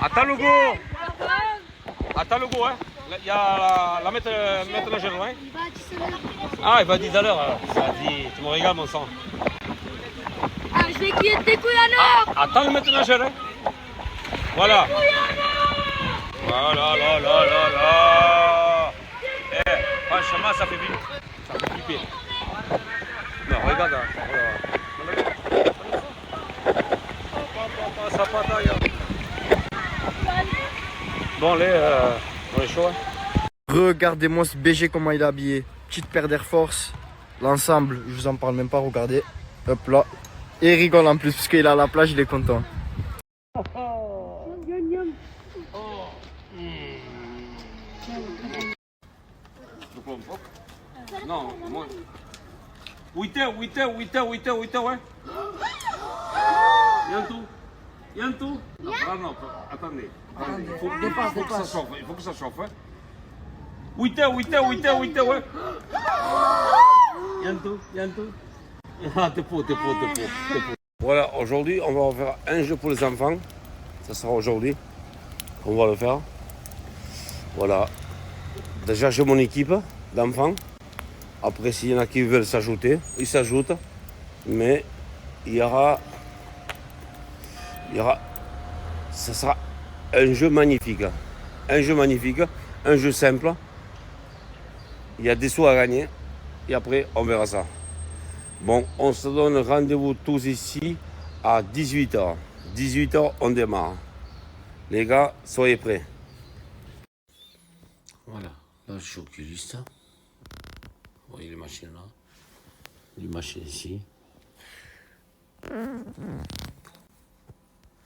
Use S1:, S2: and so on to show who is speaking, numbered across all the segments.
S1: Attends le go. Attends le go, hein. Il y a la maître nageur, hein. Ah, il va 10 à l'heure. Ça dit, tu me régales, mon sang.
S2: Ah, je vais crier tes couilles à l'heure.
S1: Attends le maître nageur, hein. Voilà. Voilà, là, là, là, là. Eh, franchement, ça fait vite. Ça fait flipper. Non, regarde, hein. Ça pataille. Bon, allez, on est chaud, hein.
S3: Regardez-moi ce BG comment il est habillé. Petite paire d'Air Force. L'ensemble, je vous en parle même pas, regardez. Hop là. Et il rigole en plus parce qu'il est à la plage, il est content.
S1: Non, moi. 8h, ouais. Bientôt. Ah non, attendez. Il faut que ça chauffe. Il faut que ça chauffe. 8h, ouais. Bientôt. Ah, t'es faux. Voilà, aujourd'hui, on va faire un jeu pour les enfants. Ça sera aujourd'hui qu'on va le faire. Voilà. Déjà, j'ai mon équipe d'enfants. Après, s'il y en a qui veulent s'ajouter, ils s'ajoutent. Mais il y aura. Ça sera un jeu magnifique. Un jeu simple. Il y a des sous à gagner. Et après, on verra ça. Bon, on se donne rendez-vous tous ici à 18h. 18h, on démarre. Les gars, soyez prêts. Voilà, là je suis oculiste. Vous voyez les machines là. Les machines ici.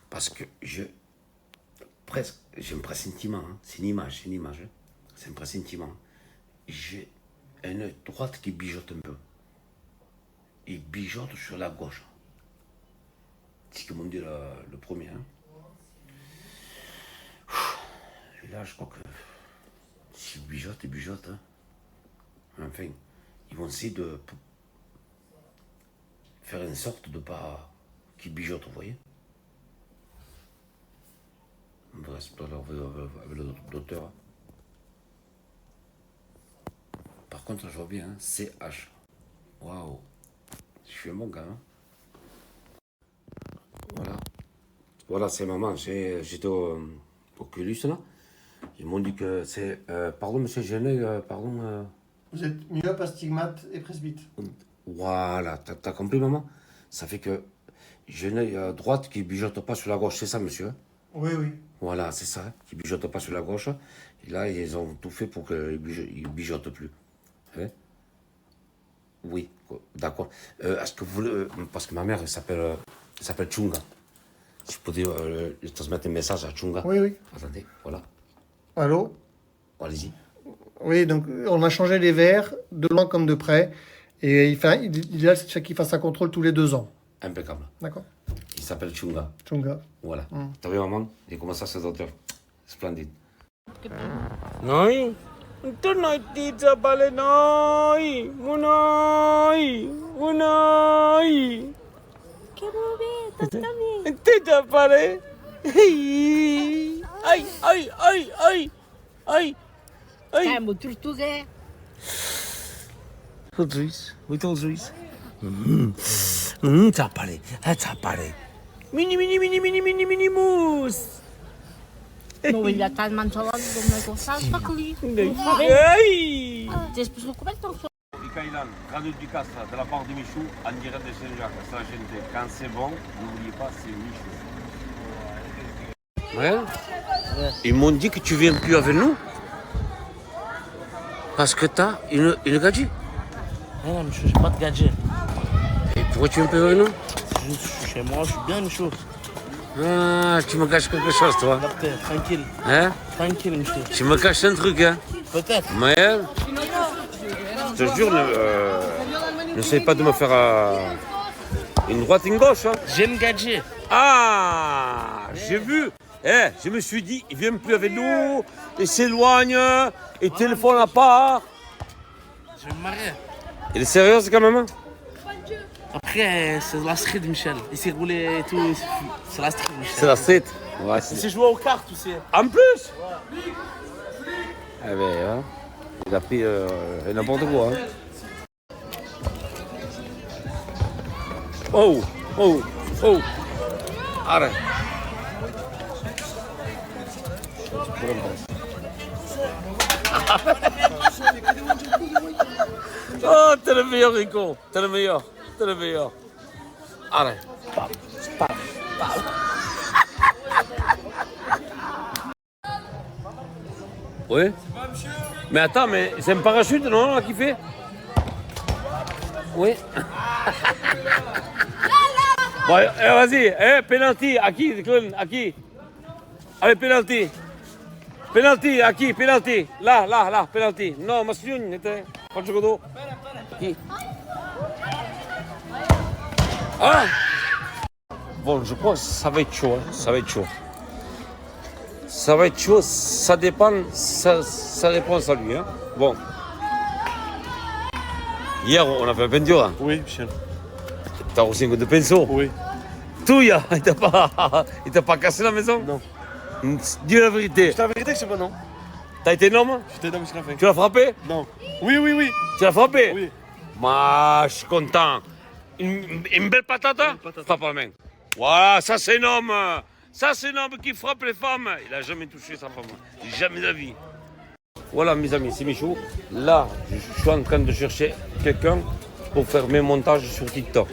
S1: Parce que je me presse intimement. Hein. C'est une image. Hein. C'est un presse intimement. J'ai un œil droit qui bijote un peu. Il bijote sur la gauche. C'est ce que m'ont dit le premier. Hein. Et là, je crois que s'il bijote, il bijote. Hein. Enfin, ils vont essayer de faire une sorte de pas qu'il bijote, vous voyez. On va rester avec le docteur. Par contre, je vois bien, hein, CH. Waouh. Je suis un bon gars. Hein. Voilà, c'est maman. J'étais au Oculus là. Ils m'ont dit que c'est. Pardon, monsieur Genet, pardon.
S4: Vous êtes myope, astigmate et presbyte.
S1: Voilà, t'as compris, maman? Ça fait que Genet à droite qui bijote pas sur la gauche, c'est ça, monsieur?
S4: Oui.
S1: Voilà, c'est ça, qui bijote pas sur la gauche. Et là, ils ont tout fait pour qu'il bijote plus. Hein? Oui, d'accord. Est-ce que vous voulez. Parce que ma mère, elle s'appelle Chunga. Si vous pouvez transmettre un message à Chunga.
S4: Oui.
S1: Attendez, voilà.
S4: Allô?
S1: Allez-y.
S4: Oui, donc on a changé les verres, de loin comme de près. Et il c'est qu'il fasse un contrôle tous les 2 ans.
S1: Impeccable.
S4: D'accord?
S1: Il s'appelle Chunga.
S4: Chunga.
S1: Voilà. T'as vu, maman? Et comment ça, ce docteur? Splendide.
S5: Noi? Tu noi tita pale noi! Munoi!
S2: Che muovete, toccami.
S5: Tita pale! Ai!
S2: Mo tortuga.
S5: O juiz, muito o juiz. Tapare. Mini mus!
S2: No, il a tellement de comme ça, c'est pas cool.
S5: Ai!
S2: T'es plus le couvert, donc.
S1: Michaelan, Radio du Castre, de la part de Michou, en direct de Saint-Jacques, c'est la gente. Quand c'est bon, n'oubliez pas, c'est Michou. Ouais. Ils m'ont dit que tu viens plus avec nous. Parce que t'as une gadget.
S5: Non, monsieur, j'ai pas de gadget.
S1: Et pourquoi tu viens plus avec nous?
S5: Je suis chez moi, je suis bien, monsieur.
S1: Ah, tu me caches quelque chose, toi.
S5: Tranquille.
S1: Hein?
S5: Tranquille, monsieur.
S1: Tu me caches un truc, hein?
S5: Peut-être.
S1: Mais, je te jure, n'essaye pas de me faire une droite et une gauche. Hein?
S5: J'ai une gadget.
S1: Ah, j'ai vu. Je me suis dit, il vient plus avec nous, il s'éloigne, il téléphone à part.
S5: Je vais me marier.
S1: Il est sérieux quand même? Hein?
S5: Après, c'est la street, Michel. Il s'est roulé et tout. C'est la street, Michel.
S1: C'est la street. Ouais,
S5: C'est joué aux cartes, tu sais.
S1: En plus. Eh ben, hein, il a pris n'importe quoi. Hein. Oh, oh, oh. Arrête. Oh, t'es le meilleur, Rico. T'es le meilleur. T'es le meilleur. Arrête. Oui. Mais attends, mais c'est un parachute, non, là, qui fait? Oui. Bon, vas-y, penalty, à qui, clown, à qui? Allez, penalty. Penalty, à qui? Penalty. Là, penalty. No, ma signore, faccio godo. Qui? Ah! Bon, je crois que ça va être chaud, hein. Ça va être chaud. Ça va être chaud, ça dépend à lui. Hein. Bon. Hier, on a fait la peinture. Hein.
S5: Oui, Michel.
S1: T'as reçu un coup de pinceau.
S5: Oui.
S1: Tout, il t'a pas cassé la maison?
S5: Non.
S1: Dis la vérité.
S5: C'est la vérité que c'est pas non.
S1: T'as été énorme?
S5: J'étais dans jusqu'à la fin.
S1: Tu l'as frappé?
S5: Non. Oui.
S1: Tu l'as frappé?
S5: Oui.
S1: Moi, je suis content. Une belle patate? Frappe la main. Voilà, ça c'est un homme. Ça c'est un homme qui frappe les femmes. Il a jamais touché sa femme. Jamais de la vie. Voilà mes amis, c'est Michou. Là, je suis en train de chercher quelqu'un pour faire mes montages sur TikTok.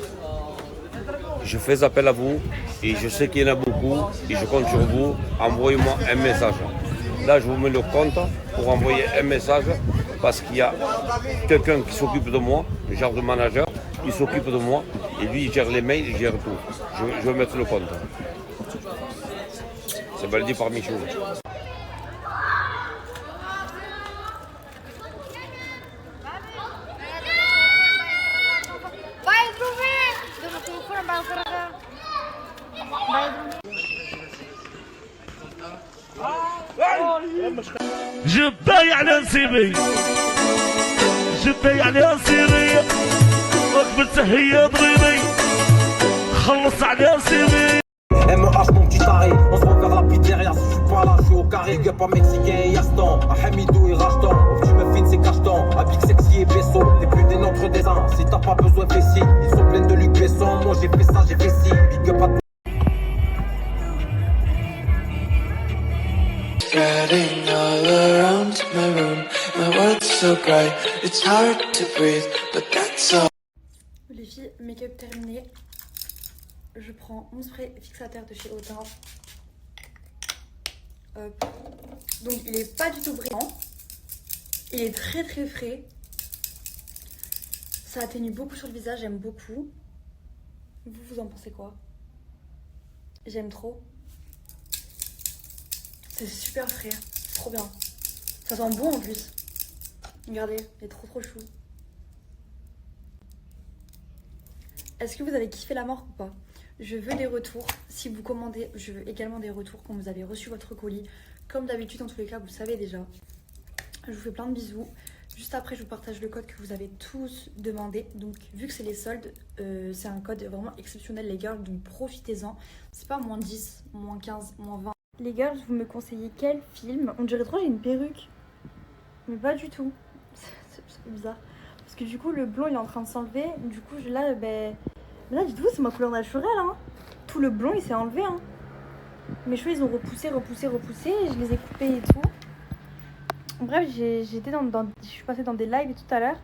S1: Je fais appel à vous et je sais qu'il y en a beaucoup et je compte sur vous. Envoyez-moi un message. Là, je vous mets le compte pour envoyer un message parce qu'il y a quelqu'un qui s'occupe de moi, le genre de manager, il s'occupe de moi et lui il gère les mails, il gère tout. Je vais mettre le compte. C'est validé par Michou.
S6: Vai dormir! Deu no telefone, vai carregar. Vai dormir.
S7: Je paye على نصيبي je paye على نصيبي وقبل تحية ضريبي خلص على نصيبي
S8: MEH mon petit taré, on se regarde la pizzeria. Si je suis pas là, je suis au carré. Big up à Mexicain et Yaston, à Hamidou et Rachton. Au petit Muffin c'est cacheton, à Big Sexy et Besso. T'es plus des nôtres des uns, si t'as pas besoin fais ci. Ils sont pleins de Luc Besson, moi j'ai fait ça, j'ai fait ci. Big up à
S9: Getting all around my room, my world's so bright, it's hard to breathe, but that's all.
S10: Les filles, make-up terminé. Je prends mon spray fixateur de chez Autain. Hop. Donc il est pas du tout brillant. Il est très très frais. Ça atténue beaucoup sur le visage, j'aime beaucoup. Vous en pensez quoi? J'aime trop. C'est super frais, trop bien. Ça sent bon en plus. Regardez, il est trop chou. Est-ce que vous avez kiffé la marque ou pas? Je veux des retours. Si vous commandez, je veux également des retours quand vous avez reçu votre colis. Comme d'habitude, dans tous les cas, vous le savez déjà. Je vous fais plein de bisous. Juste après, je vous partage le code que vous avez tous demandé. Donc, vu que c'est les soldes, c'est un code vraiment exceptionnel, les girls. Donc, profitez-en. C'est pas moins 10, moins 15, moins 20. Les girls, vous me conseillez quel film? On dirait trop j'ai une perruque. Mais pas du tout. C'est bizarre. Parce que du coup, le blond, il est en train de s'enlever. Du coup, là, là, dites-vous, c'est ma couleur naturelle. Hein. Tout le blond, il s'est enlevé. Hein. Mes cheveux, ils ont repoussé. Et je les ai coupés et tout. Bref, je suis passée dans des lives tout à l'heure.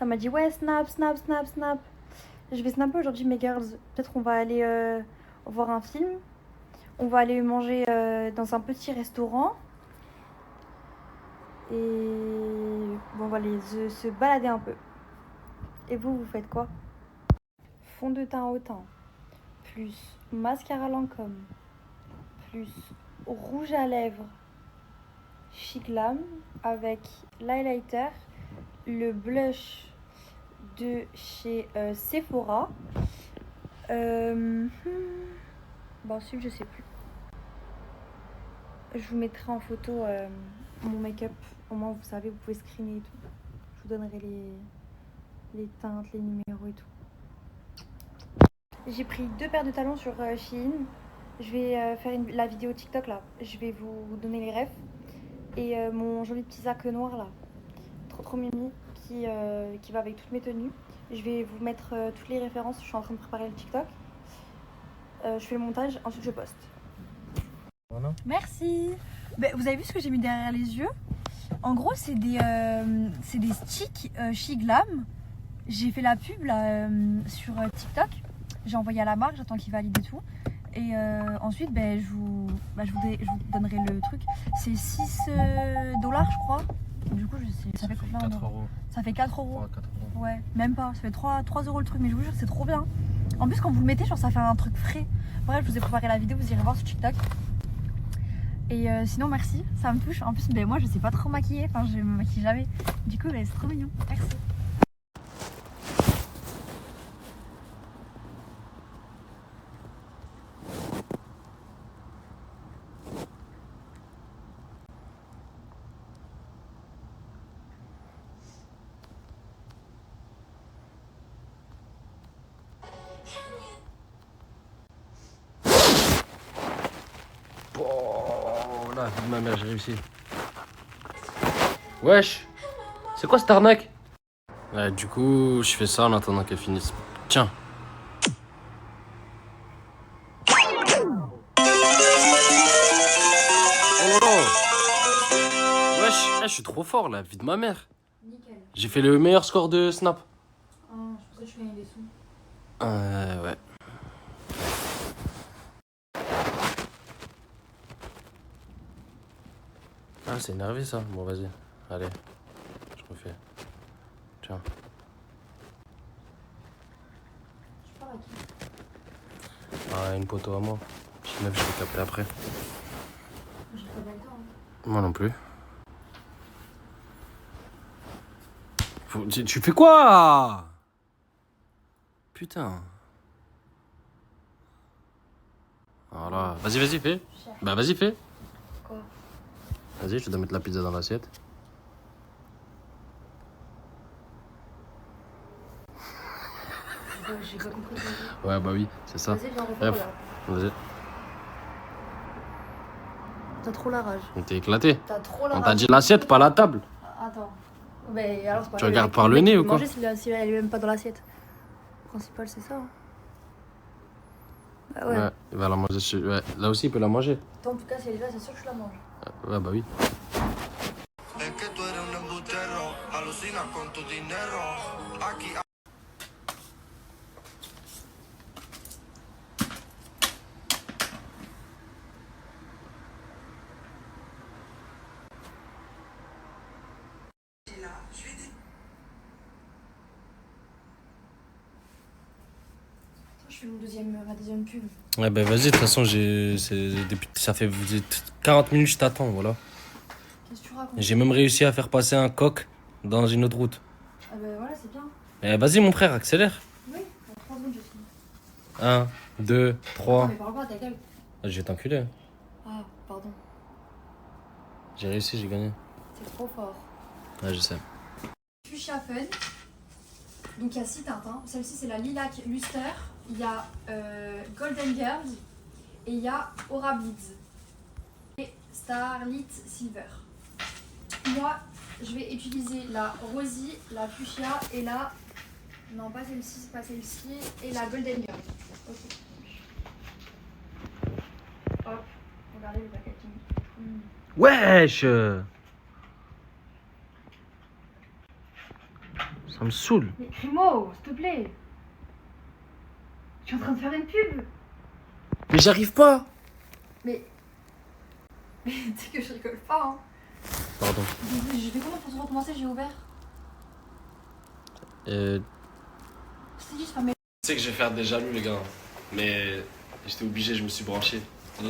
S10: Ça m'a dit, ouais, snap. Je vais snapper aujourd'hui, mes girls. Peut-être on va aller voir un film. On va aller manger dans un petit restaurant. Et bon, on va aller se balader un peu. Et vous faites quoi? Fond de teint Autain, plus mascara Lancôme, plus rouge à lèvres Chic Glam avec l'highlighter, le blush de chez Sephora. Ensuite, je sais plus. Je vous mettrai en photo mon make-up. Au moins, vous savez, vous pouvez screener et tout. Je vous donnerai les teintes, les numéros et tout. J'ai pris 2 paires de talons sur Shein. Je vais faire la vidéo TikTok là. Je vais vous donner les refs. Et mon joli petit sac noir là. Trop mimi. Qui va avec toutes mes tenues. Je vais vous mettre toutes les références. Je suis en train de préparer le TikTok. Je fais le montage. Ensuite je poste.
S3: Voilà.
S10: Merci. Ben, vous avez vu ce que j'ai mis derrière les yeux? En gros, c'est des sticks She Glam. J'ai fait la pub là, sur TikTok. J'ai envoyé à la marque, j'attends qu'ils valident et tout. Et ensuite, ben, je vous donnerai le truc. C'est 6 $, je crois. Du coup, ça fait combien?
S3: 4 euros.
S10: Ça fait 4 euros.
S3: 4 euros.
S10: Ouais, même pas. Ça fait 3 € le truc. Mais je vous jure, c'est trop bien. En plus, quand vous le mettez, genre, ça fait un truc frais. Bref, je vous ai préparé la vidéo, vous irez voir sur TikTok. Et sinon, merci, ça me touche. En plus, ben, moi, je sais pas trop maquiller. Enfin, je me maquille jamais. Du coup, ben, c'est trop mignon. Merci.
S11: Oh la vie de ma mère, j'ai réussi. Wesh, c'est quoi cette arnaque? Ouais, du coup, je fais ça en attendant qu'elle finisse. Tiens. Oh non. Wesh, je suis trop fort, la vie de ma mère.
S10: Nickel.
S11: J'ai fait le meilleur score de Snap.
S10: Je pense que je gagne des sous.
S11: Ouais. Ah, c'est énervé ça. Bon, vas-y. Allez, je refais. Tiens.
S10: Je parle à qui?
S11: Ah, une poteau à moi. Petite meuf, je vais t'appeler après.
S10: J'ai pas bien le temps.
S11: Moi non plus. Tu fais quoi? Putain. Voilà. Vas-y, fais. Bah, vas-y, fais.
S10: Quoi?
S11: Vas-y, je te dois mettre la pizza dans l'assiette.
S10: J'ai pas compris.
S11: Ouais, bah oui, c'est ça.
S10: Vas-y, viens, refais-le, là.
S11: Vas-y.
S10: T'as trop la rage.
S11: On t'est éclaté.
S10: T'as trop la
S11: On
S10: rage.
S11: t'a dit l'assiette, pas la table.
S10: Attends. Mais alors, c'est pas
S11: Tu regardes par le nez ou quoi?
S10: Manger si elle est même pas dans l'assiette. Le principal, c'est ça. Hein. Bah ouais.
S11: Ouais, il va la manger. Ouais, là aussi, il peut la manger.
S10: Toi, en tout cas, si elle est là, c'est sûr que je la mange.
S11: Ouais, bah oui.
S10: Je fais ma deuxième pub.
S11: Ouais, bah vas-y, de toute façon, ça fait 40 minutes que je t'attends, voilà.
S10: Qu'est-ce que tu racontes?
S11: J'ai même réussi à faire passer un coq dans une autre route.
S10: Ah bah voilà, c'est bien.
S11: Eh, vas-y, mon frère, accélère.
S10: Oui, en 3 secondes, je finis.
S11: 1, 2, 3.
S10: Non, mais parle pas, ta gueule.
S11: Je vais t'enculer.
S10: Ah, pardon.
S11: J'ai réussi, j'ai gagné.
S10: C'est trop fort.
S11: Ouais, je sais.
S10: Fuchsia Fun. Donc il y a 6 teintes. Hein. Celle-ci, c'est la Lilac Luster. Il y a Golden Girls. Et il y a Aura Blitz. Et Starlit Silver. Moi, je vais utiliser la Rosy, la Fuchsia et la... Non, pas celle-ci, c'est pas celle-ci. Et la Golden Girl. Ok. Hop. Regardez le packaging.
S11: Wesh! Ça me saoule.
S10: Mais Primo, s'il te plaît. Je suis en train de faire une pub.
S11: Mais j'arrive pas.
S10: Mais tu sais que je rigole pas, hein.
S11: Pardon.
S10: Je fais comment pour se recommencer? J'ai ouvert.
S11: Je
S10: C'est juste pas mes...
S11: sais que je vais faire des jaloux, les gars. Mais j'étais obligé, je me suis branché.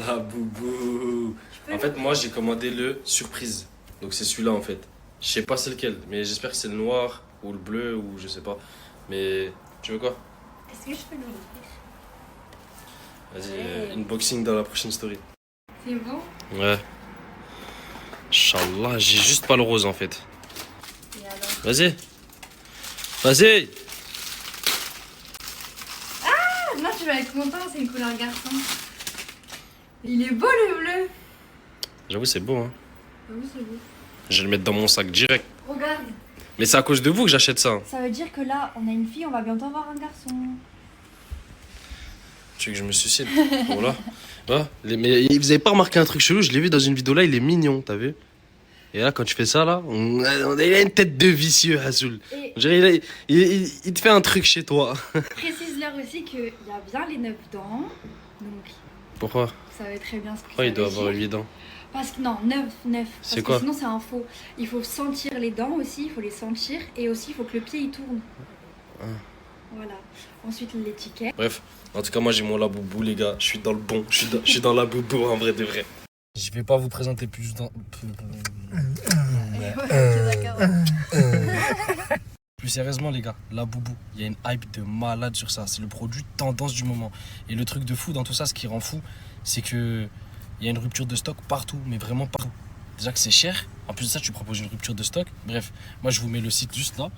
S11: La boubou. En fait, moi, j'ai commandé le surprise. Donc, c'est celui-là, en fait. Je sais pas c'est lequel, mais j'espère que c'est le noir ou le bleu ou je sais pas. Mais tu veux quoi?
S10: Est-ce que je peux l'ouvrir?
S11: Vas-y,
S10: Ouais.
S11: unboxing dans la prochaine story.
S10: C'est bon?
S11: Ouais. Inch'Allah, j'ai juste pas le rose en fait.
S10: Et alors?
S11: Vas-y. Vas-y.
S10: Ah non, tu vas être content, c'est une couleur garçon. Il est beau le bleu.
S11: J'avoue, c'est beau, hein.
S10: Oui, c'est beau.
S11: Je vais le mettre dans mon sac direct.
S10: Regarde,
S11: Mais c'est à cause de vous que j'achète ça.
S10: ça veut dire que là, on a une fille, on va bientôt avoir un garçon.
S11: Tu veux que je me suicide? Voilà. Ouais, mais vous avez pas remarqué un truc chelou? Je l'ai vu dans une vidéo là, il est mignon, t'as vu? Et là, quand tu fais ça, là, il a une tête de vicieux, Hassoul.
S10: Et
S11: On dirait, il te fait un truc chez toi.
S10: précise-leur aussi qu'il y a bien les 9 dents. Donc,
S11: Pourquoi?
S10: vous savez très bien ce que
S11: Pourquoi
S10: ça
S11: il doit
S10: veut
S11: avoir
S10: dire.
S11: 8 dents?
S10: Parce que non, 9.
S11: C'est
S10: Parce
S11: quoi?
S10: que sinon, c'est un faux. Il faut sentir les dents aussi, il faut les sentir. Et aussi, il faut que le pied, il tourne.
S11: Ah.
S10: Voilà. Ensuite, l'étiquette.
S11: Bref, en tout cas, moi j'ai mon laboubou, les gars. Je suis dans le bon. Je suis dans la boubou en vrai de vrai. Je vais pas vous présenter plus dans. Plus sérieusement, les gars, la boubou, il y a une hype de malade sur ça. C'est le produit tendance du moment. Et le truc de fou dans tout ça, ce qui rend fou, c'est que il y a une rupture de stock partout, mais vraiment partout. Déjà que c'est cher. En plus de ça, tu proposes une rupture de stock. Bref, moi je vous mets le site juste là.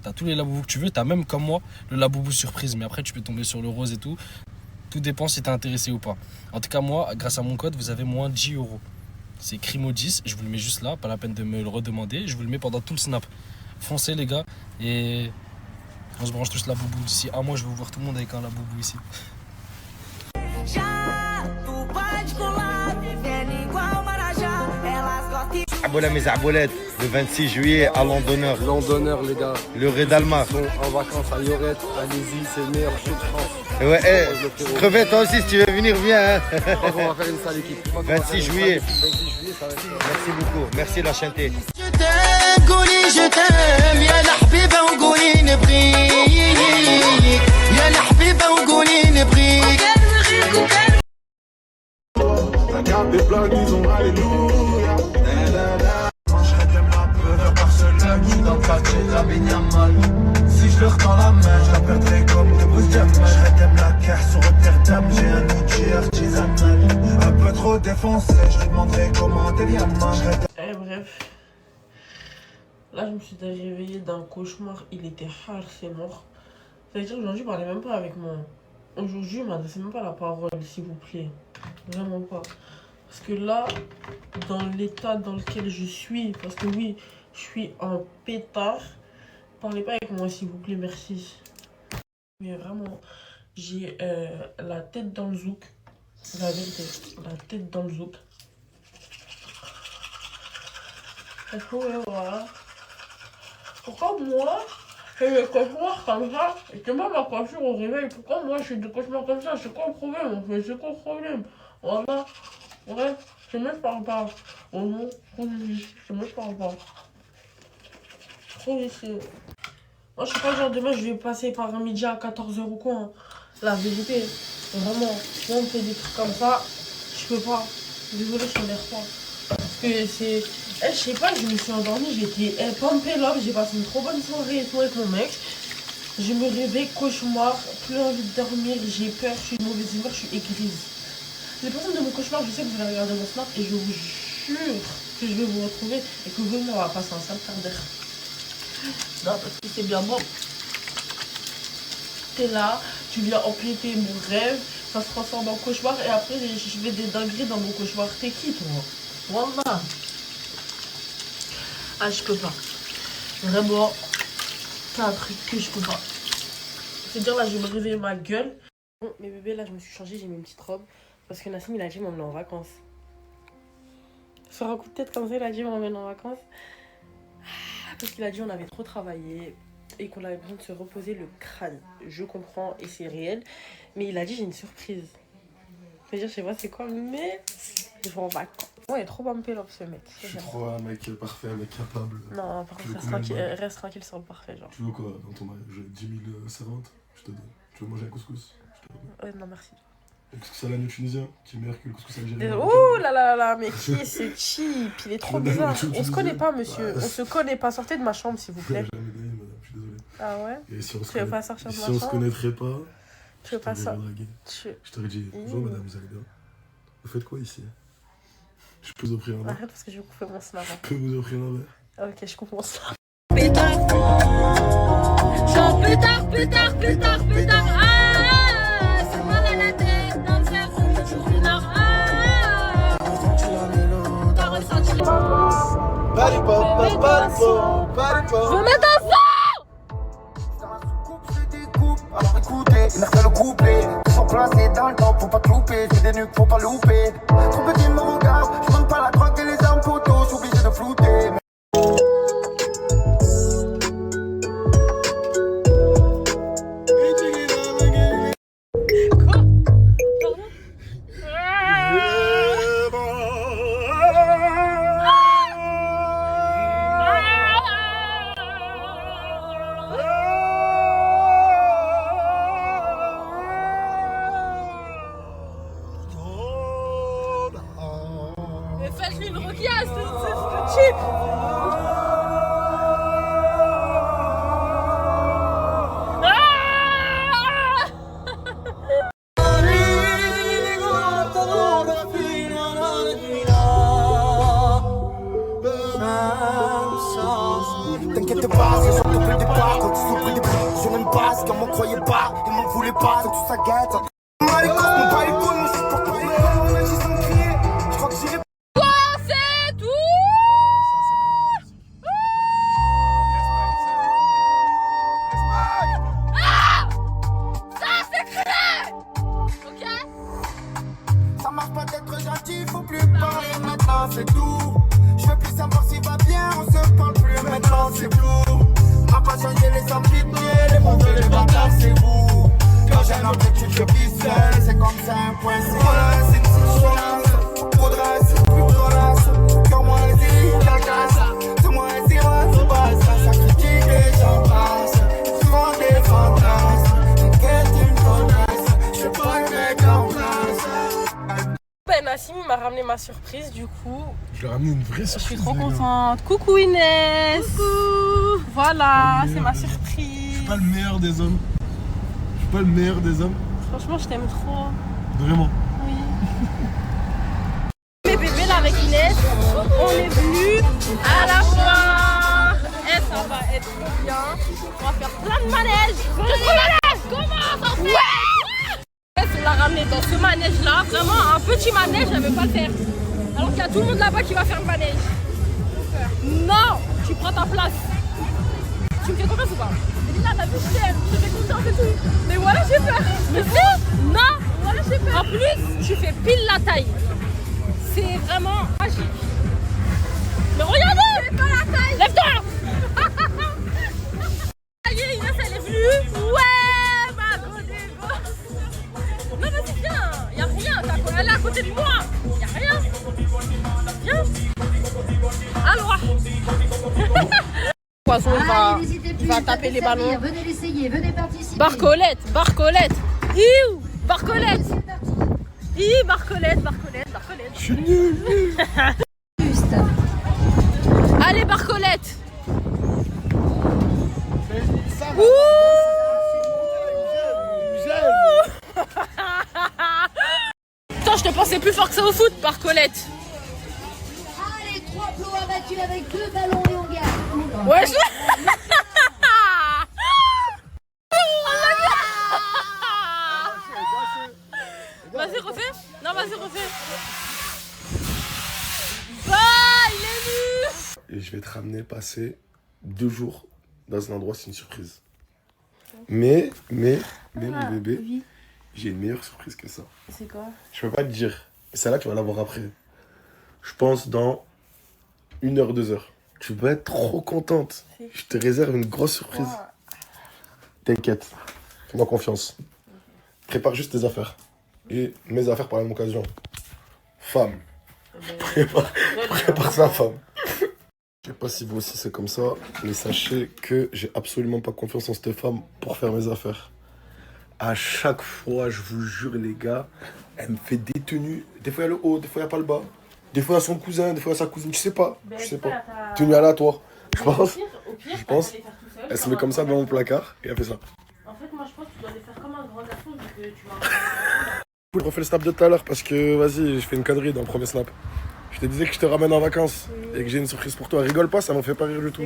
S11: T'as tous les laboubous que tu veux. T'as même comme moi le laboubou surprise. Mais après, tu peux tomber sur le rose et tout. Tout dépend si t'es intéressé ou pas. En tout cas, moi, grâce à mon code, vous avez moins 10 €. C'est Crimo10. Je vous le mets juste là. Pas la peine de me le redemander. Je vous le mets pendant tout le snap. Foncez, les gars. Et on se branche tous la boubou d'ici. Ah, moi, je veux voir tout le monde avec un laboubou ici.
S3: Aboula mes aboulettes, le 26 juillet à Londonneur.
S11: Londonneur, les gars.
S3: Le Redalmar.
S11: Ils sont en vacances à Llorette. Allez-y, c'est le meilleur show de France.
S3: Ouais, crevette toi aussi si tu veux venir, viens. Hein.
S11: On va faire une sale équipe.
S3: 26 juillet.
S11: 26 juillet, ça va être...
S3: Merci beaucoup. Merci la chanter.
S9: Je t'aime, قولي je t'aime يا الحبيبة وقولي نبغيك يا الحبيبة وقولي نبغيك
S12: Regarde des plans, disons alléluia. Je t'aime un peu vers Barcelone, je suis dans le quartier de la Benyamal. Si je leur tends la main, je la perdrai comme de Bruce Jamal. Je t'aime la guerre sur Rotterdam, j'ai un outil artisanal. Un peu trop défoncé, je lui demanderai comment t'es bien mal.
S2: Eh bref. Là je me suis réveillée d'un cauchemar, il était hard, c'est mort. Ça veut dire qu'aujourd'hui je parlais même pas avec moi. Aujourd'hui, je m'adressais même pas la parole, s'il vous plaît. Vraiment pas. Parce que là, dans l'état dans lequel je suis, parce que oui, je suis en pétard, parlez pas avec moi, s'il vous plaît, merci. Mais vraiment, j'ai la tête dans le zouk. La vérité, la tête dans le zouk. Vous pouvez voir. Pourquoi moi j'ai des cauchemars comme ça et que même ma coiffure au réveil? Pourquoi moi j'ai des cauchemars comme ça? C'est quoi le problème en fait? C'est quoi le problème? Voilà. Ouais, je me parle pas. Oh non, je me parle pas. Trop ici. Moi je sais pas, genre demain je vais passer par un midi à 14 h ou quoi. Hein. La vérité, vraiment, si on me fait des trucs comme ça, je peux pas. Désolée, je l'air pas. Parce que c'est... je sais pas, je me suis endormie, j'étais pompée là, j'ai passé une trop bonne soirée et tout avec mon mec. Je me réveille, cauchemar, plus envie de dormir, j'ai peur, je suis de mauvaise humeur, je suis aigrise. Les personnes de mon cauchemar, je sais que vous allez regarder mon snap et je vous jure que je vais vous retrouver et que vous, on va passer un sale quart d'heure. Non, parce que c'est bien bon. T'es là, tu viens empiéter mon rêve, ça se transforme en cauchemar et après je vais des dingueries dans mon cauchemar. T'es qui toi? Voilà. Ah, je peux pas. Vraiment, c'est un truc que je peux pas. C'est-à-dire là, je vais me réveiller ma gueule. Bon, mes bébés, là, je me suis changée, j'ai mis une petite robe. Parce que Nassim, il a dit m'emmener en vacances. Sur un coup de tête comme ça, il a dit m'emmener en vacances. Parce qu'il a dit on avait trop travaillé et qu'on avait besoin de se reposer le crâne. Je comprends et c'est réel. Mais il a dit j'ai une surprise. C'est-à-dire, je sais pas c'est quoi, mais je vais en vacances. Ouais, il est trop bumpé là, ce mec.
S13: Je suis trop un mec parfait, un mec capable.
S2: Non, par contre, reste tranquille sur le parfait, genre.
S13: Tu veux quoi dans ton mariage? 10 000 servantes? Je te donne. Tu veux manger un couscous? Je te donne.
S2: Ouais, non, merci.
S13: Le couscous à l'agneau tunisien, qui est meilleur que le couscous algérien.
S2: Oh là là là, mais qui est ce cheap? Il est trop bizarre. On se connaît pas, monsieur. On se connaît pas. Sortez de ma chambre, s'il vous plaît.
S13: Jamais donné, madame, je suis désolé.
S2: Ah ouais?
S13: Et si on
S2: tu veux pas sortir de ma
S13: si
S2: chambre?
S13: on se connaîtrait pas,
S2: tu veux pas ça?
S13: Je t'aurais dit, bonjour madame, vous allez bien? Vous faites quoi ici? Je peux vous offrir un verre?
S2: Arrête parce que je vais couper mon snap.
S13: Je peux vous offrir un verre?
S2: Ok, je coupe mon snap.
S6: Genre plus tard, ah, c'est mal à la tête, dans le cerveau, je suis nord, ah.
S2: Je veux mettre un
S9: Alors écoutez, il refait le couplet. Ils sont placés dans le temps, faut pas te louper. J'ai des nuques, faut pas louper. Trop petit me regarde, je demande pas la drogue et les armes photos. J'suis obligé de flouter.
S2: Mais faites-lui une requête, c'est cheap.
S9: T'inquiète pas, c'est surtout depuis le départ. Quand tu souffres des prix, je n'aime pas ce qu'on m'en croyait pas. Ils m'en voulaient pas, c'est tout ça guette. Moi les cosses, mon pas les couilles, mon fils pour pas les couilles. Mon agis sans me crier, je crois que j'irai.
S2: C'est tout. Ça c'est clair. Ok.
S9: Ça marche pas d'être gentil, faut plus parler. Maintenant c'est tout. Je veux plus savoir s'il va bien, on se parle plus. Maintenant c'est flou. On va pas changer les ambités, les mauvais, les bâtards, c'est vous. Quand j'ai l'habitude, je vis seul, c'est comme ça un point. Voilà, c'est une petite chose. Faudra, c'est plus colasse. Cœur moins dit, la casse. C'est moins dit, c'est pas ça. Ça critique et j'en passe. Souvent des fantasmes. T'inquiète, ils me connaissent. Je fais pas le mec en place.
S2: Ben Nassim m'a ramené ma surprise du coup.
S13: Je lui ai ramené une vraie surprise.
S2: Je suis trop contente. Coucou Inès. Coucou. Voilà, c'est ma surprise.
S13: Je suis pas le meilleur des hommes. Je suis pas le meilleur des hommes.
S2: Franchement, je t'aime trop.
S13: Vraiment.
S2: Oui. Mes bébés là avec Inès, on est venus à la fois. Et ça va être trop bien. On va faire plein de manèges. Comment ça se fait? On l'a ramené dans ce manège là, vraiment un petit manège, elle veut pas le faire. Alors qu'il y a tout le monde là-bas qui va faire le manège. Non, tu prends ta place. Tu me fais confiance ou pas? Mais là, la vie, je te fais confiance et tout. Mais voilà, j'ai peur. Mais si? Non, voilà, j'ai peur. En plus, tu fais pile la taille. C'est vraiment magique. Mais regardez! Je fais pas la taille. Lève-toi. Ça y est, Inès, elle est venue. Ouais, ma grande égo. Non, mais c'est bien. Y'a rien. Elle est à côté de moi. Y'a rien. Viens. Alors. Poisson, il va taper les ballons.
S14: Venez l'essayer, venez participer.
S2: Barcolette. Iou, Barcolette. Barcolette.
S13: Je suis nul.
S2: Allez, Barcolette. Ouh. Putain, je te pensais plus fort que ça au foot, Barcolette.
S14: Allez, 3 plots abattus avec 2 ballons et on gagne.
S2: Ouais, Vas-y, refais. Non, vas-y, refais. Ah, il est venu.
S13: Et je vais te ramener passer 2 jours dans un endroit, c'est une surprise. Mais mon bébé, j'ai une meilleure surprise que ça.
S2: C'est quoi?
S13: Je peux pas te dire. Celle-là, tu vas l'avoir après. Je pense dans 1 heure, 2 heures. Tu vas être trop contente. Je te réserve une grosse surprise. T'inquiète. Fais-moi confiance. Prépare juste tes affaires. Et mes affaires par la même occasion. Femme. Prépare ça, femme. Je sais pas si vous aussi c'est comme ça, mais sachez que j'ai absolument pas confiance en cette femme pour faire mes affaires. À chaque fois, je vous jure les gars, elle me fait des tenues. Des fois il y a le haut, des fois il n'y a pas le bas. Des fois il y a son cousin, des fois il y a sa cousine, je sais pas. Je sais pas. Tenue aléatoire. Je pense. Je pense. Elle se met comme ça dans mon placard et elle fait ça.
S2: En fait, moi je pense que tu dois les faire comme un grand garçon vu que tu vas.
S13: Je refais le snap de tout à l'heure parce que vas-y, je fais une connerie dans le premier snap. Je te disais que je te ramène en vacances et que j'ai une surprise pour toi. Rigole pas, ça me fait pas rire du tout.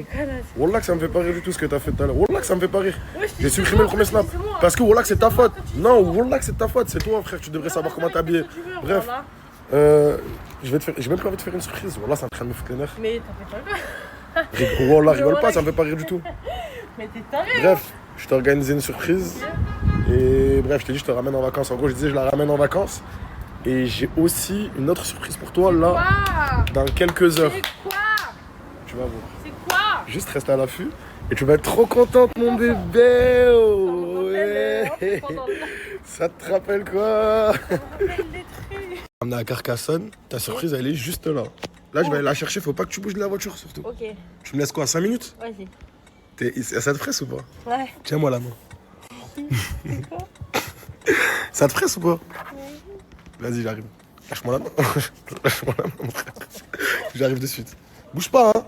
S13: Wallah que ça me fait pas rire du tout ce que t'as fait tout à l'heure. Wallah que ça me fait pas rire. J'ai supprimé le premier snap. Parce que Wallah que c'est ta faute. Non, Wallah que c'est ta faute. C'est toi frère, tu devrais savoir comment t'habiller. Bref. J'ai même pas envie de faire une surprise. Wallah, c'est en train de me foutre les nerfs.
S2: Mais t'as fait pas.
S13: Wallah, rigole pas, ça me fait pas rire du tout.
S2: Mais t'es taré.
S13: Bref, je t'ai organisé une surprise. Et bref, je t'ai dit, je te ramène en vacances. En gros, je disais, je la ramène en vacances. Et j'ai aussi une autre surprise pour toi, là, dans quelques heures.
S2: C'est quoi?
S13: Tu vas voir.
S2: C'est quoi?
S13: Juste reste à l'affût. Et tu vas être trop contente, mon bébé. Oh, ouais. Ça te rappelle quoi? On est à Carcassonne. Ta surprise, elle est juste là. Là, je vais aller la chercher. Faut pas que tu bouges de la voiture, surtout.
S2: Ok.
S13: Tu me laisses quoi, 5 minutes?
S2: Vas-y.
S13: Ça te presse ou pas?
S2: Ouais.
S13: Tiens-moi la main. Ça te presse ou pas? Vas-y, j'arrive. Lâche-moi la main. Lâche-moi la main, mon frère. J'arrive de suite. Bouge pas, hein.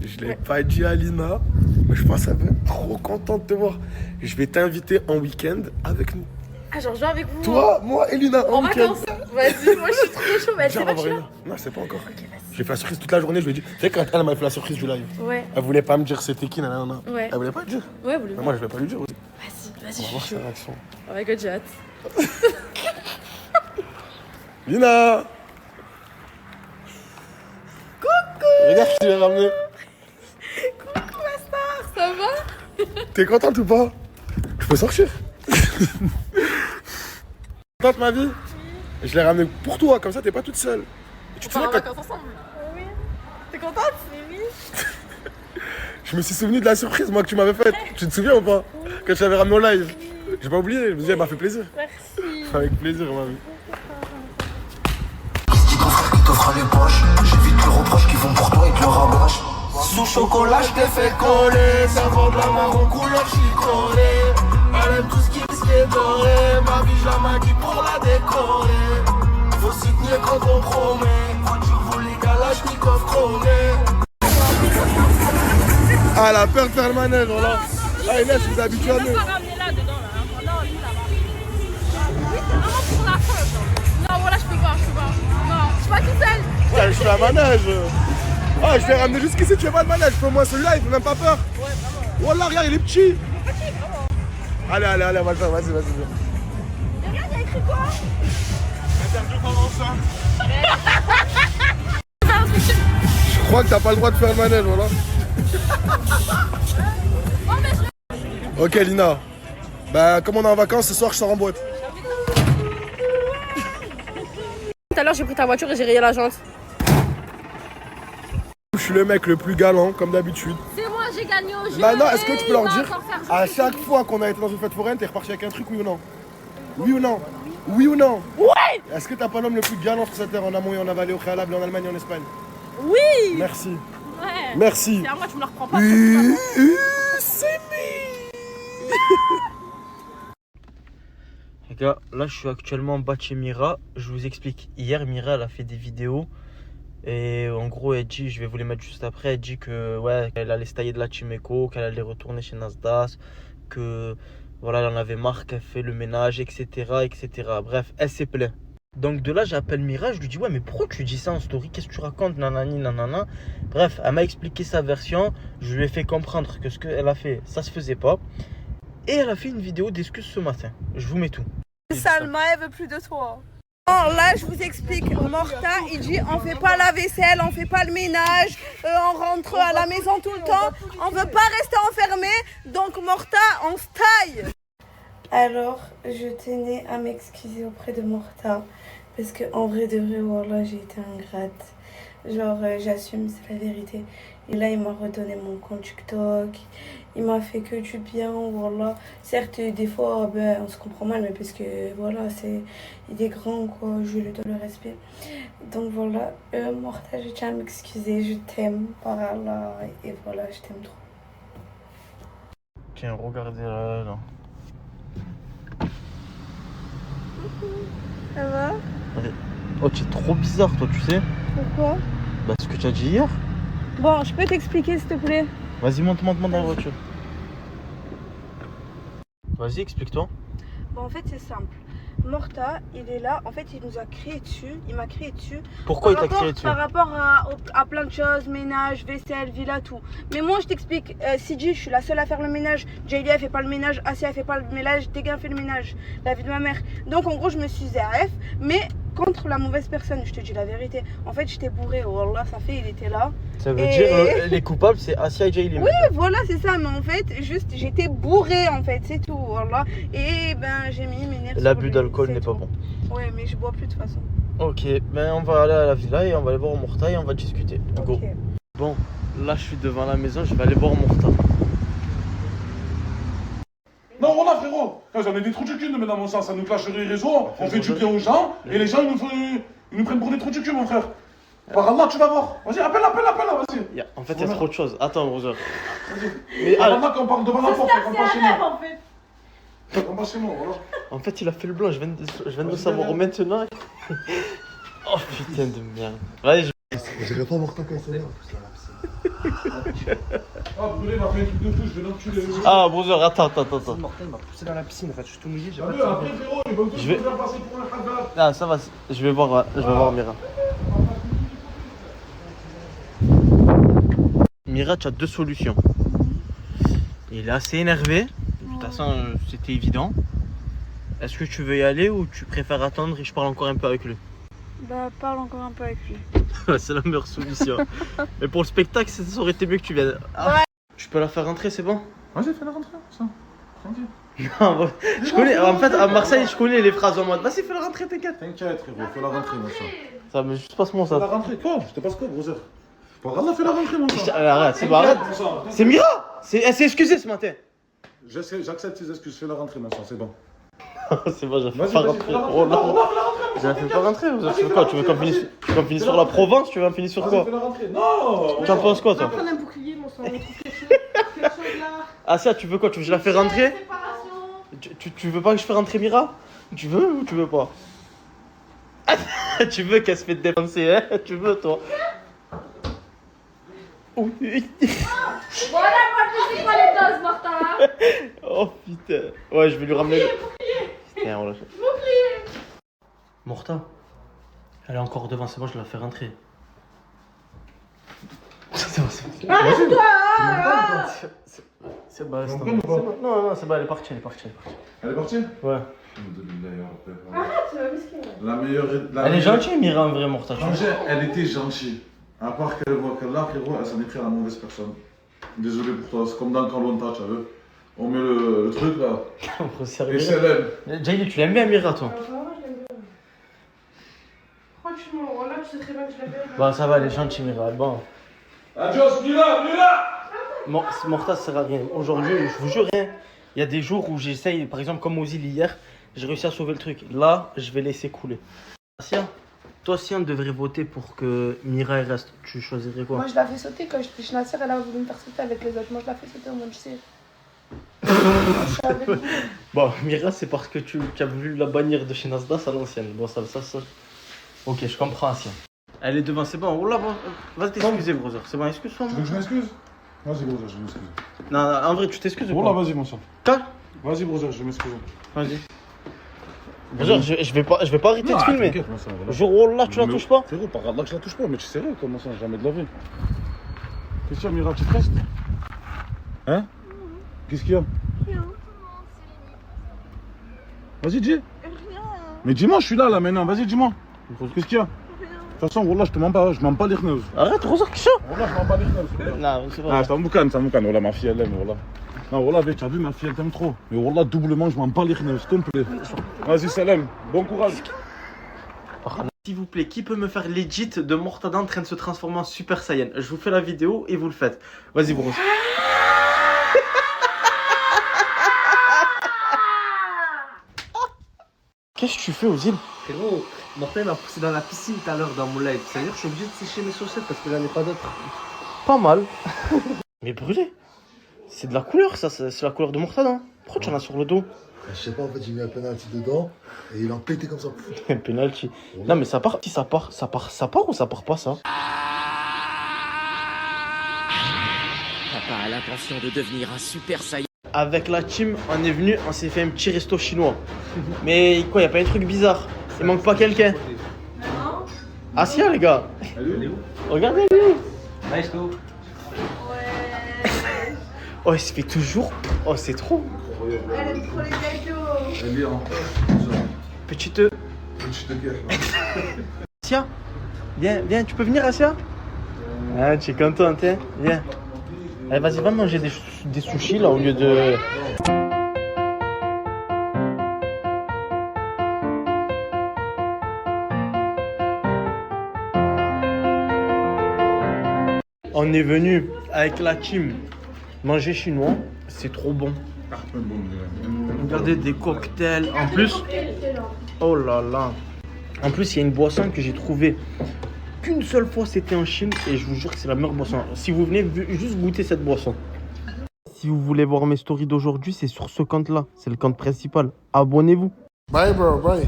S13: Je l'ai pas dit à Lina, mais je pense qu'elle va être trop contente de te voir. Je vais t'inviter en week-end avec nous.
S2: Ah, genre, je viens avec vous.
S13: Toi, moi et Lina en week-end.
S2: Vas-y, moi je suis trop chaud. Mais
S13: Viens,
S2: c'est
S13: on va
S2: pas
S13: voir
S2: chaud.
S13: Lina. Non, c'est pas encore. J'ai fait la surprise toute la journée, je lui ai dit. Tu sais, quand elle m'a fait la surprise du live,
S2: Ouais.
S13: elle voulait pas me dire c'était qui, nanana.
S2: Ouais.
S13: Elle voulait pas le dire.
S2: Ouais, vous le
S13: Mais moi, je vais pas lui dire aussi.
S2: Vas-y,
S13: On va
S2: je
S13: voir
S2: suis
S13: sa
S2: chaud.
S13: réaction.
S2: Oh my god, j'ai hâte.
S13: Lina!
S2: Coucou!
S13: Regarde, je t'ai ramené.
S2: Coucou ma star, ça va?
S13: T'es contente ou pas? Je peux sortir? Contente ma vie? Je l'ai ramené pour toi, comme ça t'es pas toute seule. Et tu te souviens
S2: en
S13: quand...
S2: vacances ensemble? Oui. T'es contente? Oui.
S13: Je me suis souvenu de la surprise moi que tu m'avais faite. Tu te souviens ou pas? Quand je t'avais ramené au live. J'ai pas oublié, je me disais, elle m'a fait plaisir.
S2: Merci.
S13: Avec plaisir, ma vie.
S9: Dis ton frère qui t'offre les poches. J'évite les reproches qui vont pour toi et te le rabâche. Sous chocolat, je t'ai fait coller. Servant de la marron couleur chicorée. Elle aime tout ce qui est doré. Ma vie, je la maquille pour la décorer. Faut s'y tenir quand on promet. Voiture volée, Kalachnikov chromé.
S13: Ah, la peur de faire le manège, voilà. Ah, Inès, je vous habitue à nous.
S2: Non, voilà, je peux pas. Non, je suis pas toute seule.
S13: Ouais, je fais un manège. Ah, je t'ai ramené jusqu'ici, tu fais pas de manège. Fais au moins celui-là, il fait même pas peur.
S2: Ouais, vraiment.
S13: Wallah, regarde, il est petit. Allez, on va le faire, vas-y.
S2: Mais regarde, il y a écrit quoi?
S5: Interview pendant ça.
S13: Je crois que t'as pas le droit de faire le manège, voilà. Ok, Lina. Bah, comme on est en vacances, ce soir, je sors en boîte.
S2: Tout à l'heure, j'ai pris ta voiture et j'ai rayé la jante.
S13: Je suis le mec le plus galant, comme d'habitude.
S2: C'est moi, j'ai gagné au jeu.
S13: Bah non, est-ce que tu peux leur dire, à chaque fois qu'on a été dans une fête foraine, t'es reparti avec un truc, oui ou non? Oui ou non? Oui ou non?
S2: Ouais.
S13: Est-ce que t'as pas l'homme le plus galant sur cette terre en amont et en aval et au préalable, en Allemagne et en Espagne?
S2: Oui.
S13: Merci.
S2: Ouais.
S13: Merci.
S2: C'est à moi, tu me la reprends pas.
S13: C'est
S3: Les gars, là je suis actuellement bas de chez Mira. Je vous explique. Hier, Mira elle a fait des vidéos. Et en gros, elle dit, je vais vous les mettre juste après. Elle dit que ouais, qu'elle allait se tailler de la Chimeco, qu'elle allait retourner chez Nasdaq, que voilà, elle en avait marre, qu'elle fait le ménage, etc. Bref, elle s'est plainte. Donc de là, j'appelle Mira, je lui dis ouais, mais pourquoi tu dis ça en story? Qu'est-ce que tu racontes? Nanani, nanana. Bref, elle m'a expliqué sa version. Je lui ai fait comprendre que ce qu'elle a fait, ça se faisait pas. Et elle a fait une vidéo d'excuses ce matin. Je vous mets tout.
S15: Salma, elle veut plus de toi. Bon, là, je vous explique. Morta, il dit on fait pas la vaisselle, on fait pas le ménage, on rentre à la maison tout le temps, on veut pas rester enfermé. Donc, Morta, on se taille.
S16: Alors, je tenais à m'excuser auprès de Morta. Parce que en vrai de vrai, voilà, j'ai été ingrate. Genre, j'assume, c'est la vérité. Et là, il m'a redonné mon compte TikTok. Il m'a fait que du bien, voilà. Certes, des fois, ben, on se comprend mal, mais parce que, voilà, il est grand, quoi. Je lui donne le respect. Donc, voilà. Morta, je tiens à m'excuser. Je t'aime, par Allah. Et voilà, je t'aime trop.
S3: Tiens, regardez là.
S15: Ça va?
S3: Oh, tu es trop bizarre, toi, tu sais.
S15: Pourquoi?
S3: Bah, ce que tu as dit hier.
S15: Bon, je peux t'expliquer, s'il te plaît?
S3: Vas-y, monte dans la voiture. Vas-y, explique-toi.
S15: Bon, en fait, c'est simple. Morta, il est là. En fait, il nous a crié dessus. Il m'a crié dessus.
S3: Pourquoi il t'a crié dessus?
S15: Par rapport à plein de choses, ménage, vaisselle, villa, tout. Mais moi, je t'explique. Sidi, je suis la seule à faire le ménage. Jaylia, elle fait pas le ménage. Asia, elle fait pas le ménage. Tegan fait le ménage. La vie de ma mère. Donc, en gros, je me suis ZAF. Mais contre la mauvaise personne, je te dis la vérité. En fait, j'étais bourrée, oh Allah, ça fait, il était là.
S3: Ça veut dire les coupables, c'est Asia et Jaylim.
S15: Oui, voilà, c'est ça, mais en fait, juste, j'étais bourrée, en fait, c'est tout, voilà. Et ben, j'ai mis mes nerfs.
S3: L'abus d'alcool n'est pas bon.
S15: Ouais, mais je bois plus de toute façon.
S3: Ok, ben on va aller à la villa et on va aller voir Morta et on va discuter. Go. Bon, là je suis devant la maison, je vais aller voir Morta.
S5: Non, voilà, frérot. J'en ai des trous du cul de mettre dans mon sens. Ça nous clash sur les réseaux. On fait du bien aux gens. Et les gens, ils nous prennent pour des trous du cul, mon frère. Par Allah, tu vas voir. Vas-y, appelle, vas-y.
S3: En fait, il y a trop de choses. Attends, Roger.
S5: Mais par Allah, quand on parle devant la porte, on pas chez moi.
S15: En fait.
S5: On pas chez moi, voilà.
S3: En fait, il a fait le blanc. Je viens de savoir maintenant. Oh putain de merde. Vas-y,
S13: On dirait pas Morta quand c'est là.
S5: Ah, brûlé m'a fait un truc de fou, je vais l'enculer.
S3: Ah, Roger, attends.
S17: Morta, il m'a poussé dans la piscine. En fait, je suis tout mouillé.
S5: Après, frérot, ils vont tous me faire passer pour un khadab.
S3: Ah, ça va. Je vais voir Mira. Mira, tu as deux solutions. Il est assez énervé. De toute façon, c'était évident. Est-ce que tu veux y aller ou tu préfères attendre et je parle encore un peu avec lui?
S15: Bah, parle encore un peu avec lui.
S3: C'est la meilleure solution. Mais pour le spectacle, ça aurait été mieux que tu viennes. Ah, je peux la faire rentrer, c'est bon?
S5: Vas-y, fais-la rentrer, ça. Tranquille.
S3: Non, je connais. En fait, à Marseille, je connais les phrases en mode vas-y, fais-la rentrer, t'inquiète.
S5: T'inquiète, frérot, fais-la rentrer, mon sang.
S3: Ça me juste passe-moi ça.
S5: Fais-la rentrer, quoi? Je te passe quoi, Brother? Par Allah, fais-la rentrer, mon sang.
S3: Arrête, c'est bon, arrête. C'est Mira! Elle s'est excusée ce matin.
S5: J'accepte tes excuses, fais-la rentrer, mon sang, c'est bon.
S3: C'est bon, j'ai fait pas rentrer. Oh non, j'ai fait pas rentrer. Tu veux quoi? Tu veux qu'on finisse sur la Provence? Tu veux qu'on finisse sur quoi?
S5: Non!
S3: Tu en penses quoi, toi?
S2: Prends un bouclier, mon sang, on trouve quelque chose là.
S3: Ah, ça, tu veux quoi? Tu veux que je la fais rentrer? Tu veux pas que je fasse rentrer Mira? Tu veux ou tu veux pas? Tu veux qu'elle se fait défoncer, hein? Tu veux, toi? Oui.
S6: Voilà, moi je sais pas les doses, Morta.
S3: Oh putain. Ouais, je vais lui ramener le... Putain, on l'a fait. Morta, elle est encore devant, c'est bon, je la fais rentrer. C'est bon, c'est bon.
S15: Arrête-toi!
S3: C'est bon, c'est bon. Non, c'est bon, elle est partie.
S5: Elle est partie?
S3: Ouais.
S15: Arrête, miskin.
S5: La meilleure.
S3: Elle est gentille, Mira, en vrai, Morta.
S5: Elle était gentille. À part qu'elle voit qu'elle là, frérot, elle s'en est pris à la mauvaise personne. Désolé pour toi, c'est comme dans Kalonta, tu vois. On met le truc là. Et c'est elle.
S3: Jayli, tu l'aimes bien, Mira, toi?
S2: Moi, je l'aime bien. Franchement, voilà, tu sais très bien que je l'aime bien.
S3: Bon, ça va, elle est gentille, Mira. Bon.
S5: Adios, Mira!
S3: Morta, ça sert à rien. Aujourd'hui, je vous jure, hein, il y a des jours où j'essaye, par exemple, comme aux îles hier, j'ai réussi à sauver le truc. Là, je vais laisser couler. Asia, toi, si on devrait voter pour que Mira reste, tu choisirais quoi?
S2: Moi, je la fais sauter quand j'étais chez Nasser, elle a voulu me faire sauter avec les autres. Moi, je la fais sauter au moins, je sais.
S3: Bon, Mira, c'est parce que tu as voulu la bannir de chez Nasdas à l'ancienne. Bon, ça. Ok, je comprends, Asia. Elle est devant, c'est bon. Oh là, bon, vas-y t'excuser, brother. C'est bon, excuse-toi.
S5: Tu veux que je m'excuse? Vas-y, brother, je m'excuse.
S3: Non, en vrai, tu t'excuses ou
S5: Oh
S3: pas?
S5: là, vas-y, mon sang.
S3: Quoi?
S5: Vas-y, brother, je m'excuse.
S3: Vas-y. Brother, je vais pas arrêter de filmer. Le jour où là, tu la touches pas?
S5: Frérot, par Allah que je la touche pas, mais tu sais rien, comment ça, jamais de la vie. Qu'est-ce qu'il y a, Mira, tu te restes? Hein? Qu'est-ce qu'il y a?
S15: Rien.
S5: Vas-y, dis.
S15: Rien.
S5: Mais dis-moi, je suis là maintenant, vas-y, dis-moi. Qu'est-ce qu'il y a? De toute façon, Wallah, je te mens pas, je mens pas les chneuses.
S3: Arrête, Rosa, qu'est-ce que
S5: Wallah, je mens pas les chneuses.
S3: Non, c'est pas
S5: Ah, ça me boucane, Wallah, ma fille, elle aime, Wallah. Non, Wallah, tu as vu, ma fille, elle t'aime trop. Mais Wallah, doublement, je mens pas les chneuses, complet. Vas-y, Salam, bon courage.
S3: S'il vous plaît, qui peut me faire l'edit de Mortada en train de se transformer en Super Saiyan? Je vous fais la vidéo et vous le faites. Vas-y, bro. Qu'est-ce que tu fais aux îles?
S17: Frérot, Morta m'a poussé dans la piscine tout à l'heure dans mon live. C'est-à-dire que je suis obligé de sécher mes chaussettes parce que j'en ai pas d'autres.
S3: Pas mal. Mais brûlé. C'est de la couleur, ça. C'est la couleur de Mortada. Pourquoi tu en as sur le dos?
S13: Je sais pas, en fait, j'ai mis un penalty dedans et il a pété comme ça.
S3: Un penalty. Non, mais ça part. Si ça part ou ça part pas, ça?
S18: Papa a l'intention de devenir un Super Saiyan.
S3: Avec la team, on est venu, on s'est fait un petit resto chinois. Mais quoi, y a pas un truc bizarre? Il manque pas quelqu'un?
S2: Non.
S3: Ah si, les gars.
S17: Elle est où?
S3: Regardez lui.
S17: Maestro.
S3: Oh, il se fait toujours. Oh, c'est trop.
S15: Elle aime trop les gâteaux.
S5: Elle est en.
S3: Petite Asia, viens, tu peux venir, Asia? Ah, tu es contente, hein? Viens. Allez, vas-y, va manger des sushis là au lieu de. On est venu avec la team manger chinois, c'est trop bon. Regardez des cocktails. En plus, oh là là. En plus, il y a une boisson que j'ai trouvée qu'une seule fois, c'était en Chine et je vous jure que c'est la meilleure boisson. Si vous venez juste goûter cette boisson. Si vous voulez voir mes stories d'aujourd'hui, c'est sur ce compte-là. C'est le compte principal. Abonnez-vous.
S13: Bye, bro, bye.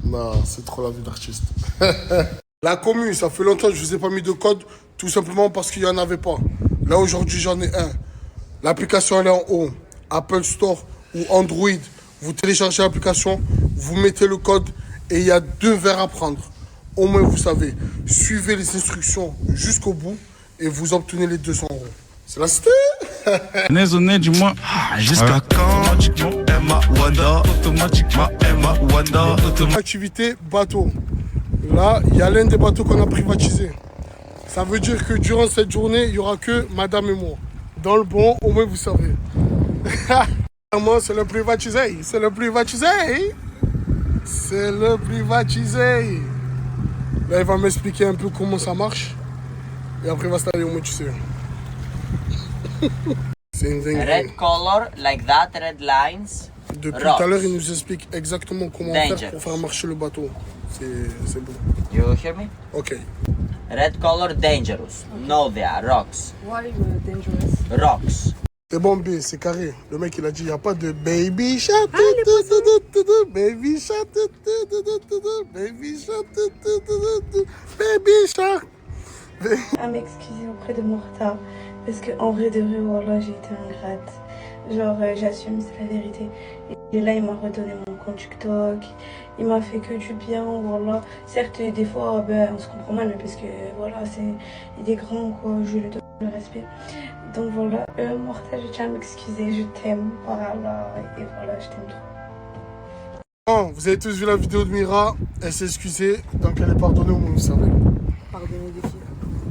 S13: Non, c'est trop la vie d'artiste. La commu, ça fait longtemps que je vous ai pas mis de code, tout simplement parce qu'il n'y en avait pas. Là, aujourd'hui, j'en ai un. L'application, elle est en haut. Apple Store ou Android. Vous téléchargez l'application, vous mettez le code et il y a 2 verres à prendre. Au moins, vous savez. Suivez les instructions jusqu'au bout et vous obtenez les 200 €. C'est la cité.
S12: Nézonné, dis-moi, jusqu'à quand? Automatiquement, Emma Wanda. Automatiquement, Emma Wanda.
S13: Activité bateau. Là, il y a l'un des bateaux qu'on a privatisé. Ça veut dire que durant cette journée, il n'y aura que madame et moi. Dans le bon, au moins vous savez. C'est le privatisé. C'est le privatisé. C'est le privatisé. Là, il va m'expliquer un peu comment ça marche. Et après, il va s'installer au moins, tu sais. C'est une dingue.
S19: Red color, like that, red lines.
S13: Depuis tout à l'heure, il nous explique exactement comment faire pour faire marcher le bateau. C'est bon.
S19: You hear me?
S13: Ok.
S19: Red color, dangerous. No there, rocks.
S2: Why dangerous?
S19: Rocks.
S13: C'est bon, B, c'est carré. Le mec, il a dit, il n'y a pas de baby shark. Baby shark. Baby shark. Baby shark.
S16: À m'excuser auprès de Morta. Parce qu'en vrai de vrai, voilà, j'ai été ingrate. Genre, j'assume, c'est la vérité. Et là, il m'a redonné mon compte TikTok. Il m'a fait que du bien, voilà. Certes, des fois, on se comprend mal, parce que, voilà, il est grand, quoi. Je lui donne le respect. Donc, voilà, Morta, je tiens à m'excuser. Je t'aime, voilà. Et voilà, je t'aime trop.
S13: Bon, vous avez tous vu la vidéo de Mira. Elle s'est excusée, donc elle est pardonnée au moins, vous savez.
S2: Pardonner des filles.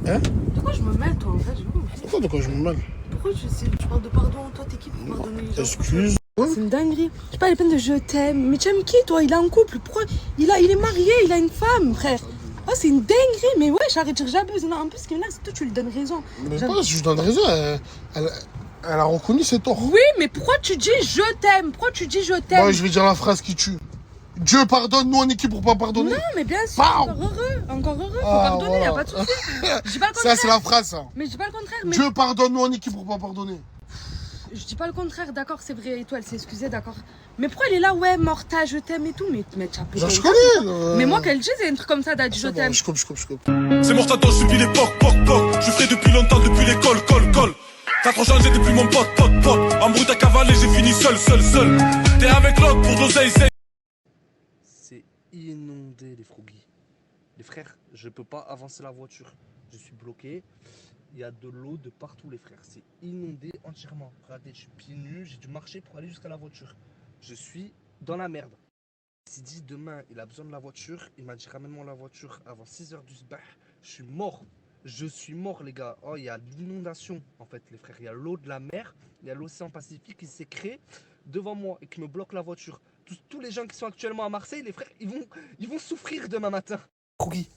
S13: Hein?
S2: De quoi je me mêle, toi, en fait? J'ai pas compris.
S13: Pourquoi de quoi je me mêle?
S2: Pourquoi tu parles de pardon? Toi, t'es qui pour pardonner les gens?
S13: Excuse.
S2: C'est une dinguerie. J'ai pas les peines de je t'aime. Mais tu aimes qui, toi? Il a un couple. Pourquoi? Il est marié, il a une femme, frère. Oh, c'est une dinguerie. Mais ouais, j'arrête de dire j'abuse. Non, en plus, ce qui est là, c'est que toi, tu lui donnes raison.
S13: Mais pas, si je donne raison, elle a reconnu ses torts.
S2: Oui, mais pourquoi tu dis je t'aime? Pourquoi tu dis je t'aime?
S13: Moi, je vais dire la phrase qui tue. Dieu pardonne, nous on est qui pour pas pardonner?
S2: Non, mais bien sûr, encore heureux, faut pardonner, voilà. Y'a pas de souci. Je dis pas le contraire.
S13: Ça, c'est la phrase, ça.
S2: Mais je dis pas le contraire. Mais...
S13: Dieu pardonne, nous on est qui pour pas pardonner?
S2: Je dis pas le contraire, d'accord, c'est vrai, et toi, elle s'est excusée, d'accord. Mais pourquoi elle est là, ouais, Morta, je t'aime et tout, mais tu as
S13: genre, je connais.
S2: Mais moi, qu'elle dise, il y a un truc comme ça, d'être je t'aime.
S13: Je coupe.
S12: C'est Morta, je suis l'époque, poc. Je ferai depuis longtemps, depuis l'école, col. T'as trop changé depuis mon pote. En brut à cavaler, j'ai fini seul. T'es avec l'autre pour de l'oseille,
S17: c'est inondé les froggies. Les frères, je peux pas avancer la voiture. Je suis bloqué. Il y a de l'eau de partout, les frères. C'est inondé entièrement. Regardez, je suis pieds nus. J'ai dû marcher pour aller jusqu'à la voiture. Je suis dans la merde. Il s'est dit demain, il a besoin de la voiture. Il m'a dit ramène-moi la voiture avant 6h du sbah. Je suis mort. Je suis mort, les gars. Oh, il y a l'inondation, en fait, les frères. Il y a l'eau de la mer. Il y a l'océan Pacifique qui s'est créé devant moi et qui me bloque la voiture. Tous les gens qui sont actuellement à Marseille, les frères, ils vont souffrir demain matin.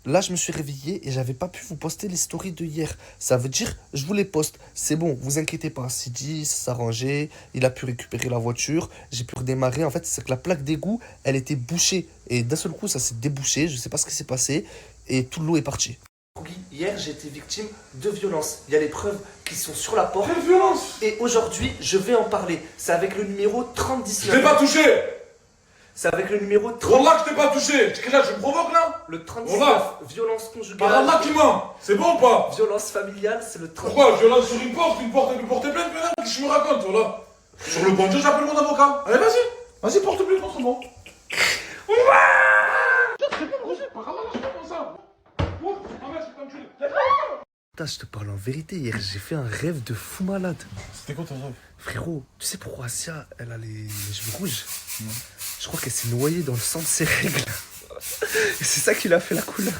S17: Là, je me suis réveillé et j'avais pas pu vous poster les stories de hier. Ça veut dire, je vous les poste. C'est bon, vous inquiétez pas. Sidi, ça s'est arrangé. Il a pu récupérer la voiture. J'ai pu redémarrer. En fait, c'est que la plaque d'égout, elle était bouchée. Et d'un seul coup, ça s'est débouché. Je sais pas ce qui s'est passé. Et toute l'eau est partie. Hier, j'ai été victime de violence. Il y a les preuves qui sont sur la porte.
S5: Quelle violence?
S17: Et aujourd'hui, je vais en parler. C'est avec le numéro 3019.
S5: Je t'ai pas touché.
S17: C'est avec le numéro 30.
S5: Wallah, je t'ai pas touché. Tu là, je me provoque là?
S17: Le 39, violence conjugale.
S5: Par Allah qui ment. C'est bon ou pas?
S17: Violence familiale, c'est le 30.
S5: Pourquoi? Violence sur une porte elle peut porter plainte, maintenant. Qu'est-ce que je me raconte, voilà? Sur le bon Dieu, j'appelle mon avocat. Allez, vas-y, porte plainte contre moi.
S17: Putain, je te parle en vérité, hier j'ai fait un rêve de fou malade.
S5: C'était quoi ton rêve?
S17: Frérot, tu sais pourquoi Asia, elle a les cheveux rouges? Je crois qu'elle s'est noyée dans le sang de ses règles. Et c'est ça qui lui a fait la couleur.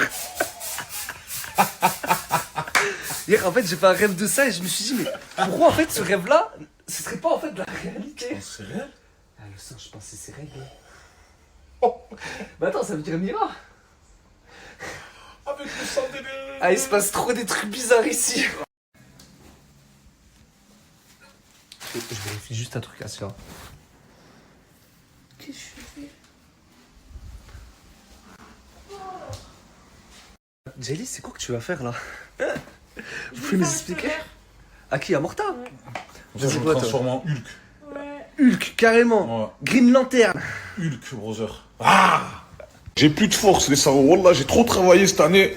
S17: Hier, en fait, j'ai fait un rêve de ça et je me suis dit, mais pourquoi en fait ce rêve-là, ce serait pas en fait de la réalité?
S5: C'est réel?
S17: Ah, le sang, je pense que c'est ses règles. Oh. Bah attends, ça veut dire Mira.
S5: Avec le sang des...
S17: Ah, il se passe trop des trucs bizarres ici. Je vérifie juste un truc à se faire.
S2: Qu'est-ce que je fais?
S17: Jelly, c'est quoi que tu vas faire là? Vous pouvez nous expliquer? À qui? À Morta?
S5: Je me transforme en Hulk.
S17: Hulk, carrément.
S5: Ouais.
S17: Green Lantern.
S5: Hulk, brother. Ah! J'ai plus de force, les salauds. Wallah, j'ai trop travaillé cette année.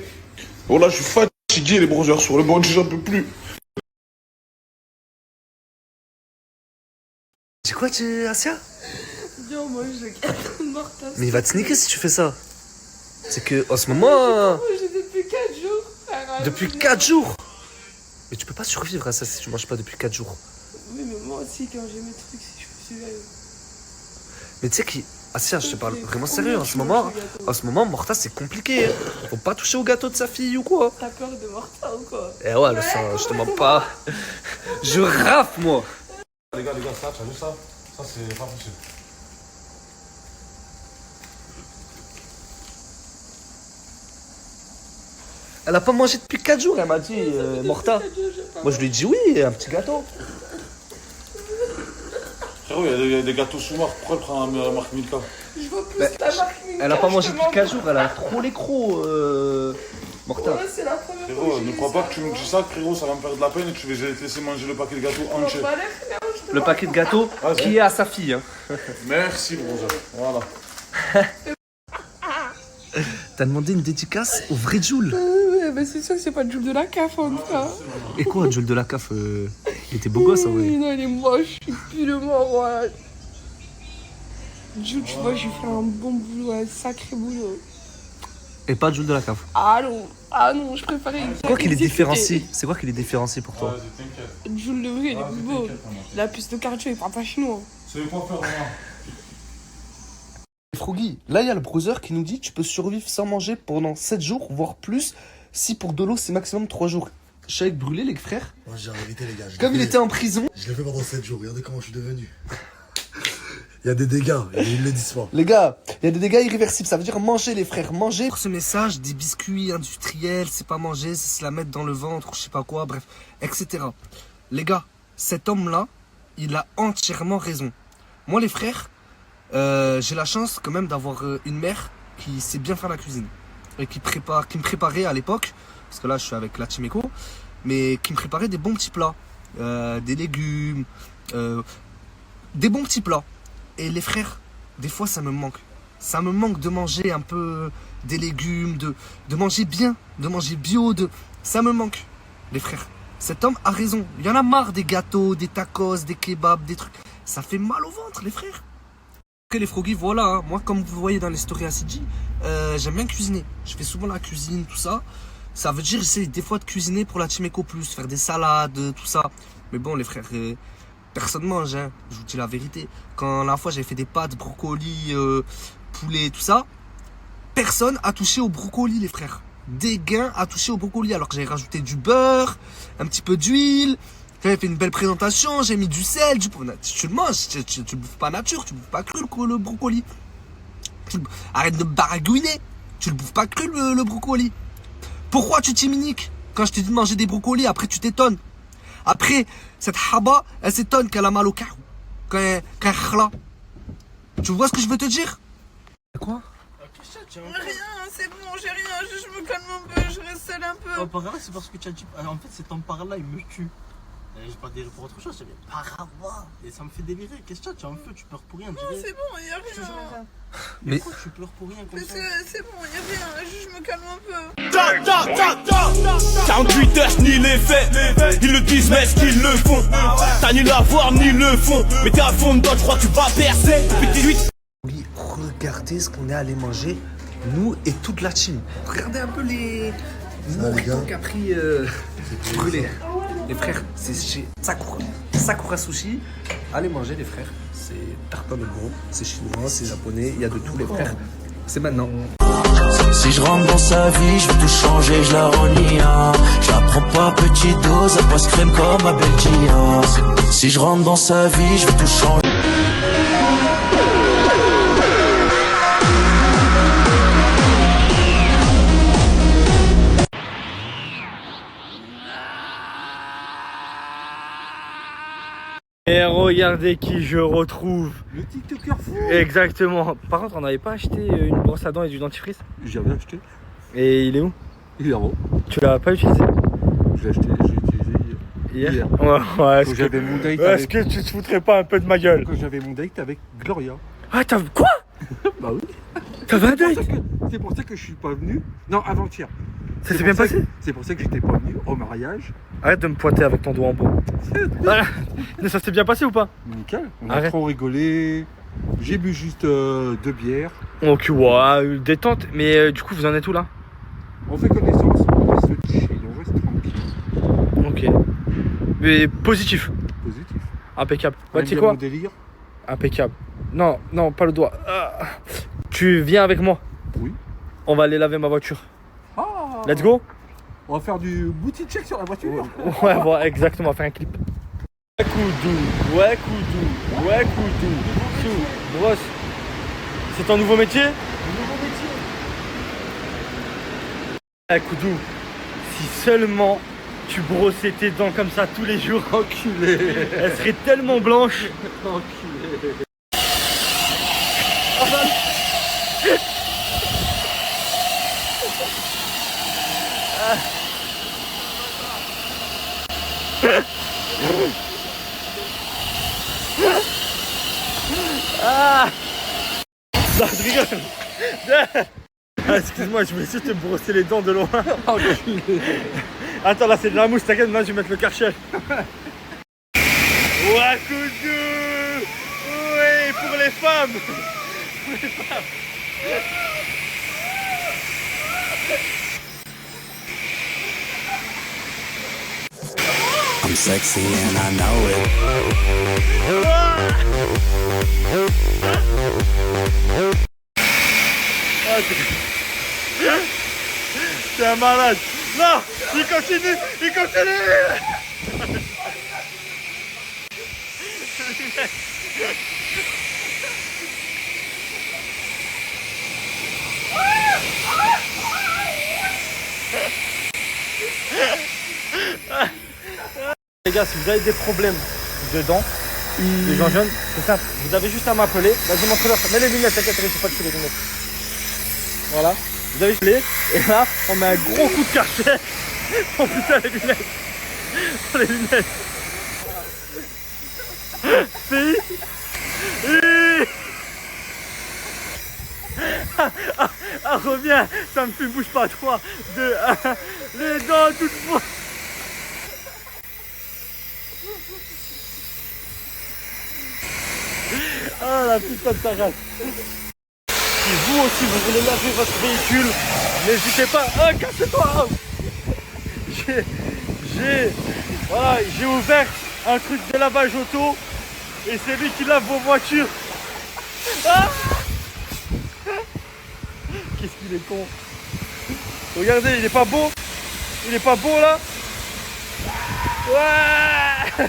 S5: Wallah, je suis fatigué, les brothers. Sur le bungee, j'en peux plus.
S17: C'est quoi, tu Asia?
S2: Yo, moi je garde Morta.
S17: Mais il va te sneaker si tu fais ça. C'est que en ce moment.
S2: J'ai depuis 4 jours. Frère,
S17: Depuis 4 jours? Mais tu peux pas survivre à ça si tu manges pas depuis 4 jours.
S2: Oui, mais moi aussi, quand j'ai mes trucs, si je peux survivre.
S17: Mais tu sais qui. Asia, je te parle vraiment sérieux. En ce moment, Morta, c'est compliqué. Faut pas toucher au gâteau de sa fille ou quoi.
S2: T'as peur de Morta ou quoi?
S17: Eh ouais, le sang, je te mens pas. Je rafle, moi.
S5: Les gars, ça, tu as vu ça? Ça, c'est pas possible.
S17: Elle a pas mangé depuis 4 jours, elle m'a dit, Morta. Moi, je lui ai dit oui, un petit gâteau.
S5: Frérot, il y a des gâteaux sous marque. Pourquoi elle prend la marque Milka?
S2: Je vois plus la marque Milka.
S17: Elle a pas mangé depuis 4 jours, elle a trop les crocs, Morta.
S2: Ouais, c'est la première fois.
S5: Frérot, ne crois pas que tu me dis ça, frérot, ça va me faire de la peine et tu vas te laisser manger le paquet de gâteaux entier.
S17: Le paquet de gâteaux qui est à sa fille. Hein.
S5: Merci, brother. Voilà.
S17: T'as demandé une dédicace au vrai Jules.
S2: Mais c'est sûr que c'est pas Jules de la CAF en tout cas.
S17: Et quoi, Jules de la CAF il était beau gosse, en vrai.
S2: Non, il est moche, il pue le mort, ouais. Jules, tu vois, j'ai fait un bon boulot, un sacré boulot.
S17: Et pas Jules de la CAF.
S2: Ah non, je préférais.
S17: C'est quoi qui les différencie? C'est quoi qui les différencie pour toi?
S2: Jules le vrai, il est plus beau. Il a plus de cardio, il parle pas chinois.
S5: C'est quoi faire, maman?
S17: Froggy, là il y a le browser qui nous dit tu peux survivre sans manger pendant 7 jours, voire plus, si pour de l'eau c'est maximum 3 jours. Je suis avec Brûlé, les frères.
S20: Moi j'ai arrêté les gars.
S17: Comme il était en prison.
S20: Je l'ai fait pendant 7 jours, regardez comment je suis devenu. Il y a des dégâts, et ils le disent pas.
S17: Les gars, il y a des dégâts irréversibles, ça veut dire manger les frères, manger. Pour ce message, des biscuits industriels, c'est pas manger, c'est se la mettre dans le ventre, je sais pas quoi, bref, etc. Les gars, cet homme-là, il a entièrement raison. Moi les frères, j'ai la chance quand même d'avoir une mère qui sait bien faire la cuisine. Et qui me préparait à l'époque, parce que là je suis avec la team Eco, mais qui me préparait des bons petits plats. Des légumes, des bons petits plats. Et les frères, des fois ça me manque. Ça me manque de manger un peu des légumes, de manger bien, de manger bio, ça me manque. Les frères, cet homme a raison. Il y en a marre des gâteaux, des tacos, des kebabs, des trucs. Ça fait mal au ventre, les frères. Ok les Froggy, voilà, hein. Moi comme vous voyez dans les stories à CG, j'aime bien cuisiner. Je fais souvent la cuisine, tout ça. Ça veut dire j'essaie des fois de cuisiner pour la team Eco Plus, faire des salades, tout ça. Mais bon les frères, personne mange, hein. Je vous dis la vérité. Quand la fois j'avais fait des pâtes, brocolis, poulet, tout ça, personne a touché au brocoli les frères. Dégain a touché au brocoli alors que j'avais rajouté du beurre, un petit peu d'huile. J'avais fait une belle présentation, j'ai mis du sel, tu le manges, tu le bouffes pas nature, tu le bouffes pas cru le brocoli. Arrête de baragouiner, tu le bouffes pas cru le brocoli. Pourquoi tu t'immuniques quand je te dis de manger des brocolis, après tu t'étonnes. Après, cette haba, elle s'étonne qu'elle a mal au cœur, quand elle khla. Tu vois ce que je veux te dire? Quoi?
S15: Rien, c'est bon, j'ai rien, je me calme un peu, je reste seule un peu.
S3: Oh, par là, c'est parce que tu as dit. En fait, cet homme par là, il me tue. J'ai pas déliré pour autre chose, j'ai dit parava. Et ça me fait délirer. Qu'est-ce que tu as en feu? Tu pleures pour rien,
S15: Non, c'est bon, y'a rien.
S3: Mais pourquoi tu pleures pour rien comme ça?
S15: C'est bon, y'a rien, juste je me calme un peu.
S7: 48 heures, ni les faits. Ils le disent, mais est-ce qu'ils le font? T'as ni la voir, ni le fond. Mais t'es à fond dedans, je crois que tu vas percer. Petit 8.
S17: Oui, regardez ce qu'on est allé manger, nous et toute la team. Regardez un peu les mojitos qu'a pris Brûlé. Les frères, c'est chez Sakura Sushi. Allez manger les frères. c'est tartare de gros, c'est chinois, c'est japonais, il y a de tous les frères. C'est maintenant.
S7: Si je rentre dans sa vie, je veux tout changer, je la renie, hein. Je la prends pas petite dose, elle passe crème comme ma belle Gia. Si je rentre dans sa vie, je veux tout changer.
S3: Et regardez qui je retrouve.
S13: Le TikToker fou.
S3: Exactement. Par contre, on n'avait pas acheté une brosse à dents et du dentifrice?
S13: J'avais acheté.
S3: Et il est où?
S13: Il est en haut.
S3: Tu l'as pas utilisé?
S13: Je l'ai acheté, j'ai utilisé hier.
S3: Ouais,
S13: Quand j'avais mon date
S3: Est-ce que tu te foutrais pas un peu de ma gueule?
S13: Quand j'avais mon date avec Gloria.
S3: Ah, t'as... Quoi?
S13: Bah oui.
S3: T'avais un date?
S13: C'est pour ça que je suis pas venu. Non, avant-hier.
S3: Ça s'est bien passé?
S13: C'est pour ça que j'étais pas venu au mariage.
S3: Arrête de me pointer avec ton doigt en bas. Mais ça s'est bien passé ou pas?
S13: Nickel. On a trop rigolé. J'ai bu juste 2 bières.
S3: Ok, ouais, détente. Mais du coup, vous en êtes où là?
S13: On fait connaissance, on va se chill, on reste tranquille.
S3: Ok. Mais positif.
S13: Positif.
S3: Impeccable.
S13: Ouais,
S3: tu sais quoi?
S13: mon délire.
S3: Impeccable. Non, non, pas le doigt. Ah. Tu viens avec moi?
S13: Oui.
S3: On va aller laver ma voiture.
S13: Ah.
S3: Let's go.
S13: On va faire du booty check sur la voiture.
S3: Ouais, voilà, exactement, on va faire un clip. Ouais, Koudou, ouais, Koudou, ouais, Koudou. Sous, brosse. C'est ton nouveau métier?
S13: Nouveau métier.
S3: Ouais, Koudou, si seulement tu brossais tes dents comme ça tous les jours,
S13: enculé,
S3: elles seraient tellement blanches.
S13: Enculé.
S3: Ah. Non, je rigole. Ah, excuse-moi, je vais essayer de te brosser les dents de loin. Attends, là c'est de la mousse, t'inquiète, maintenant je vais mettre le Karcher. Ouais, Koudou. Oui, pour les femmes. Pour les femmes.
S7: I'm sexy and I know it.
S3: T'es un malade. Non, il continue, il continue. Les gars, si vous avez des problèmes de dents, les gens jeunes, c'est simple, vous avez juste à m'appeler. Vas-y, montre-leur, mets les lunettes, t'inquiète, j'ai pas dessus les lunettes. Voilà, vous avez les et là, on met un gros coup de Karcher. Oh putain, les lunettes. Oh, les lunettes. Reviens, ça me fait bouge pas. 3, 2, 1, les dents toutes fois. Ah la putain de ta race. Si vous aussi vous voulez laver votre véhicule, n'hésitez pas. Ah, casse-toi. J'ai ouvert un truc de lavage auto et c'est lui qui lave vos voitures. Ah, qu'est-ce qu'il est con. Regardez, il est pas beau. Il est pas beau là. Ouais.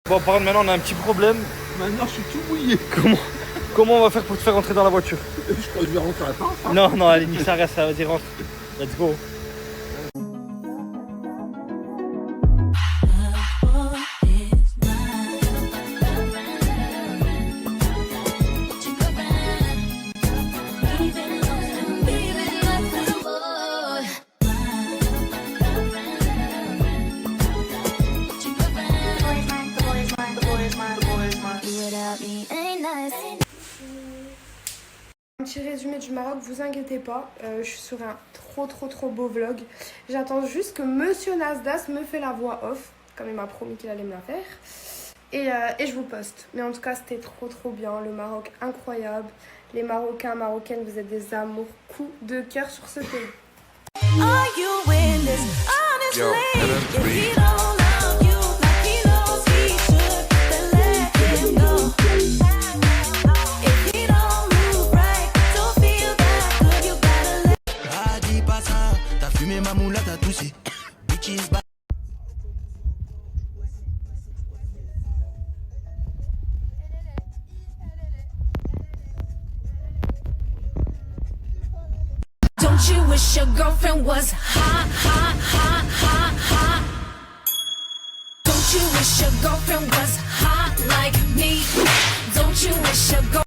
S3: Bon, par contre, maintenant on a un petit problème.
S13: Maintenant je suis tout mouillé.
S3: Comment on va faire pour te faire rentrer dans la voiture?
S13: Je crois que je vais rentrer à temps.
S3: Non, non, allez, nique ça reste, vas-y, rentre. Let's go.
S16: Un petit résumé du Maroc, vous inquiétez pas, je suis sur un trop beau vlog. J'attends juste que Monsieur Nasdas me fait la voix off, comme il m'a promis qu'il allait me la faire. Et je vous poste. Mais en tout cas, c'était trop bien. Le Maroc, incroyable. Les Marocains, Marocaines, vous êtes des amours, coup de cœur sur ce pays.
S7: Yo,
S21: Don't you wish your girlfriend was hot, hot, hot, hot, hot? Don't you wish your girlfriend was hot like me? Don't you wish your girlfriend...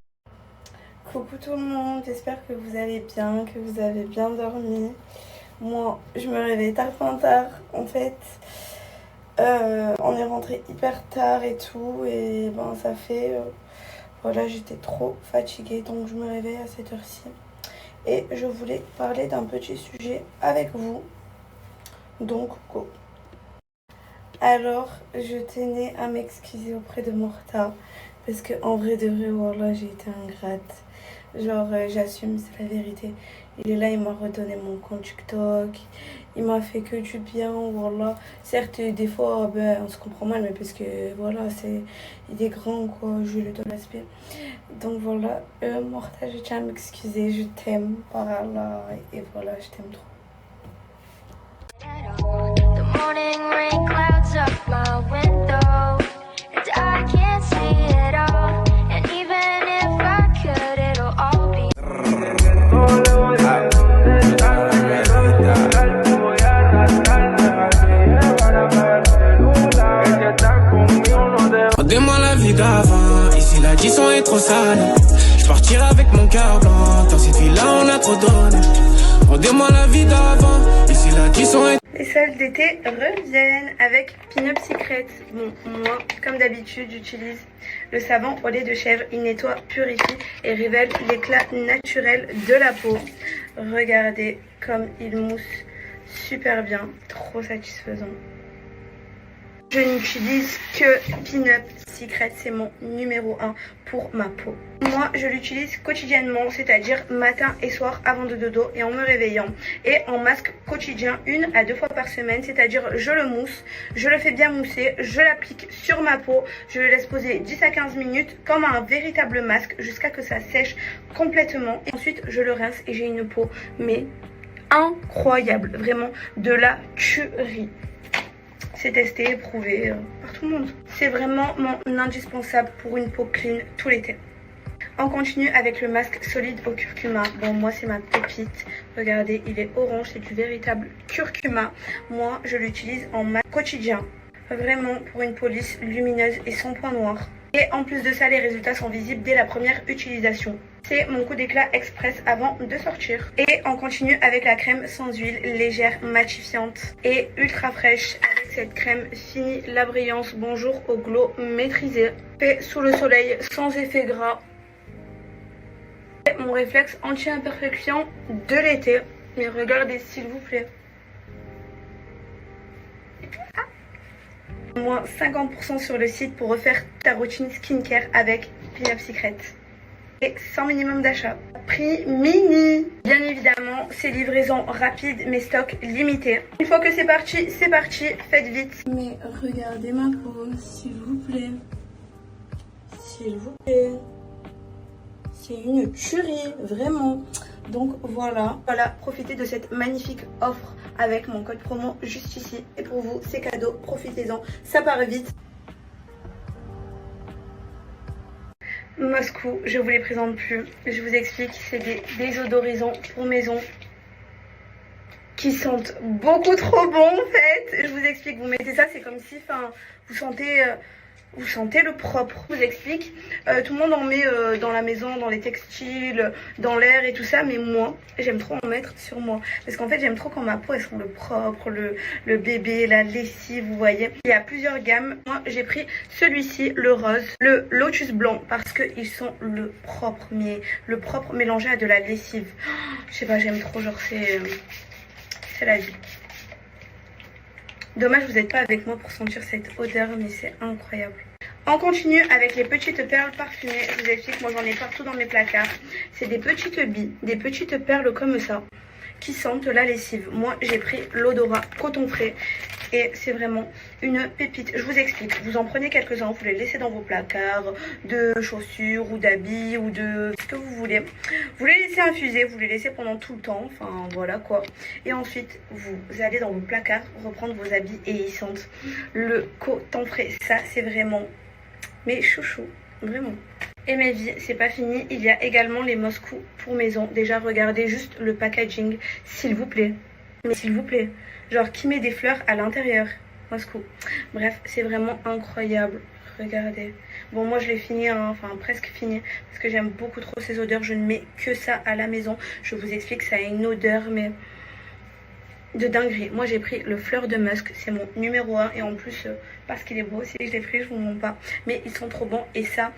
S16: Coucou tout le monde, j'espère que vous allez bien, que vous avez bien dormi. Moi, je me réveille tard. En fait, on est rentré hyper tard et tout. Et ben, ça fait... voilà, j'étais trop fatiguée, donc je me réveille à cette heure-ci. Et je voulais parler d'un petit sujet avec vous. Donc, go. Alors, je tenais à m'excuser auprès de Morta. Parce que en vrai de vrai, voilà, j'ai été ingrate. Genre, j'assume, c'est la vérité. Il est là, il m'a redonné mon compte TikTok. Il m'a fait que du bien, voilà. Certes, des fois, ben, on se comprend mal, mais parce que, voilà, il est grand, quoi. Je lui donne l'aspect. Donc, voilà. Morta, je tiens à m'excuser. Je t'aime, par là. Et voilà, je t'aime trop.
S21: The morning rain clouds up my window, and I can't see it all. And even if I could, it'll all be.
S22: Rendez-moi la vie d'avant, ici la disson est trop sale. Je partirai avec mon cœur blanc, dans cette vie-là on a trop donné. Rendez-moi la vie d'avant, ici la disson est...
S16: Les soldes d'été reviennent avec Pin-Up Secret. Bon, moi, comme d'habitude, j'utilise le savon au lait de chèvre. Il nettoie, purifie et révèle l'éclat naturel de la peau. Regardez comme il mousse super bien, trop satisfaisant. Je n'utilise que Pin-Up Secret, c'est mon numéro 1 pour ma peau. Moi, je l'utilise quotidiennement, c'est-à-dire matin et soir avant de dodo et en me réveillant. Et en masque quotidien 1 à 2 fois par semaine, c'est-à-dire je le mousse, je le fais bien mousser, je l'applique sur ma peau, je le laisse poser 10 à 15 minutes comme un véritable masque jusqu'à que ça sèche complètement. Et ensuite, je le rince et j'ai une peau, mais incroyable, vraiment de la tuerie. C'est testé, éprouvé par tout le monde. C'est vraiment mon indispensable pour une peau clean tout l'été. On continue avec le masque solide au curcuma. Bon, moi c'est ma pépite. Regardez, il est orange, c'est du véritable curcuma. Moi, je l'utilise en masque quotidien. Vraiment pour une peau lisse, lumineuse et sans point noir. Et en plus de ça, les résultats sont visibles dès la première utilisation. C'est mon coup d'éclat express avant de sortir. Et on continue avec la crème sans huile, légère, matifiante et ultra fraîche. Avec cette crème finie la brillance, bonjour au glow maîtrisé. Fait sous le soleil, sans effet gras. Et mon réflexe anti-imperfection de l'été. Mais regardez s'il vous plaît. Moins 50% sur le site pour refaire ta routine skincare avec Pin-Up Secret. Et sans minimum d'achat. Prix mini. Bien évidemment, c'est livraison rapide mais stock limité. Une fois que c'est parti, faites vite. Mais regardez ma peau, s'il vous plaît. S'il vous plaît. C'est une tuerie, vraiment. Donc voilà, profitez de cette magnifique offre avec mon code promo juste ici. Et pour vous, c'est cadeau, profitez-en, ça part vite. Moscou, je vous les présente plus. Je vous explique, c'est des désodorisants pour maison qui sentent beaucoup trop bon en fait. Je vous explique, vous mettez ça, c'est comme si vous sentez le propre. Je vous explique, tout le monde en met dans la maison, dans les textiles, dans l'air et tout ça, mais moi, j'aime trop en mettre sur moi. Parce qu'en fait, j'aime trop quand ma peau, elle sent le propre, le bébé, la lessive, vous voyez. Il y a plusieurs gammes. Moi, j'ai pris celui-ci, le rose, le lotus blanc, parce qu'ils sont le propre, mais le propre mélangé à de la lessive. Oh, je sais pas, j'aime trop, genre c'est la vie. Dommage, vous n'êtes pas avec moi pour sentir cette odeur, mais c'est incroyable. On continue avec les petites perles parfumées. Je vous explique, moi j'en ai partout dans mes placards. C'est des petites billes, des petites perles comme ça, qui sentent la lessive. Moi, j'ai pris l'odorat coton frais et c'est vraiment une pépite. Je vous explique, vous en prenez quelques-uns, vous les laissez dans vos placards de chaussures ou d'habits ou de ce que vous voulez. Vous les laissez infuser, vous les laissez pendant tout le temps, enfin voilà quoi. Et ensuite, vous allez dans vos placards reprendre vos habits et ils sentent le coton frais. Ça, c'est vraiment mes chouchous. Vraiment. Et mes vies, c'est pas fini. Il y a également les Moscou pour maison. Déjà, regardez juste le packaging, s'il vous plaît. Mais s'il vous plaît. Genre, qui met des fleurs à l'intérieur? Moscou. Bref, c'est vraiment incroyable. Regardez. Bon, moi je l'ai fini, hein, enfin presque fini, parce que j'aime beaucoup trop ces odeurs. Je ne mets que ça à la maison. Je vous explique, ça a une odeur, mais de dinguerie. Moi j'ai pris le fleur de musk, c'est mon numéro 1. Et en plus, parce qu'il est beau aussi, je l'ai pris, je vous mens pas. Mais ils sont trop bons. Et ça,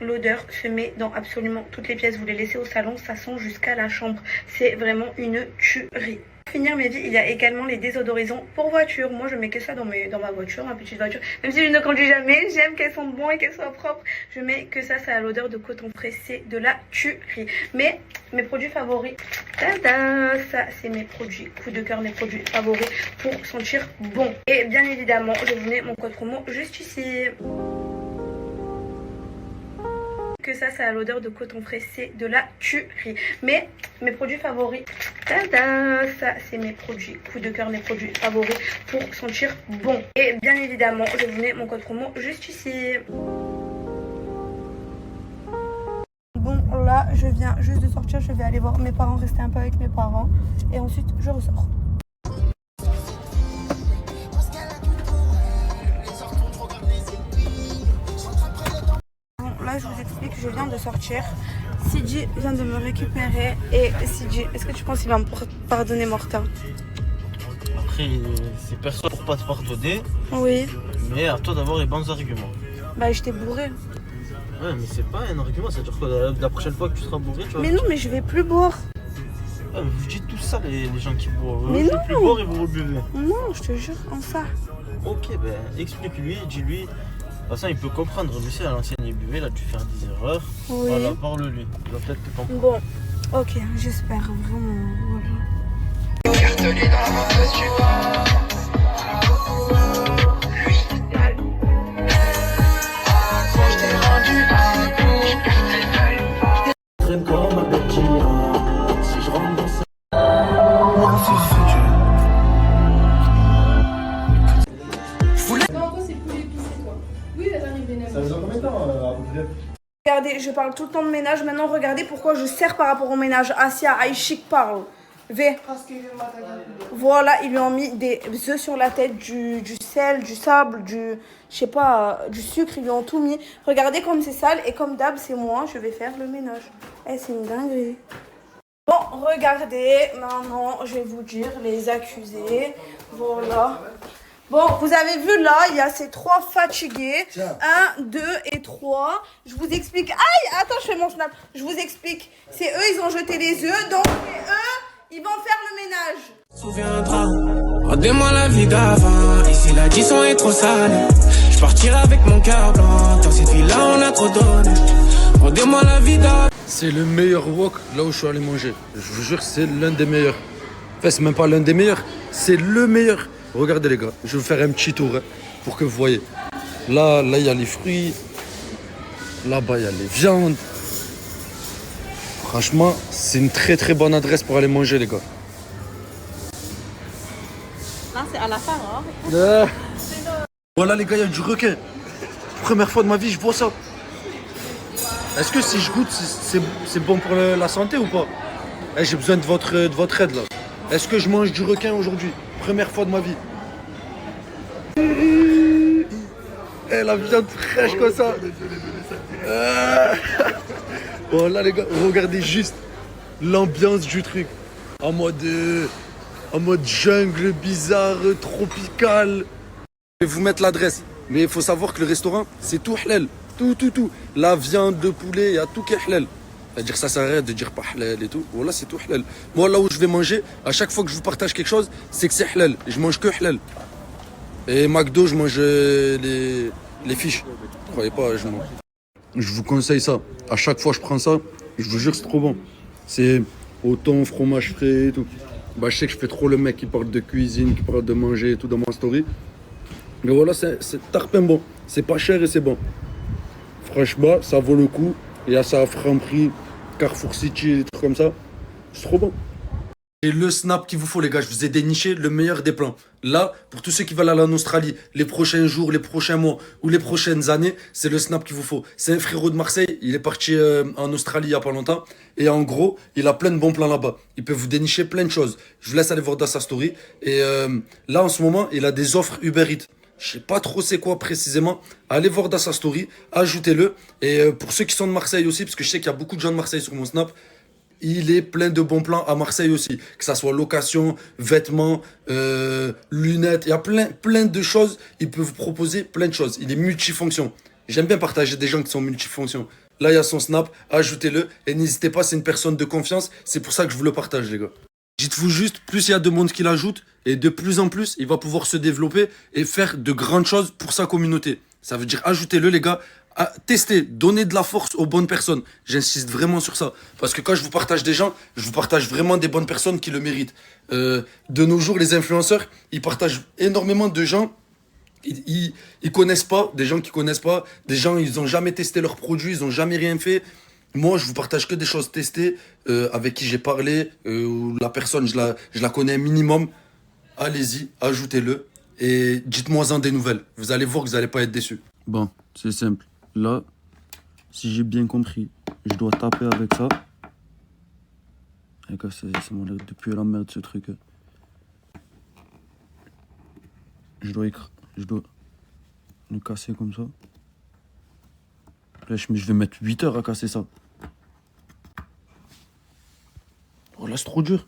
S16: l'odeur se met dans absolument toutes les pièces. Vous les laissez au salon, ça sent jusqu'à la chambre. C'est vraiment une tuerie. Pour finir mes vies, il y a également les désodorisants pour voiture. Moi je mets que ça dans ma voiture, ma petite voiture. Même si je ne conduis jamais, j'aime qu'elles sentent bon et qu'elles soient propres. Je mets que ça a l'odeur de coton frais, c'est de la tuerie. Mais mes produits favoris, tada, ça c'est mes produits coup de cœur, mes produits favoris pour sentir bon. Et bien évidemment, je vous mets mon code promo juste ici. Que ça a l'odeur de coton frais, c'est de la tuerie. Mais mes produits favoris, tada, ça c'est mes produits coup de cœur, mes produits favoris pour sentir bon. Et bien évidemment, je vous mets mon code promo juste ici. Bon, là je viens juste de sortir, je vais aller voir mes parents, rester un peu avec mes parents et ensuite je ressors. Là je vous explique, je viens de sortir. Sidi vient de me récupérer. Et Sidi, est-ce que tu penses qu'il va me pardonner Morta?
S3: Après, c'est personne pour pas te pardonner.
S16: Oui.
S3: Mais à toi d'avoir les bons arguments.
S16: Bah je t'ai bourré.
S3: Ouais, mais c'est pas un argument, c'est-à-dire que la prochaine fois que tu seras bourré, tu vas...
S16: Mais non, mais je vais plus boire.
S3: Ouais, mais vous dites tout ça, les gens qui boivent.
S16: Mais
S3: je
S16: non.
S3: vais plus boire et vous rebuvez.
S16: Non, je te jure, enfin.
S3: Ok, ben explique-lui, dis-lui. De toute façon, il peut comprendre. Lui, c'est à l'ancienne, il buvait, il a dû faire des erreurs.
S16: Oui.
S3: Voilà, parle-lui. Il va peut-être te comprendre.
S16: Bon, ok, j'espère vraiment. Voilà.
S9: Cartonné dans la venteuse du vent. Lui, quand je t'ai rendu accro, je perds tes feuilles.
S7: Crème comme ma belle Gia. Si je rentre dans ça.
S9: Moi, c'est foutu.
S2: Non, toi, c'est plus épicé, toi. Oui, la dernière vénère.
S13: Ça faisait combien de temps à peu près?
S16: Regardez, je parle tout le temps de ménage. Maintenant, regardez pourquoi je sers par rapport au ménage. Asia, Aïchik parle. V. Voilà, ils lui ont mis des œufs sur la tête, du sel, du sable, je sais pas, du sucre. Ils lui ont tout mis. Regardez comme c'est sale. Et comme d'hab, c'est moi, je vais faire le ménage. Eh, c'est une dinguerie. Bon, regardez, maintenant, je vais vous dire les accusés. Voilà. Bon, vous avez vu là, il y a ces 3 fatigués. 1, 2 et 3. Je vous explique. Aïe, attends, je fais mon snap. Je vous explique. C'est eux, ils ont jeté les œufs. Donc, c'est eux, ils vont faire le ménage.
S22: Souviendra, rendez-moi la vie d'avant. Ici, l'addition est trop sale. Je partirai avec mon cœur blanc. Dans cette vie-là, on a trop donné. Rendez-moi la vie d'avant.
S13: C'est le meilleur wok là où je suis allé manger. Je vous jure, c'est l'un des meilleurs. Enfin, c'est même pas l'un des meilleurs, c'est le meilleur. Regardez les gars, je vais vous faire un petit tour hein, pour que vous voyez. Là, il y a les fruits. Là-bas, il y a les viandes. Franchement, c'est une très très bonne adresse pour aller manger les gars.
S15: Là, c'est à la fin, hein.
S13: Voilà les gars, il y a du requin. Première fois de ma vie, je vois ça. Est-ce que si je goûte, c'est bon pour la santé ou pas? J'ai besoin de votre aide là. Est-ce que je mange du requin aujourd'hui? Première fois de ma vie. La viande fraîche comme ça. Bon là les gars, regardez juste l'ambiance du truc. En mode jungle bizarre, tropical. Je vais vous mettre l'adresse. Mais il faut savoir que le restaurant, c'est tout halal. Tout. La viande de poulet, il y a tout qui est halal. C'est-à-dire ça sert à rien de dire pas halal et tout. Voilà, c'est tout halal. Moi, là où je vais manger, à chaque fois que je vous partage quelque chose, c'est que c'est halal. Je mange que halal. Et McDo, je mange les fiches. Croyez pas, je mange. Je vous conseille ça. À chaque fois, je prends ça. Je vous jure, c'est trop bon. C'est au thon, fromage frais et tout. Bah, je sais que je fais trop le mec qui parle de cuisine, qui parle de manger et tout dans ma story. Mais voilà, c'est tarpin bon. C'est pas cher et c'est bon. Franchement, ça vaut le coup. Et à ça à Franprix, Carrefour City, des trucs comme ça. C'est trop bon.
S20: Et le snap qu'il vous faut, les gars, je vous ai déniché le meilleur des plans. Là, pour tous ceux qui veulent aller en Australie, les prochains jours, les prochains mois ou les prochaines années, c'est le snap qu'il vous faut. C'est un frérot de Marseille, il est parti en Australie il n'y a pas longtemps. Et en gros, il a plein de bons plans là-bas. Il peut vous dénicher plein de choses. Je vous laisse aller voir dans sa story. Et là, en ce moment, il a des offres Uber Eats. Je sais pas trop c'est quoi précisément. Allez voir dans sa story, ajoutez-le. Et pour ceux qui sont de Marseille aussi, parce que je sais qu'il y a beaucoup de gens de Marseille sur mon snap, il est plein de bons plans à Marseille aussi. Que ça soit location, vêtements, lunettes. Il y a plein de choses. Il peut vous proposer plein de choses. Il est multifonction. J'aime bien partager des gens qui sont multifonctions. Là, il y a son snap. Ajoutez-le. Et n'hésitez pas, c'est une personne de confiance. C'est pour ça que je vous le partage, les gars. Dites-vous juste, plus il y a de monde qui l'ajoute, et de plus en plus, il va pouvoir se développer et faire de grandes choses pour sa communauté. Ça veut dire, ajoutez-le, les gars. Testez, donnez de la force aux bonnes personnes. J'insiste vraiment sur ça. Parce que quand je vous partage des gens, je vous partage vraiment des bonnes personnes qui le méritent. De nos jours, les influenceurs, ils partagent énormément de gens. Ils connaissent pas, des gens qui connaissent pas. Des gens, ils ont jamais testé leurs produits, ils ont jamais rien fait. Moi, je vous partage que des choses testées, avec qui j'ai parlé, ou la personne, je la connais un minimum. Allez-y, ajoutez-le. Et dites-moi-en des nouvelles. Vous allez voir que vous n'allez pas être déçus. Bon, c'est simple. Là, si j'ai bien compris, je dois taper avec ça. Les gars, ça m'a l'air de puer la merde ce truc. Je dois le casser comme ça. Là, je vais mettre 8 heures à casser ça. Oh là, c'est trop dur.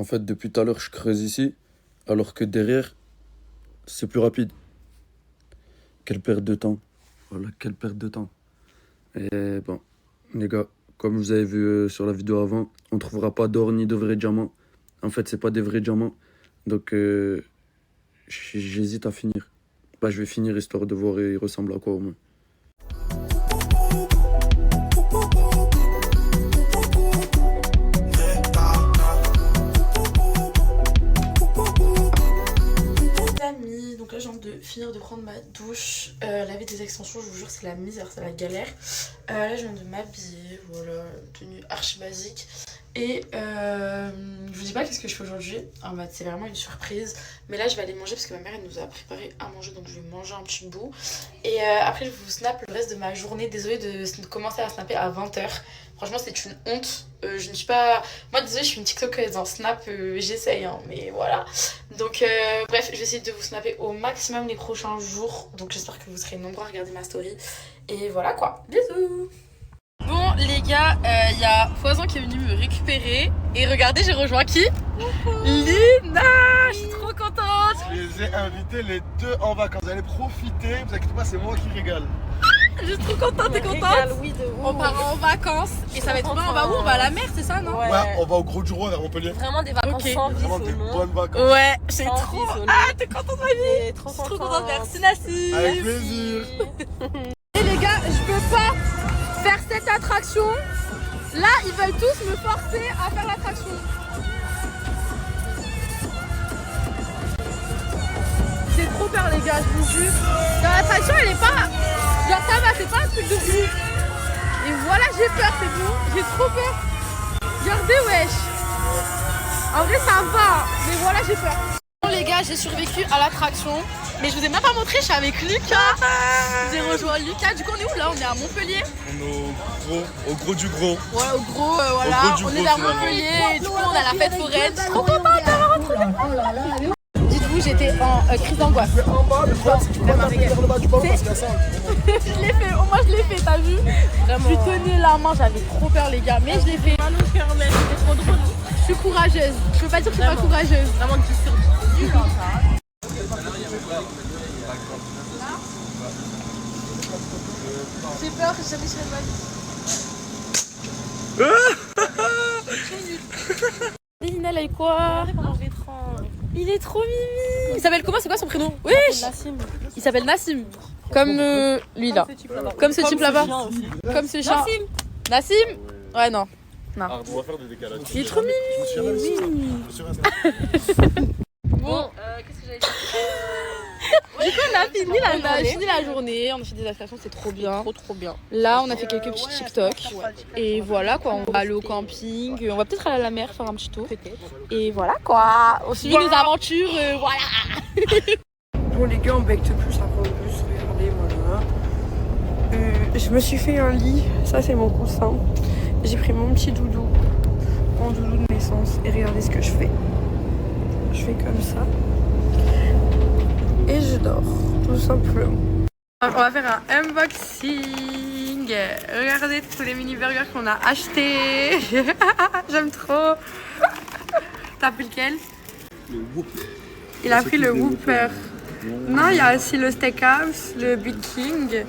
S20: En fait, depuis tout à l'heure, je creuse ici, alors que derrière, c'est plus rapide. Quelle perte de temps. Voilà, quelle perte de temps. Et bon, les gars, comme vous avez vu sur la vidéo avant, on ne trouvera pas d'or ni de vrais diamants. En fait, c'est pas des vrais diamants. Donc, j'hésite à finir. Bah, je vais finir histoire de voir il ressemble à quoi au moins.
S10: Finir de prendre ma douche, laver des extensions, je vous jure c'est la misère, c'est la galère. Là je viens de m'habiller, voilà, tenue archi basique. Et je vous dis pas qu'est-ce que je fais aujourd'hui, en fait c'est vraiment une surprise. Mais là je vais aller manger parce que ma mère elle nous a préparé à manger, donc je vais manger un petit bout. Et après je vous snap le reste de ma journée, désolée de commencer à snapper à 20 h. Franchement c'est une honte, je ne suis pas... Moi désolée je suis une tiktokeuse en snap, j'essaye hein, mais voilà. Donc bref je vais essayer de vous snapper au maximum les prochains jours. Donc j'espère que vous serez nombreux à regarder ma story. Et voilà quoi, bisous. Bon les gars, y a Foison qui est venu me récupérer. Et regardez j'ai rejoint qui? Lina. Je suis trop contente.
S13: Je les ai invités les deux en vacances, vous allez profiter, vous inquiétez pas c'est moi qui régale.
S10: Je suis trop contente, t'es contente? Oui, on part en vacances et ça va être trop bien. On va où? On va à la mer, c'est ça, non?
S13: Ouais, on va au Gros du Rhône à Montpellier.
S10: Vraiment des vacances sans vie,
S13: vraiment des bonnes vacances.
S10: Ouais, j'ai trop... Ah, t'es contente ma vie? Trop contente, merci Nassi.
S13: Avec plaisir.
S15: Et les gars, je peux pas faire cette attraction. Là, ils veulent tous me forcer à faire l'attraction. J'ai trop peur les gars, je vous jure. Dans l'attraction, elle est pas... Genre ça va, c'est pas un truc de fou. Et voilà, j'ai peur, c'est bon. J'ai trop peur. Regardez, wesh. En vrai, ça va. Mais voilà, j'ai peur. Bon les gars, j'ai survécu à l'attraction. Mais je vous ai même pas montré, je suis avec Lucas. J'ai rejoint Lucas. Du coup, on est où là? On est à Montpellier.
S13: On est au Gros du Gros.
S15: Ouais, au gros, voilà. On est vers Montpellier. Et du coup, on a la fête foraine. Je suis trop contente d'avoir retrouvé. Dites-vous
S1: coup, j'étais en crise d'angoisse. Je l'ai fait, au moins je l'ai fait, t'as vu? Je lui tenais la main, j'avais trop peur, les gars, mais je l'ai fait. C'était trop drôle. Je suis courageuse. Je peux pas dire que je suis pas courageuse. Vraiment 10 sur 10. J'ai peur, j'ai jamais fait de mal. Lina, là, et quoi? Il est trop mimi. Il s'appelle comment? C'est quoi son prénom? Oui. Il s'appelle Nassim. Comme lui là. Comme ce type là-bas. Comme ce chien. Nassim. Ouais, non.
S5: On va faire des décalages.
S1: Il est trop mimi. Bon, qu'est-ce que j'allais dire? Du coup, on a fini la journée, on a fait des actions, c'est trop bien. Trop bien. Là, on a fait quelques petits TikTok. Et voilà quoi, on va aller au camping. On va peut-être aller à la mer faire un petit tour. Et voilà quoi, on suit nos aventures, voilà.
S16: Bon les gars, on becte plus, ça prend plus, regardez, voilà. Je me suis fait un lit, ça c'est mon coussin. J'ai pris mon petit doudou, mon doudou de naissance. Et regardez ce que je fais. Je fais comme ça. Et je dors, tout simplement. On va faire un unboxing. Regardez tous les mini burgers qu'on a achetés. J'aime trop. T'as pris lequel?
S5: Le Whopper.
S16: Il a pris le Whopper. Non, il y a aussi le Steakhouse, le Big King.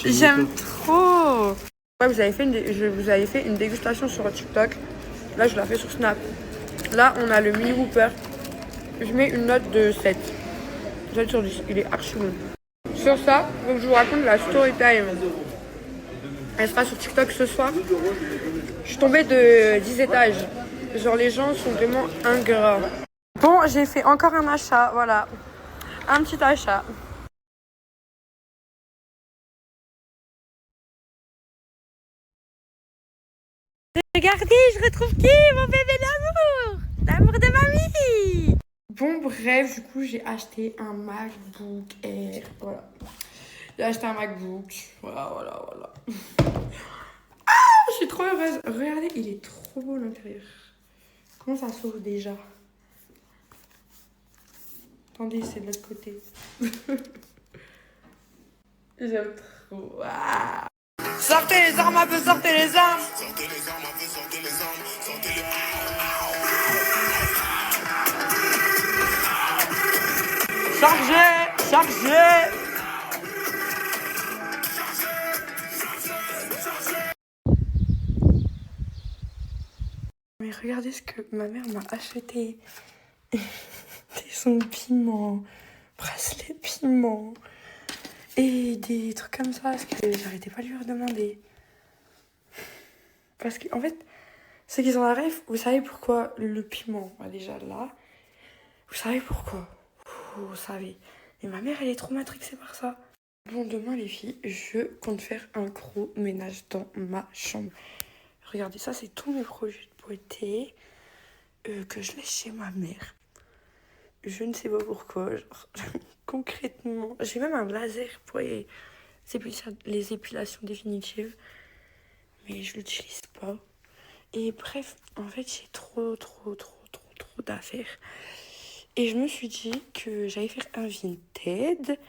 S16: J'aime trop. Ouais, vous avez fait une dégustation sur TikTok. Là, je la fais sur Snap. Là, on a le mini Whopper. Je mets une note de 7. 7 sur 10. Il est archi bon. Sur ça, donc je vous raconte la story time. Elle sera sur TikTok ce soir. Je suis tombée de 10 étages. Genre, les gens sont vraiment ingrats. Bon, j'ai fait encore un achat. Voilà. Un petit achat. Regardez, je retrouve qui? Mon bébé d'amour! L'amour de mamie! Bon, bref, du coup, j'ai acheté un MacBook Air. Voilà. J'ai acheté un MacBook. Voilà. Ah, je suis trop heureuse. Regardez, il est trop beau l'intérieur. Comment ça s'ouvre déjà? Attendez, c'est de l'autre côté. J'aime trop. Ah. Sortez les armes à feu, sortez les armes. Sortez les armes à feu, sortez les armes. Sortez les... Chargez. Mais regardez ce que ma mère m'a acheté. Des sons piment, bracelet piment et des trucs comme ça. Parce que j'arrêtais pas de lui redemander. Parce qu'en fait, ceux qui ont la rêve, vous savez pourquoi le piment, déjà là, vous savez pourquoi. Vous savez. Et ma mère, elle est trop matrixée par ça. Bon, demain, les filles, je compte faire un gros ménage dans ma chambre. Regardez, ça, c'est tous mes produits de beauté que je laisse chez ma mère. Je ne sais pas pourquoi. Genre, concrètement, j'ai même un laser pour les épilations définitives. Mais je l'utilise pas. Et bref, en fait, j'ai trop d'affaires. Et je me suis dit que j'allais faire un Vinted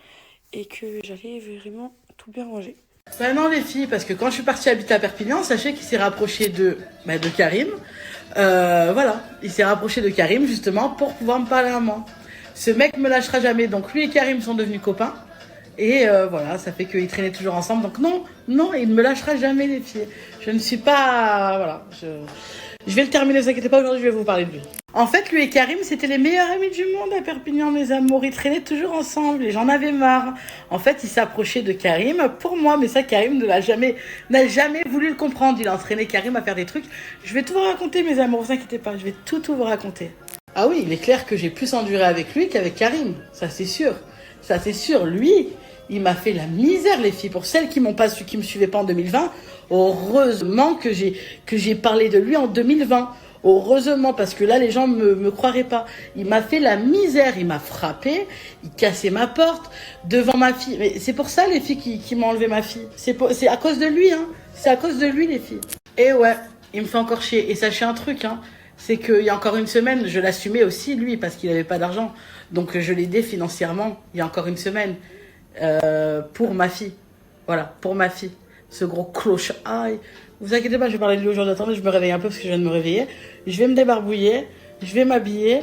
S16: et que j'allais vraiment tout bien ranger.
S4: Ben non les filles, parce que quand je suis partie habiter à Perpignan, sachez qu'il s'est rapproché de Karim. Voilà, il s'est rapproché de Karim justement pour pouvoir me parler à moi. Ce mec me lâchera jamais, donc lui et Karim sont devenus copains. Et voilà, ça fait qu'ils traînaient toujours ensemble. Donc non, il ne me lâchera jamais les filles. Je ne suis pas... Voilà, je vais le terminer, ne vous inquiétez pas, aujourd'hui je vais vous parler de lui. En fait, lui et Karim, c'était les meilleurs amis du monde à Perpignan, mes amours. Ils traînaient toujours ensemble et j'en avais marre. En fait, il s'approchait de Karim pour moi, mais ça, Karim n'a jamais voulu le comprendre. Il a entraîné Karim à faire des trucs. Je vais tout vous raconter, mes amours, ne vous inquiétez pas, je vais tout vous raconter. Ah oui, il est clair que j'ai plus enduré avec lui qu'avec Karim, ça c'est sûr. Ça c'est sûr, lui, il m'a fait la misère, les filles. Pour celles qui me suivaient pas en 2020, heureusement que j'ai parlé de lui en 2020. Heureusement, parce que là, les gens me croiraient pas. Il m'a fait la misère, il m'a frappé, il cassait ma porte devant ma fille. Mais c'est pour ça, les filles, qui m'ont enlevé ma fille. C'est à cause de lui, hein. C'est à cause de lui, les filles. Et ouais, il me fait encore chier. Et sachez un truc, hein. c'est qu'il y a encore une semaine, je l'assumais aussi, lui, parce qu'il n'avait pas d'argent. Donc je l'aidais financièrement, il y a encore une semaine, pour ma fille. Voilà, pour ma fille. Ce gros cloche. Aïe. Vous inquiétez pas, je vais parler de lui aujourd'hui. Attendez, je me réveille un peu parce que je viens de me réveiller. Je vais me débarbouiller, je vais m'habiller.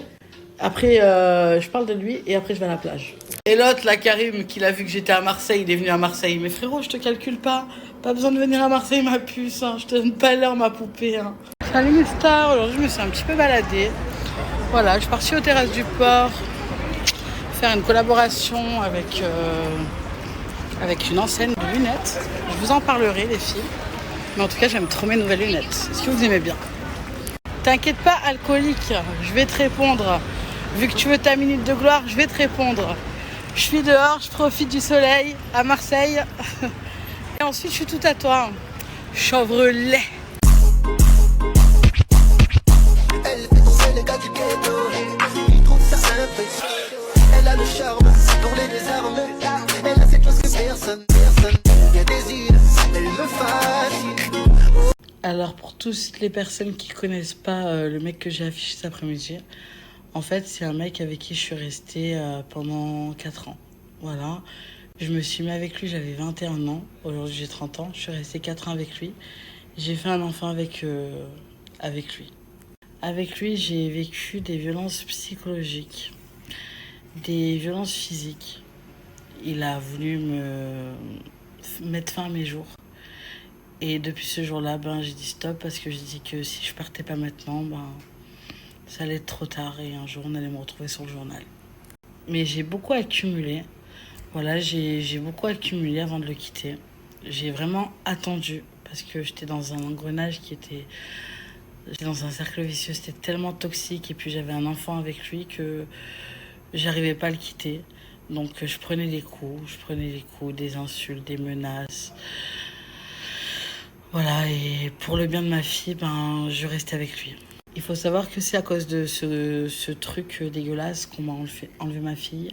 S4: Après, je parle de lui et après, je vais à la plage. Et l'autre, là, Karim, qu'il a vu que j'étais à Marseille, il est venu à Marseille. Mais frérot, je te calcule pas. Pas besoin de venir à Marseille, ma puce. Hein. Je te donne pas l'heure, ma poupée. Hein. Salut mes stars. Aujourd'hui, je me suis un petit peu baladée. Voilà, je suis partie aux terrasses du port faire une collaboration avec une enseigne de lunettes. Je vous en parlerai, les filles. Mais en tout cas, j'aime trop mes nouvelles lunettes. Est-ce que vous aimez bien? T'inquiète pas, alcoolique. Je vais te répondre. Vu que tu veux ta minute de gloire, je vais te répondre. Je suis dehors, je profite du soleil à Marseille. Et ensuite, je suis tout à toi. Chevrolet.
S9: Elle fait danser les gars du ghetto. Ils trouvent ça simple. Elle a le charme pour les désarmer. Elle a cette chose que personne ne désire. Elle me fascine.
S4: Alors pour toutes les personnes qui connaissent pas le mec que j'ai affiché cet après-midi, en fait c'est un mec avec qui je suis restée pendant 4 ans. Voilà, je me suis mis avec lui, j'avais 21 ans, aujourd'hui j'ai 30 ans, je suis restée 4 ans avec lui. J'ai fait un enfant avec lui. Avec lui j'ai vécu des violences psychologiques, des violences physiques. Il a voulu me mettre fin à mes jours. Et depuis ce jour-là, j'ai dit stop parce que j'ai dit que si je partais pas maintenant, ça allait être trop tard et un jour on allait me retrouver sur le journal. Mais j'ai beaucoup accumulé. Voilà, j'ai beaucoup accumulé avant de le quitter. J'ai vraiment attendu parce que j'étais dans un engrenage j'étais dans un cercle vicieux, c'était tellement toxique et puis j'avais un enfant avec lui que j'arrivais pas à le quitter. Donc je prenais des coups, des insultes, des menaces. Voilà, et pour le bien de ma fille, je restais avec lui. Il faut savoir que c'est à cause de ce truc dégueulasse qu'on m'a enlevé ma fille.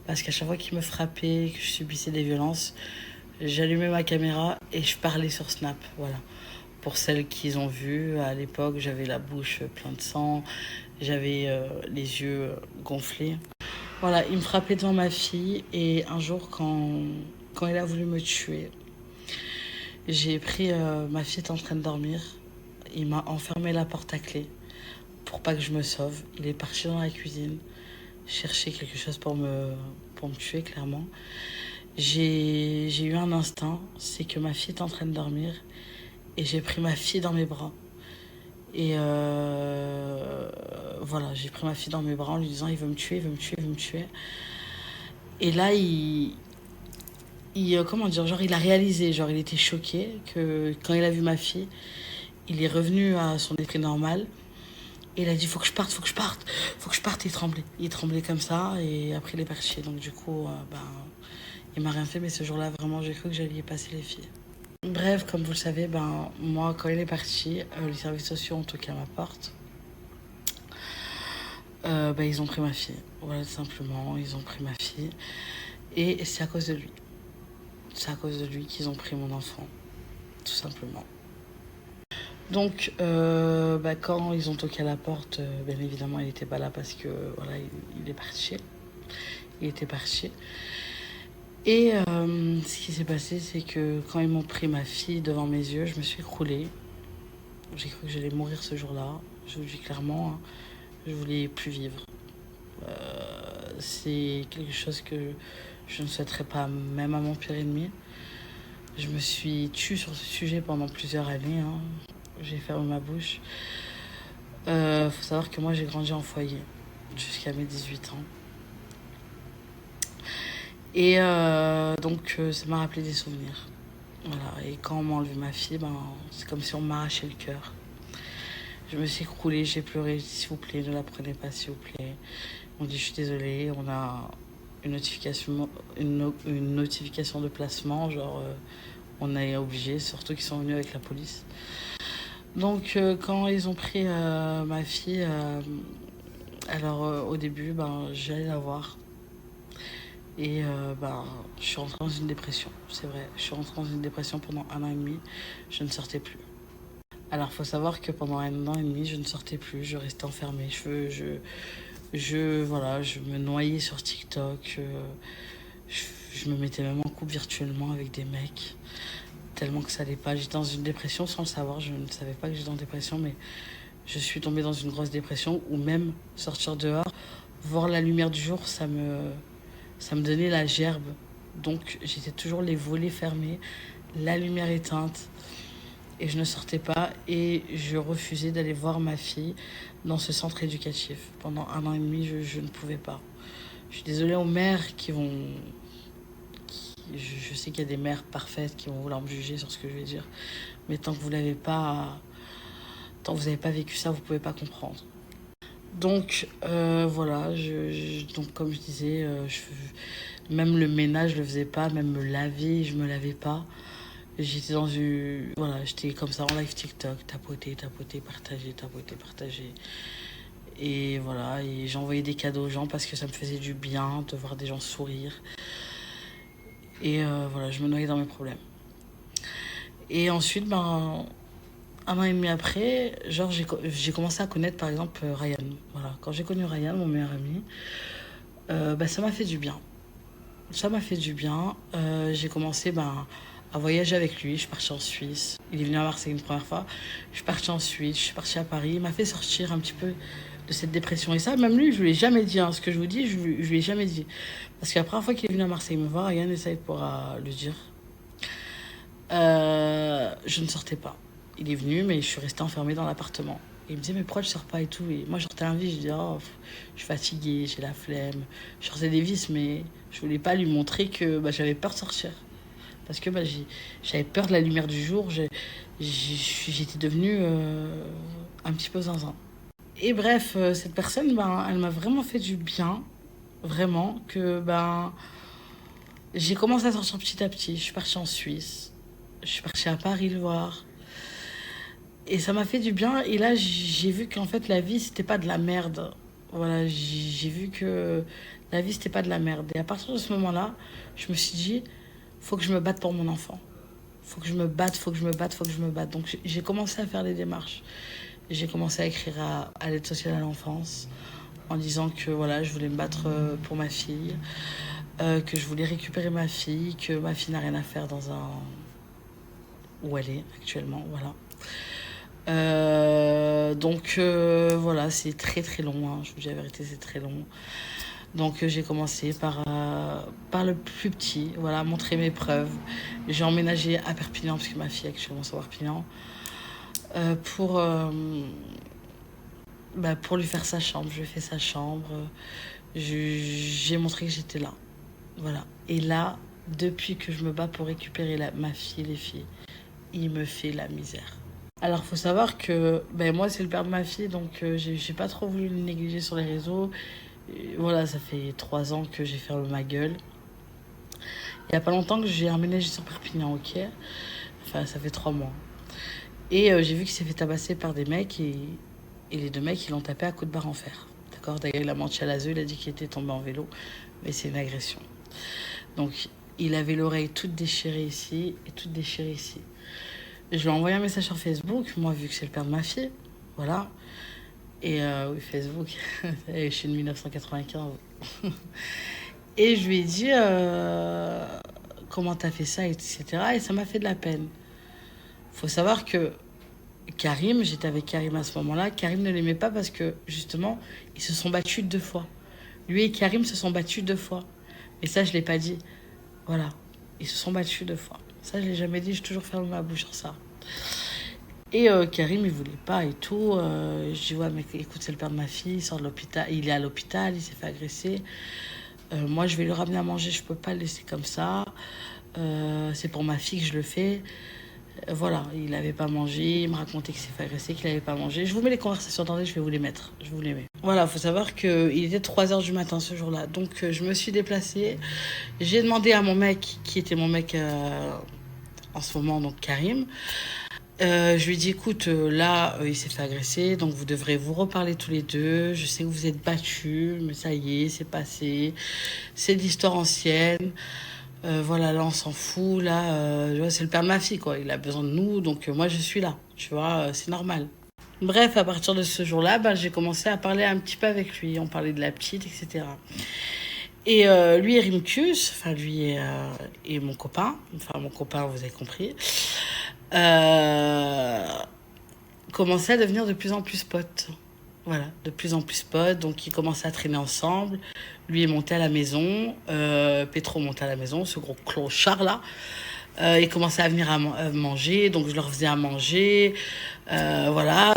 S4: Parce qu'à chaque fois qu'il me frappait, que je subissais des violences, j'allumais ma caméra et je parlais sur Snap. Voilà. Pour celles qui ont vu, à l'époque, j'avais la bouche pleine de sang, j'avais les yeux gonflés. Voilà, il me frappait devant ma fille et un jour, quand il a voulu me tuer, j'ai pris, ma fille était en train de dormir, il m'a enfermé la porte à clé pour pas que je me sauve. Il est parti dans la cuisine chercher quelque chose pour me tuer, clairement. J'ai eu un instinct, c'est que ma fille était en train de dormir et j'ai pris ma fille dans mes bras. Et voilà, j'ai pris ma fille dans mes bras en lui disant il veut me tuer, il veut me tuer, il veut me tuer. Et là, comment dire, genre il a réalisé, genre il était choqué que quand il a vu ma fille, il est revenu à son esprit normal et il a dit faut que je parte, et il tremblait comme ça et après il est parti. Donc du coup il m'a rien fait, mais ce jour-là vraiment j'ai cru que j'allais y passer les filles. Bref, comme vous le savez, moi quand il est parti, les services sociaux ont toqué à ma porte. Ils ont pris ma fille, voilà, tout simplement, ils ont pris ma fille et c'est à cause de lui. C'est à cause de lui qu'ils ont pris mon enfant, tout simplement. Donc, quand ils ont toqué à la porte, bien évidemment, il n'était pas là parce que, voilà, il est parti. Il était parti. Et ce qui s'est passé, c'est que quand ils m'ont pris ma fille devant mes yeux, je me suis écroulée. J'ai cru que j'allais mourir ce jour-là. Je vous le dis clairement, je voulais plus vivre. C'est quelque chose que je ne souhaiterais pas, même à mon pire ennemi. Je me suis tue sur ce sujet pendant plusieurs années. J'ai fermé ma bouche. Faut savoir que moi, j'ai grandi en foyer jusqu'à mes 18 ans. Et donc, ça m'a rappelé des souvenirs. Voilà. Et quand on m'a enlevé ma fille, c'est comme si on m'arrachait le cœur. Je me suis écroulée, j'ai pleuré. J'ai dit, s'il vous plaît, ne la prenez pas, s'il vous plaît. On dit, je suis désolée, on a une notification de placement, genre on est obligé, surtout qu'ils sont venus avec la police. Donc quand ils ont pris ma fille, alors au début, j'allais la voir. Et je suis rentrée dans une dépression, c'est vrai. Je suis rentrée dans une dépression pendant 1 an et demi, je ne sortais plus. Alors, faut savoir que pendant 1 an et demi, je ne sortais plus, je restais enfermée. Voilà, je me noyais sur TikTok. Je me mettais même en couple virtuellement avec des mecs. Tellement que ça allait pas. J'étais dans une dépression sans le savoir. Je ne savais pas que j'étais en dépression, mais je suis tombée dans une grosse dépression où même sortir dehors, voir la lumière du jour, ça me donnait la gerbe. Donc, j'étais toujours les volets fermés, la lumière éteinte. Et je ne sortais pas et je refusais d'aller voir ma fille dans ce centre éducatif. Pendant 1 an et demi, je ne pouvais pas. Je suis désolée aux mères qui vont... Je sais qu'il y a des mères parfaites qui vont vouloir me juger sur ce que je vais dire. Mais tant que vous n'avez pas... Tant que vous n'avez pas vécu ça, vous ne pouvez pas comprendre. Donc, voilà. Donc, comme je disais, même le ménage, je le faisais pas. Même me laver, je me lavais pas. J'étais dans une... Voilà, j'étais comme ça en live TikTok, tapoter, partager. Et voilà, et j'envoyais des cadeaux aux gens parce que ça me faisait du bien de voir des gens sourire. Et voilà, je me noyais dans mes problèmes. Et ensuite, 1 an et demi après, genre, j'ai commencé à connaître par exemple Ryan. Voilà, quand j'ai connu Ryan, mon meilleur ami, ça m'a fait du bien. J'ai commencé à voyager avec lui. Je suis partie en Suisse. Il est venu à Marseille une première fois. Je suis partie en Suisse, je suis partie à Paris. Il m'a fait sortir un petit peu de cette dépression. Et ça, même lui, je ne lui ai jamais dit. Ce que je vous dis, je ne lui ai jamais dit. Parce que la première fois qu'il est venu à Marseille me voir, Ryan, et ça, il pourra le dire. Je ne sortais pas. Il est venu, mais je suis restée enfermée dans l'appartement. Et il me disait, mais pourquoi je ne sors pas et tout? Et moi, je sortais un vice. Je disais, je suis fatiguée, j'ai la flemme. Je sortais des vices, mais je ne voulais pas lui montrer que j'avais peur de sortir. Parce que j'avais peur de la lumière du jour. J'étais devenue un petit peu zinzin. Et bref, cette personne, elle m'a vraiment fait du bien. Vraiment. Que j'ai commencé à sortir petit à petit. Je suis partie en Suisse. Je suis partie à Paris le voir. Et ça m'a fait du bien. Et là, j'ai vu qu'en fait, la vie, c'était pas de la merde. Voilà, j'ai vu que la vie, c'était pas de la merde. Et à partir de ce moment-là, je me suis dit... Faut que je me batte pour mon enfant. Faut que je me batte. Donc, j'ai commencé à faire les démarches. J'ai commencé à écrire à l'aide sociale à l'enfance en disant que voilà, je voulais me battre pour ma fille, que je voulais récupérer ma fille, que ma fille n'a rien à faire dans où elle est actuellement. Voilà. Donc, voilà, c'est très très long. Hein. Je vous dis la vérité, c'est très long. Donc j'ai commencé par le plus petit, voilà, montrer mes preuves. J'ai emménagé à Perpignan, parce que ma fille actuellement c'est à Perpignan, pour lui faire sa chambre. Je lui ai fait sa chambre, j'ai montré que j'étais là. Voilà. Et là, depuis que je me bats pour récupérer ma fille, les filles, il me fait la misère. Alors, faut savoir que moi, c'est le père de ma fille, donc j'ai pas trop voulu le négliger sur les réseaux. Et voilà, ça fait 3 ans que j'ai fermé ma gueule. Il y a pas longtemps que j'ai emménagé sur Perpignan, ok. Enfin, ça fait 3 mois. Et j'ai vu qu'il s'est fait tabasser par des mecs et les 2 mecs, ils l'ont tapé à coups de barre en fer. D'accord. D'ailleurs, il a menti à l'ASE, il a dit qu'il était tombé en vélo, mais c'est une agression. Donc, il avait l'oreille toute déchirée ici et toute déchirée ici. Je lui ai envoyé un message sur Facebook, moi, vu que c'est le père de ma fille, voilà. Et oui, Facebook, je suis de 1995. Et je lui ai dit comment t'as fait ça, etc. Et ça m'a fait de la peine. Faut savoir que Karim, j'étais avec Karim à ce moment-là, Karim ne l'aimait pas parce que, justement, ils se sont battus 2 fois. Lui et Karim se sont battus 2 fois. Mais ça, je ne l'ai pas dit. Voilà, ils se sont battus 2 fois. Ça, je ne l'ai jamais dit, j'ai toujours fermé ma bouche sur ça. Et Karim, il voulait pas et tout. Je dis, ouais, mais écoute, c'est le père de ma fille, il sort de l'hôpital. Il est à l'hôpital, il s'est fait agresser. Moi, je vais lui ramener à manger, je peux pas le laisser comme ça. C'est pour ma fille que je le fais. Voilà, il n'avait pas mangé, il me racontait qu'il s'est fait agresser, qu'il n'avait pas mangé. Je vous mets les conversations, attendez, je vais vous les mettre. Je vous les mets. Voilà, il faut savoir qu'il était 3h du matin ce jour-là. Donc, je me suis déplacée. J'ai demandé à mon mec, qui était mon mec en ce moment, donc Karim. Je lui ai dit, écoute, là, il s'est fait agresser, donc vous devrez vous reparler tous les deux. Je sais que vous êtes battus, mais ça y est, c'est passé. C'est de l'histoire ancienne. Voilà, là, on s'en fout. Là, c'est le père de ma fille, quoi. Il a besoin de nous, donc moi, je suis là. Tu vois, c'est normal. Bref, à partir de ce jour-là, j'ai commencé à parler un petit peu avec lui. On parlait de la petite, etc. Et lui et Rimkus, enfin lui et mon copain, vous avez compris, commençaient à devenir de plus en plus potes. Voilà, de plus en plus potes. Donc ils commençaient à traîner ensemble. Lui est monté à la maison, Petro montait à la maison, ce gros clochard là. Ils commençaient à venir à manger, donc je leur faisais à manger. Voilà,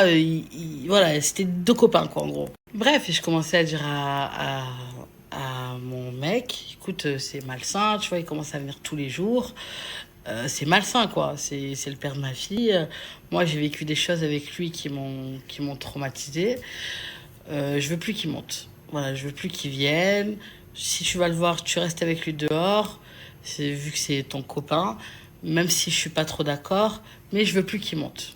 S4: voilà, c'était deux copains quoi en gros. Bref, et je commençais à dire à mon mec, écoute, c'est malsain, tu vois, il commence à venir tous les jours. C'est malsain, quoi. C'est le père de ma fille. Moi, j'ai vécu des choses avec lui qui m'ont traumatisée. Je veux plus qu'il monte. Voilà, je veux plus qu'il vienne. Si tu vas le voir, tu restes avec lui dehors. Vu que c'est ton copain, même si je suis pas trop d'accord, mais je veux plus qu'il monte.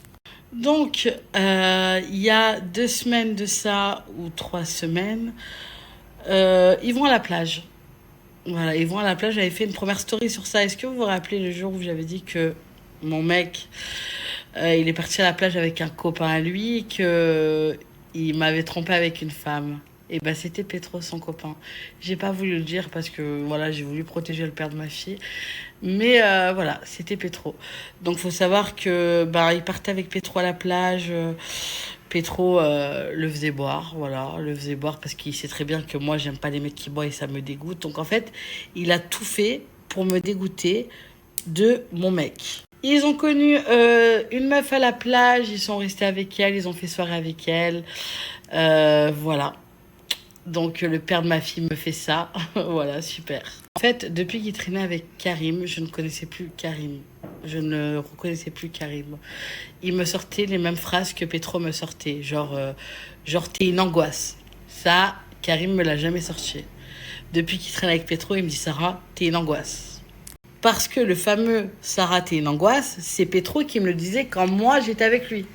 S4: Donc, il y a 2 semaines de ça, ou 3 semaines, ils vont à la plage. Voilà, ils vont à la plage. J'avais fait une première story sur ça. Est-ce que vous vous rappelez le jour où j'avais dit que mon mec, il est parti à la plage avec un copain à lui, qu'il m'avait trompé avec une femme? Et c'était Petro, son copain. J'ai pas voulu le dire parce que voilà, j'ai voulu protéger le père de ma fille. Mais voilà, c'était Petro. Donc faut savoir que il partait avec Petro à la plage. Petro le faisait boire, voilà, le faisait boire parce qu'il sait très bien que moi j'aime pas les mecs qui boivent et ça me dégoûte. Donc en fait, il a tout fait pour me dégoûter de mon mec. Ils ont connu une meuf à la plage, ils sont restés avec elle, ils ont fait soirée avec elle, voilà. Donc le père de ma fille me fait ça, voilà, super. En fait, depuis qu'il traînait avec Karim, je ne connaissais plus Karim. Je ne reconnaissais plus Karim. Il me sortait les mêmes phrases que Petro me sortait, genre t'es une angoisse. Ça, Karim me l'a jamais sorti. Depuis qu'il traîne avec Petro, il me dit Sarah, t'es une angoisse. Parce que le fameux Sarah, t'es une angoisse, c'est Petro qui me le disait quand moi j'étais avec lui. Vous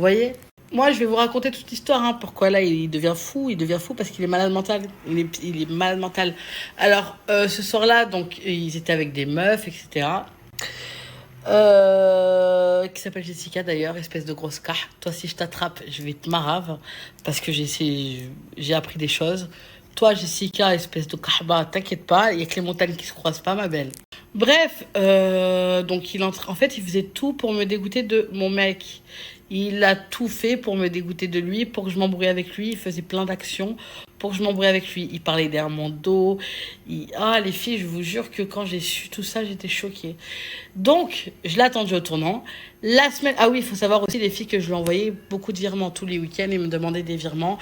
S4: voyez? Moi, je vais vous raconter toute l'histoire. Pourquoi là, il devient fou. Il devient fou parce qu'il est malade mental. Il est malade mental. Alors, ce soir-là, donc, ils étaient avec des meufs, etc. Qui s'appelle Jessica, d'ailleurs, espèce de grosse car. Toi, si je t'attrape, je vais te marave. Parce que j'ai appris des choses. Toi, Jessica, espèce de kahba, t'inquiète pas. Il y a que les montagnes qui se croisent pas, ma belle. Bref, donc, en fait, il faisait tout pour me dégoûter de mon mec. Il a tout fait pour me dégoûter de lui, pour que je m'embrouille avec lui. Il faisait plein d'actions pour que je m'embrouille avec lui. Il parlait derrière mon dos. Les filles, je vous jure que quand j'ai su tout ça, j'étais choquée. Donc, je l'ai attendu au tournant. La semaine... Ah oui, il faut savoir aussi, les filles, que je lui envoyais beaucoup de virements tous les week-ends. Il me demandait des virements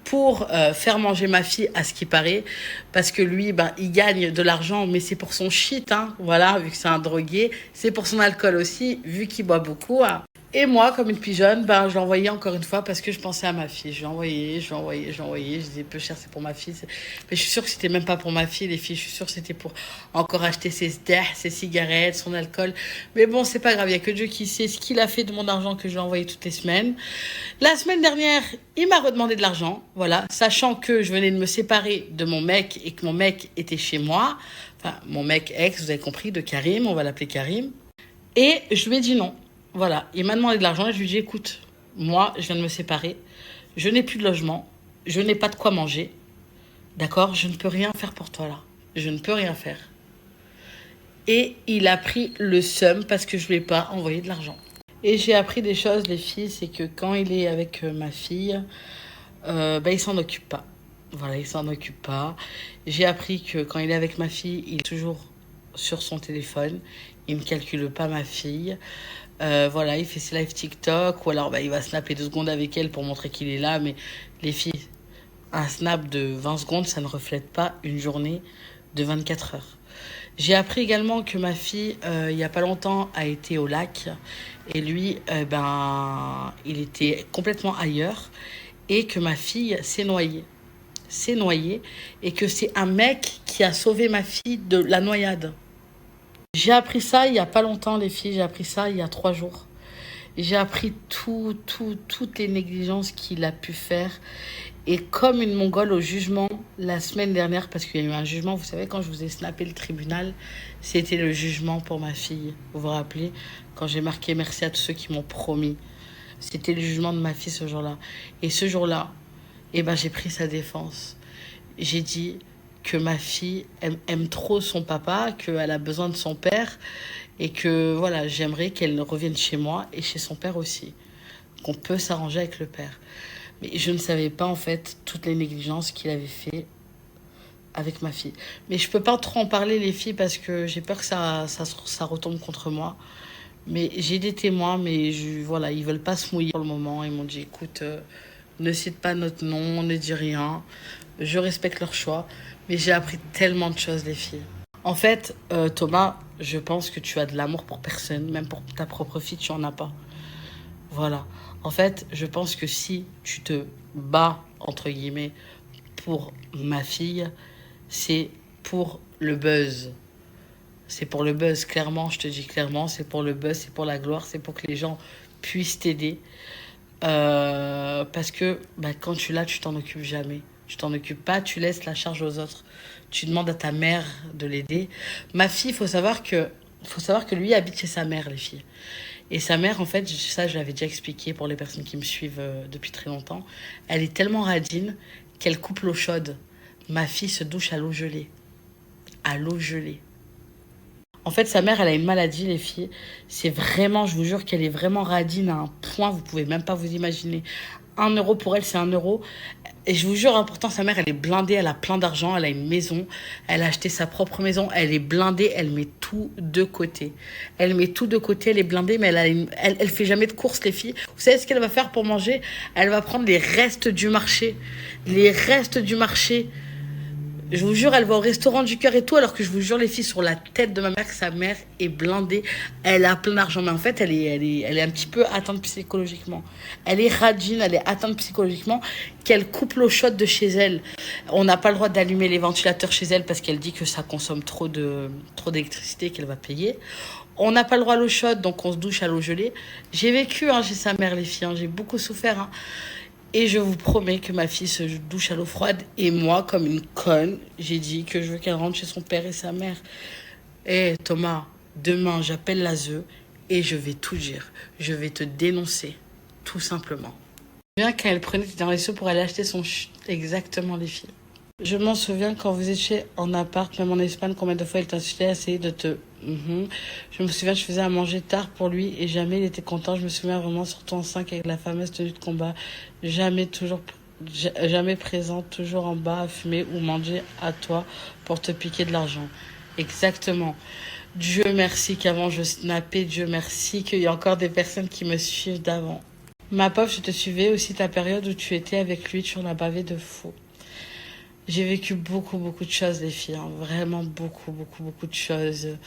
S4: pour faire manger ma fille, à ce qui paraît. Parce que lui, il gagne de l'argent, mais c'est pour son shit, hein. Voilà, vu que c'est un drogué. C'est pour son alcool aussi, vu qu'il boit beaucoup, hein. Et moi, comme une pigeonne, je l'envoyais encore une fois parce que je pensais à ma fille. Je l'envoyais. Je disais, peu cher, c'est pour ma fille. Mais je suis sûre que c'était même pas pour ma fille, les filles. Je suis sûre que c'était pour encore acheter ses cigarettes, son alcool. Mais bon, c'est pas grave. Il y a que Dieu qui sait ce qu'il a fait de mon argent que je lui envoyais toutes les semaines. La semaine dernière, il m'a redemandé de l'argent. Voilà. Sachant que je venais de me séparer de mon mec et que mon mec était chez moi. Enfin, mon mec ex, vous avez compris, de Karim. On va l'appeler Karim. Et je lui ai dit non. Voilà, il m'a demandé de l'argent et je lui ai dit, écoute, moi, je viens de me séparer, je n'ai plus de logement, je n'ai pas de quoi manger, d'accord? Je ne peux rien faire pour toi là, je ne peux rien faire. Et il a pris le seum parce que je ne lui ai pas envoyé de l'argent. Et j'ai appris des choses, les filles, c'est que quand il est avec ma fille, il s'en occupe pas. Voilà, il s'en occupe pas. J'ai appris que quand il est avec ma fille, il est toujours sur son téléphone, il ne calcule pas ma fille. Voilà, il fait ses lives TikTok ou alors il va snapper 2 secondes avec elle pour montrer qu'il est là. Mais les filles, un snap de 20 secondes, ça ne reflète pas une journée de 24 heures. J'ai appris également que ma fille, il n'y a pas longtemps, a été au lac. Et lui, il était complètement ailleurs. Et que ma fille s'est noyée. Et que c'est un mec qui a sauvé ma fille de la noyade. J'ai appris ça il n'y a pas longtemps, les filles. J'ai appris ça il y a 3 jours. J'ai appris toutes les négligences qu'il a pu faire. Et comme une mongole au jugement la semaine dernière, parce qu'il y a eu un jugement, vous savez, quand je vous ai snappé le tribunal, c'était le jugement pour ma fille. Vous vous rappelez, quand j'ai marqué merci à tous ceux qui m'ont promis. C'était le jugement de ma fille ce jour-là. Et ce jour-là, eh ben, j'ai pris sa défense. J'ai dit que ma fille aime trop son papa, qu'elle a besoin de son père, et que voilà, j'aimerais qu'elle revienne chez moi et chez son père aussi. Qu'on peut s'arranger avec le père. Mais je ne savais pas, en fait, toutes les négligences qu'il avait fait avec ma fille. Mais je peux pas trop en parler, les filles, parce que j'ai peur que ça retombe contre moi. Mais j'ai des témoins, mais voilà, ils veulent pas se mouiller pour le moment. Ils m'ont dit, écoute, ne cite pas notre nom, ne dis rien. Je respecte leur choix. Mais j'ai appris tellement de choses, les filles. En fait, Thomas, je pense que tu as de l'amour pour personne. Même pour ta propre fille, tu en as pas. Voilà. En fait, je pense que si tu te bats, entre guillemets, pour ma fille, c'est pour le buzz. C'est pour le buzz, clairement, je te dis clairement, c'est pour le buzz, c'est pour la gloire, c'est pour que les gens puissent t'aider. Parce que quand tu l'as, tu t'en occupes jamais. Tu t'en occupes pas, tu laisses la charge aux autres. Tu demandes à ta mère de l'aider. Ma fille, il faut savoir que lui habite chez sa mère, les filles. Et sa mère, en fait, ça, je l'avais déjà expliqué pour les personnes qui me suivent depuis très longtemps. Elle est tellement radine qu'elle coupe l'eau chaude. Ma fille se douche à l'eau gelée. À l'eau gelée. En fait, sa mère, elle a une maladie, les filles. C'est vraiment, je vous jure qu'elle est vraiment radine à un point, vous pouvez même pas vous imaginer. 1 euro pour elle, c'est 1 euro. Et je vous jure, pourtant, sa mère, elle est blindée, elle a plein d'argent, elle a une maison, elle a acheté sa propre maison, elle est blindée, elle met tout de côté. Elle met tout de côté, elle est blindée, mais elle fait jamais de courses, les filles. Vous savez ce qu'elle va faire pour manger? Elle va prendre les restes du marché. Les restes du marché. Je vous jure, elle va au restaurant du cœur et tout, alors que je vous jure, les filles, sur la tête de ma mère, sa mère est blindée. Elle a plein d'argent, mais en fait, elle est un petit peu atteinte psychologiquement. Elle est radine, elle est atteinte psychologiquement, qu'elle coupe l'eau chaude de chez elle. On n'a pas le droit d'allumer les ventilateurs chez elle parce qu'elle dit que ça consomme trop d'électricité qu'elle va payer. On n'a pas le droit à l'eau chaude, donc on se douche à l'eau gelée. J'ai vécu chez sa mère, les filles, j'ai beaucoup souffert. Et je vous promets que ma fille se douche à l'eau froide. Et moi, comme une conne, j'ai dit que je veux qu'elle rentre chez son père et sa mère. Eh Thomas, demain, j'appelle l'ASE et je vais tout dire. Je vais te dénoncer, tout simplement. Je me souviens quand elle prenait tes réseaux pour aller acheter son exactement, les filles. Je m'en souviens quand vous étiez en appart, même en Espagne, combien de fois elle t'incitait à essayer de te... Je me souviens, je faisais à manger tard pour lui et jamais il était content. Je me souviens vraiment, surtout en 5 avec la fameuse tenue de combat. Jamais présente, toujours en bas à fumer ou manger à toi pour te piquer de l'argent. Exactement. Dieu merci qu'avant je snappais, Dieu merci qu'il y a encore des personnes qui me suivent d'avant. Ma pauvre, je te suivais aussi ta période où tu étais avec lui, tu en as bavé de fou. J'ai vécu beaucoup de choses, les filles. Vraiment beaucoup de choses.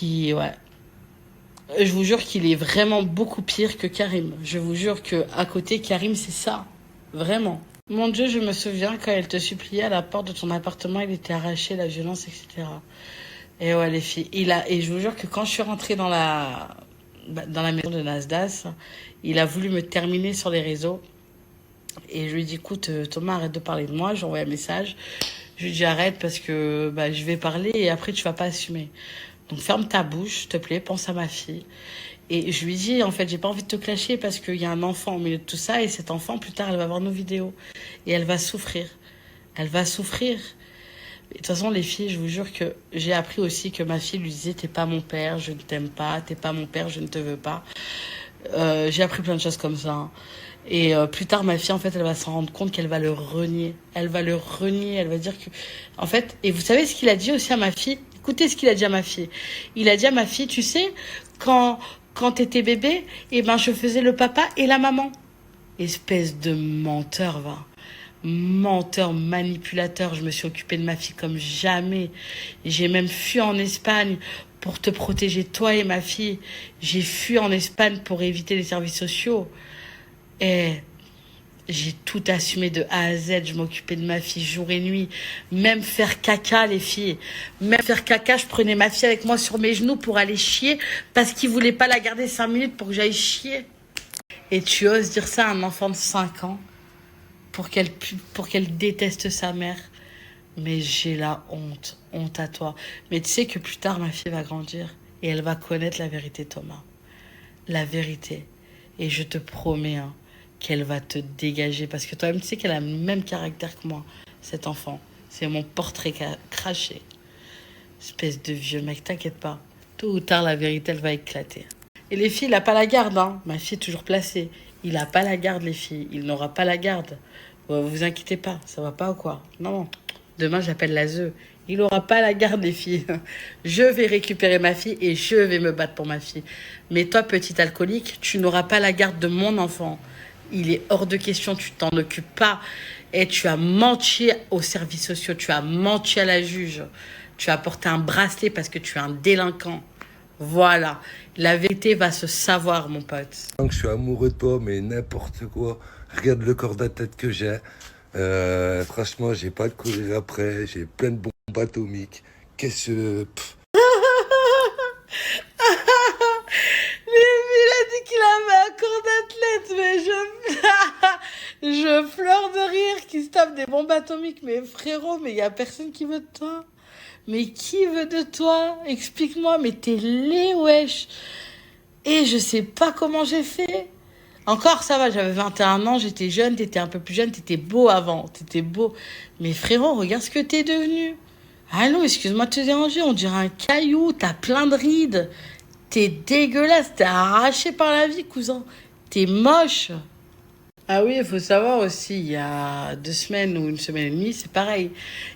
S4: Je vous jure qu'il est vraiment beaucoup pire que Karim. Je vous jure qu'à côté, Karim, c'est ça. Vraiment. Mon Dieu, je me souviens quand elle te suppliait à la porte de ton appartement, il était arraché, la violence, etc. Et ouais, les filles. Et je vous jure que quand je suis rentrée dans la maison de Nasdaq, il a voulu me terminer sur les réseaux. Et je lui ai dit, écoute, Thomas, arrête de parler de moi. J'ai envoyé un message. Je lui ai dit, arrête parce que je vais parler et après, tu vas pas assumer. Donc, ferme ta bouche, s'il te plaît, pense à ma fille. Et je lui ai dit, en fait, j'ai pas envie de te clasher parce qu'il y a un enfant au milieu de tout ça. Et cet enfant, plus tard, elle va voir nos vidéos. Et elle va souffrir. Elle va souffrir. De toute façon, les filles, je vous jure que j'ai appris aussi que ma fille lui disait, t'es pas mon père, je ne t'aime pas. T'es pas mon père, je ne te veux pas. J'ai appris plein de choses comme ça. Et plus tard, ma fille, en fait, elle va s'en rendre compte qu'elle va le renier. Elle va le renier, elle va dire que... En fait, et vous savez ce qu'il a dit aussi à ma fille? Écoutez ce qu'il a dit à ma fille. Il a dit à ma fille, tu sais, quand t'étais bébé, je faisais le papa et la maman. Espèce de menteur, va. Menteur, manipulateur. Je me suis occupée de ma fille comme jamais. J'ai même fui en Espagne pour te protéger, toi et ma fille. J'ai fui en Espagne pour éviter les services sociaux. Et j'ai tout assumé de A à Z. Je m'occupais de ma fille jour et nuit. Même faire caca, les filles. Même faire caca, je prenais ma fille avec moi sur mes genoux pour aller chier parce qu'il voulait pas la garder 5 minutes pour que j'aille chier. Et tu oses dire ça à un enfant de 5 ans? pour qu'elle déteste sa mère. Mais j'ai la honte, honte à toi. Mais tu sais que plus tard, ma fille va grandir et elle va connaître la vérité, Thomas. La vérité. Et je te promets hein, qu'elle va te dégager. Parce que toi-même, tu sais qu'elle a le même caractère que moi, cet enfant. C'est mon portrait craché. Espèce de vieux mec, t'inquiète pas. Tôt ou tard, la vérité, elle va éclater. Et les filles, il n'a pas la garde. Hein. Ma fille est toujours placée. Il n'a pas la garde, les filles. Il n'aura pas la garde. Vous inquiétez pas, ça va pas ou quoi? Non. Demain, j'appelle la ZEU. Il n'aura pas la garde, les filles. Je vais récupérer ma fille et je vais me battre pour ma fille. Mais toi, petit alcoolique, tu n'auras pas la garde de mon enfant. Il est hors de question, tu t'en occupes pas. Et tu as menti aux services sociaux, tu as menti à la juge. Tu as porté un bracelet parce que tu es un délinquant. Voilà. La vérité va se savoir, mon pote.
S8: Je suis amoureux de toi, mais n'importe quoi. Regarde le corps de la tête que j'ai. Franchement, j'ai pas de courir après. J'ai plein de bombes atomiques. Qu'est-ce que...
S4: Il a dit qu'il avait un corps d'athlète, mais je pleure de rire qu'il se tape des bombes atomiques. Mais frérot, mais il y a personne qui veut de toi. Mais qui veut de toi? Explique-moi, mais t'es laid, wesh. Et je sais pas comment j'ai fait. Encore, ça va, j'avais 21 ans, j'étais jeune, t'étais un peu plus jeune, t'étais beau avant, t'étais beau. Mais frérot, regarde ce que t'es devenu. Allô, excuse-moi de te déranger, on dirait un caillou, t'as plein de rides. T'es dégueulasse, t'es arraché par la vie, cousin. T'es moche. Ah oui, il faut savoir aussi, il y a 2 semaines ou 1 semaine et demie, c'est pareil.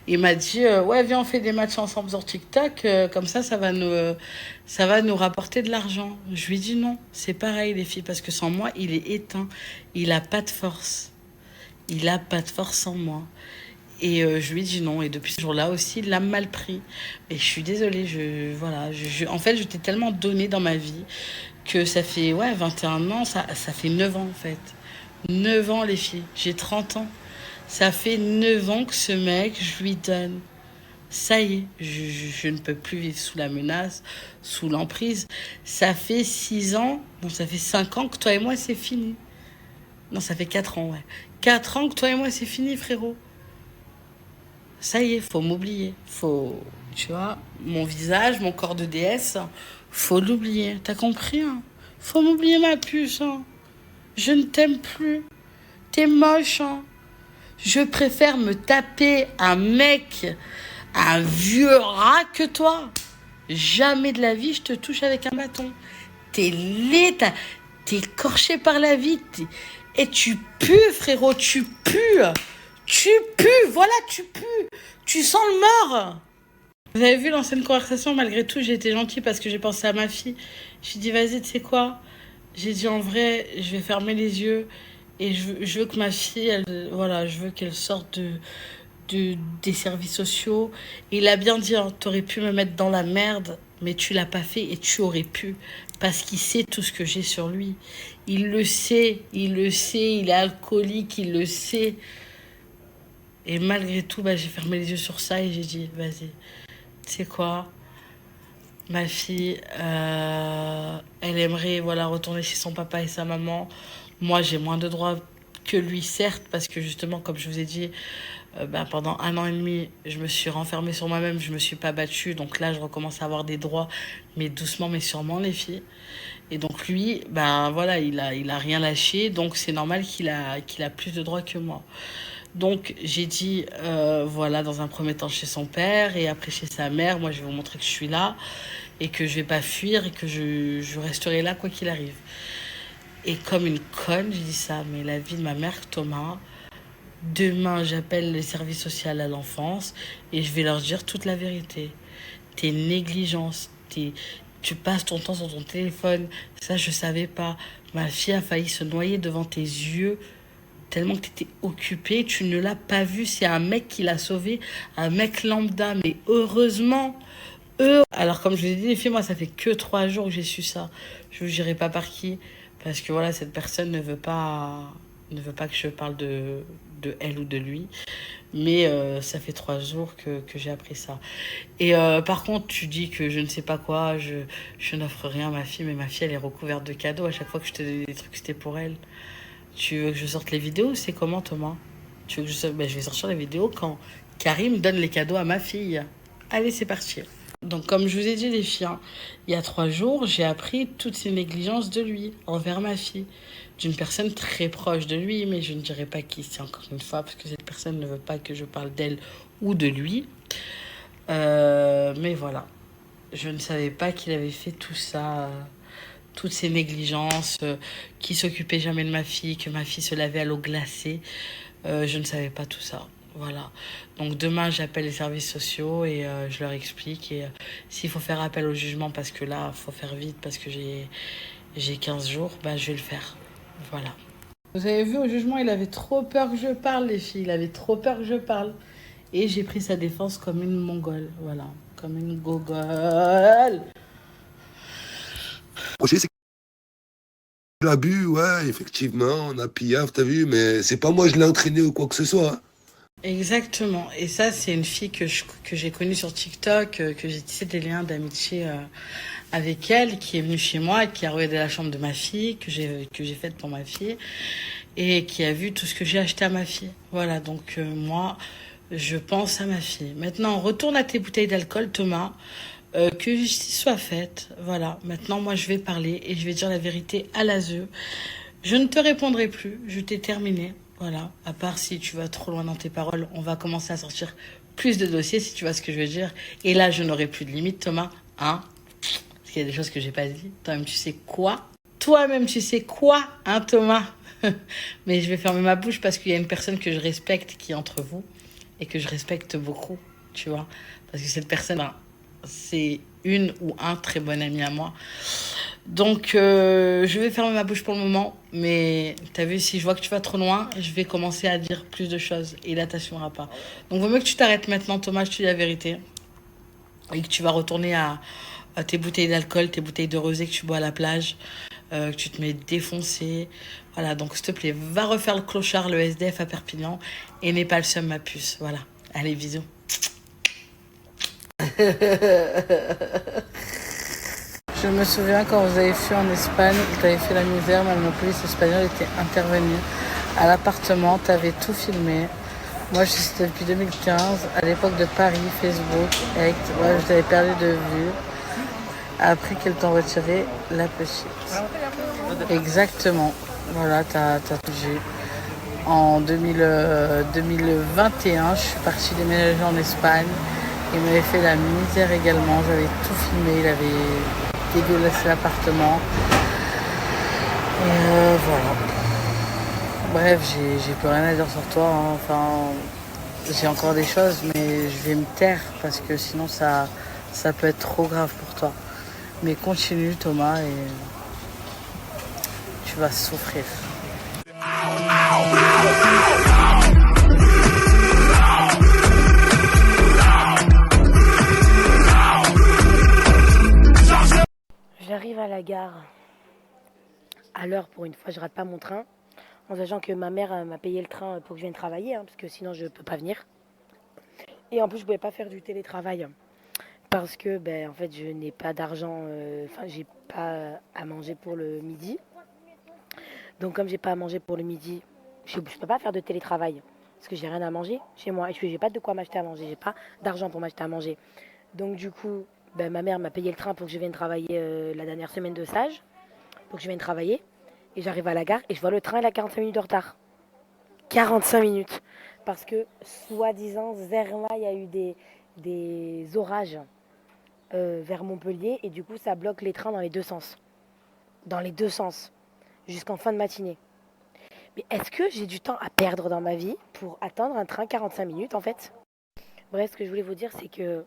S4: Il m'a dit, ouais, viens, on fait des matchs ensemble sur TikTok, comme ça va nous rapporter de l'argent. Je lui dis non, c'est pareil les filles, parce que sans moi, il est éteint. Il a pas de force. Il a pas de force sans moi. Et je lui dis non, et depuis ce jour-là aussi, il l'a mal pris. Et je suis désolée, en fait, je t'ai tellement donné dans ma vie que ça fait, 21 ans, ça fait 9 ans en fait. 9 ans les filles, j'ai 30 ans. Ça fait 9 ans que ce mec, je lui donne. Ça y est, je ne peux plus vivre sous la menace, sous l'emprise. Ça fait 6 ans, non ça fait 5 ans que toi et moi c'est fini. Non ça fait 4 ans, ouais. 4 ans que toi et moi c'est fini frérot. Ça y est, faut m'oublier. Faut, tu vois, mon visage, mon corps de déesse, faut l'oublier. T'as compris hein? Faut m'oublier ma puce hein. Je ne t'aime plus. T'es moche, hein. Je préfère me taper un mec, un vieux rat que toi. Jamais de la vie, je te touche avec un bâton. T'es laid, t'es écorché par la vie. Et tu pues, frérot, tu pues. Tu pues, voilà, tu pues. Tu sens le mort. Vous avez vu l'ancienne conversation, malgré tout, j'ai été gentille parce que j'ai pensé à ma fille. J'ai dit, vas-y, tu sais quoi? J'ai dit en vrai, je vais fermer les yeux et je veux que ma fille, je veux qu'elle sorte des services sociaux. Et il a bien dit, hein, t'aurais pu me mettre dans la merde, mais tu l'as pas fait et tu aurais pu. Parce qu'il sait tout ce que j'ai sur lui. Il le sait, il est alcoolique, il le sait. Et malgré tout, j'ai fermé les yeux sur ça et j'ai dit, vas-y, tu sais quoi? Ma fille, elle aimerait retourner chez son papa et sa maman. Moi, j'ai moins de droits que lui, certes, parce que justement, comme je vous ai dit, pendant 1 an et demi, je me suis renfermée sur moi-même, je me suis pas battue. Donc là, je recommence à avoir des droits, mais doucement, mais sûrement, les filles. Et donc lui, il a rien lâché, donc c'est normal qu'il a plus de droits que moi. Donc j'ai dit, dans un premier temps chez son père et après chez sa mère, moi je vais vous montrer que je suis là et que je vais pas fuir et que je resterai là quoi qu'il arrive. Et comme une conne, j'ai dit ça, mais la vie de ma mère, Thomas, demain j'appelle le service social à l'enfance et je vais leur dire toute la vérité. Tes négligences, tu passes ton temps sur ton téléphone, ça je savais pas. Ma fille a failli se noyer devant tes yeux. Tellement que tu étais occupée, tu ne l'as pas vu. C'est un mec qui l'a sauvé, un mec lambda. Mais heureusement, alors comme je vous ai dit, les filles, moi, ça fait que 3 jours que j'ai su ça. Je vous dirai pas par qui, parce que cette personne ne veut pas que je parle de elle ou de lui. Mais ça fait 3 jours que j'ai appris ça. Et par contre, tu dis que je ne sais pas quoi, je n'offre rien à ma fille, mais ma fille, elle est recouverte de cadeaux. À chaque fois que je te dis des trucs, c'était pour elle. Tu veux que je sorte les vidéos ou c'est comment, Thomas? Tu veux que je vais sortir la vidéo quand Karim donne les cadeaux à ma fille. Allez, c'est parti. Donc, comme je vous ai dit, les filles, hein, il y a 3 jours, j'ai appris toutes ces négligences de lui envers ma fille. D'une personne très proche de lui, mais je ne dirai pas qui c'est encore une fois, parce que cette personne ne veut pas que je parle d'elle ou de lui. Mais voilà. Je ne savais pas qu'il avait fait tout ça, toutes ces négligences, qu'il s'occupait jamais de ma fille, que ma fille se lavait à l'eau glacée. Je ne savais pas tout ça. Voilà. Donc demain, j'appelle les services sociaux et je leur explique. Et s'il faut faire appel au jugement, parce que là, il faut faire vite, parce que j'ai 15 jours, bah, je vais le faire. Voilà. Vous avez vu, au jugement, il avait trop peur que je parle, les filles. Il avait trop peur que je parle. Et j'ai pris sa défense comme une mongole. Voilà. Comme une gogole.
S8: C'est l'abus, ouais, effectivement, on a pillaf, t'as vu, mais c'est pas moi, je l'ai entraîné ou quoi que ce soit. Hein.
S4: Exactement. Et ça, c'est une fille que j'ai connue sur TikTok, que j'ai tissé des liens d'amitié avec elle, qui est venue chez moi, qui a regardé la chambre de ma fille, que j'ai faite pour ma fille, et qui a vu tout ce que j'ai acheté à ma fille. Voilà, donc moi, je pense à ma fille. Maintenant, retourne à tes bouteilles d'alcool, Thomas, que justice soit faite. Voilà, maintenant, moi, je vais parler et je vais dire la vérité à l'ASE. Je ne te répondrai plus, je t'ai terminé. Voilà, à part si tu vas trop loin dans tes paroles, on va commencer à sortir plus de dossiers, si tu vois ce que je veux dire. Et là, je n'aurai plus de limite, Thomas. Hein? Parce qu'il y a des choses que j'ai pas dit. Toi-même, tu sais quoi? Toi-même, tu sais quoi, hein, Thomas? Mais je vais fermer ma bouche parce qu'il y a une personne que je respecte qui est entre vous et que je respecte beaucoup, tu vois. Parce que cette personne, ben, c'est une ou un très bon ami à moi. Donc, je vais fermer ma bouche pour le moment. Mais t'as vu, si je vois que tu vas trop loin, je vais commencer à dire plus de choses. Et là, t'assumeras pas. Donc, vaut mieux que tu t'arrêtes maintenant, Thomas, je te dis la vérité. Et que tu vas retourner à tes bouteilles d'alcool, tes bouteilles de rosé que tu bois à la plage. Que tu te mets défoncé. Voilà, donc s'il te plaît, va refaire le clochard, le SDF à Perpignan. Et n'aie pas le seum, ma puce. Voilà. Allez, bisous. Je me souviens quand vous avez fui en Espagne, tu avais fait la misère, même la police espagnole était intervenue à l'appartement, tu avais tout filmé. Moi, je suis depuis 2015, à l'époque de Paris, Facebook, ouais, je t'avais perdu de vue. Après qu'elles t'ont retiré la petite. Exactement. Voilà, t'as tout j'ai. En 2021, je suis partie déménager en Espagne. Il m'avait fait la misère également. J'avais tout filmé. Il avait dégueulassé l'appartement. Et voilà. Bref, j'ai plus rien à dire sur toi. Hein. Enfin, j'ai encore des choses, mais je vais me taire parce que sinon ça peut être trop grave pour toi. Mais continue, Thomas, et tu vas souffrir.
S11: J'arrive à la gare à l'heure pour une fois, je rate pas mon train, en sachant que ma mère m'a payé le train pour que je vienne travailler, hein, parce que sinon je peux pas venir. Et en plus je pouvais pas faire du télétravail parce que en fait je n'ai pas d'argent, j'ai pas à manger pour le midi. Donc comme j'ai pas à manger pour le midi, je peux pas faire de télétravail parce que j'ai rien à manger chez moi et j'ai pas de quoi m'acheter à manger, j'ai pas d'argent pour m'acheter à manger. Donc du coup, ma mère m'a payé le train pour que je vienne travailler la dernière semaine de stage, pour que je vienne travailler. Et j'arrive à la gare et je vois le train, il a 45 minutes de retard. 45 minutes. Parce que, soi-disant, Zerma, il y a eu des orages vers Montpellier. Et du coup, ça bloque les trains dans les deux sens. Dans les deux sens. Jusqu'en fin de matinée. Mais est-ce que j'ai du temps à perdre dans ma vie pour attendre un train 45 minutes, en fait? Bref, ce que je voulais vous dire, c'est que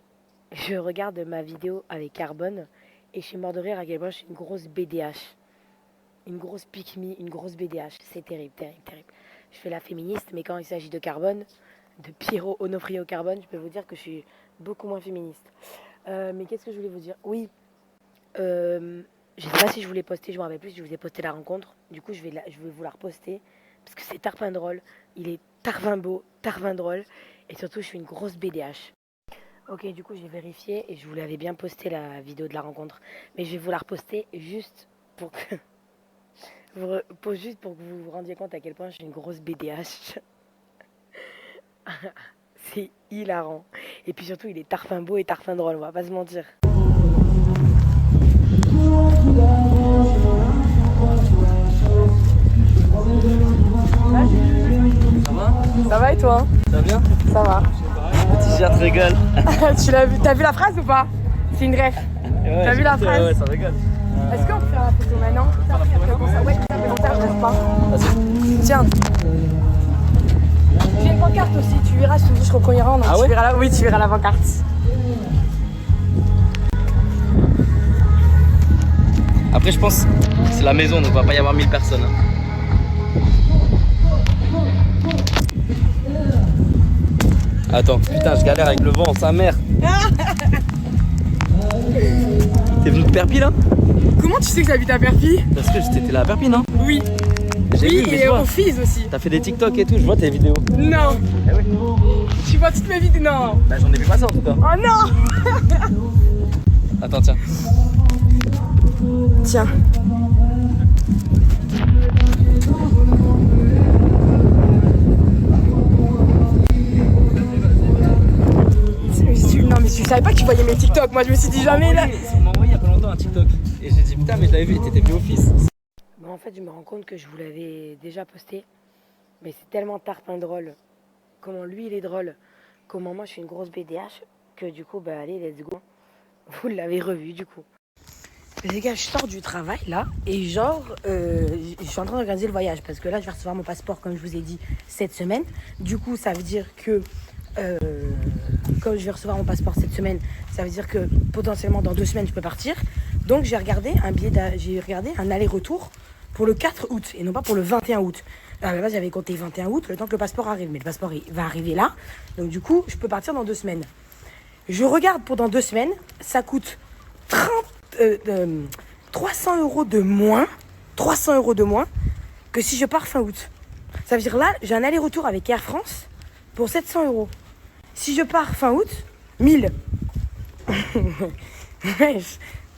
S11: je regarde ma vidéo avec Carbone et je suis mort de rire à quel point je suis une grosse BDH. Une grosse pique-me, une grosse BDH. C'est terrible, terrible, terrible. Je fais la féministe, mais quand il s'agit de Carbone, de Piero Onofrio Carbone, je peux vous dire que je suis beaucoup moins féministe. Mais qu'est-ce que je voulais vous dire? Oui, je sais pas si je voulais poster, je me rappelle plus si je vous ai posté la rencontre. Du coup, je vais vous la reposter, parce que c'est tarpin drôle. Il est tarvin beau, tarvin drôle, et surtout, je suis une grosse BDH. Ok, du coup, j'ai vérifié, et je vous l'avais bien posté, la vidéo de la rencontre. Mais je vais vous la reposter juste pour que... juste pour que vous vous rendiez compte à quel point je suis une grosse BDH. C'est hilarant. Et puis surtout, il est tarfin beau et tarfin drôle, on va pas se mentir.
S6: Ça va et toi?
S3: Ça va bien?
S6: Ça va.
S3: Le t-shirt régale.
S6: Tu l'as vu? T'as vu la phrase ou pas? C'est une ref.
S3: Ouais,
S6: t'as vu la phrase?
S3: Ouais, ça régale.
S6: Est-ce qu'on peut faire la photo maintenant? Ouais, après montage, je reste pas. Tiens. J'ai une pancarte aussi, tu verras, je te dis, je reconnais rien.
S3: Ah ouais?
S6: Tu verras oui, tu verras la pancarte.
S3: Après, je pense que c'est la maison, donc il va pas y avoir 1000 personnes. Hein. Attends, putain, je galère avec le vent, sa mère. T'es venu de Perpi là?
S6: Comment tu sais que j'habite à Perpi?
S3: Parce que t'étais là à Perpi, non?
S6: Oui.
S3: J'ai
S6: Oui,
S3: vu, mais
S6: et au Fils aussi.
S3: T'as fait des TikTok et tout, je vois tes vidéos.
S6: Non.
S3: Eh oui.
S6: Tu vois toutes mes vidéos? Non.
S3: Bah j'en ai vu passer en tout cas.
S6: Oh non.
S3: Attends, tiens.
S6: Tiens. Non mais tu savais pas que tu voyais mes TikTok, moi je me suis dit jamais là.
S3: On m'a envoyé il y a pas longtemps un TikTok. Et j'ai dit putain mais je l'avais vu et t'étais venu au Fils.
S11: En fait, je me rends compte que je vous l'avais déjà posté. Mais c'est tellement tarpin drôle. Comment lui, il est drôle. Comment moi, je suis une grosse BDH. Que du coup, bah allez, let's go. Vous l'avez revu, du coup. Les gars, je sors du travail, là. Et genre, je suis en train d'organiser le voyage. Parce que là, je vais recevoir mon passeport, comme je vous ai dit, cette semaine. Du coup, ça veut dire que... comme je vais recevoir mon passeport cette semaine, ça veut dire que potentiellement dans 2 semaines, je peux partir. Donc, j'ai regardé un aller-retour pour le 4 août et non pas pour le 21 août. À la base, j'avais compté 21 août, le temps que le passeport arrive. Mais le passeport il va arriver là. Donc du coup, je peux partir dans 2 semaines. Je regarde pour dans 2 semaines. Ça coûte 300 € de moins. 300 € de moins que si je pars fin août. Ça veut dire là, j'ai un aller-retour avec Air France pour 700 €. Si je pars fin août, 1000.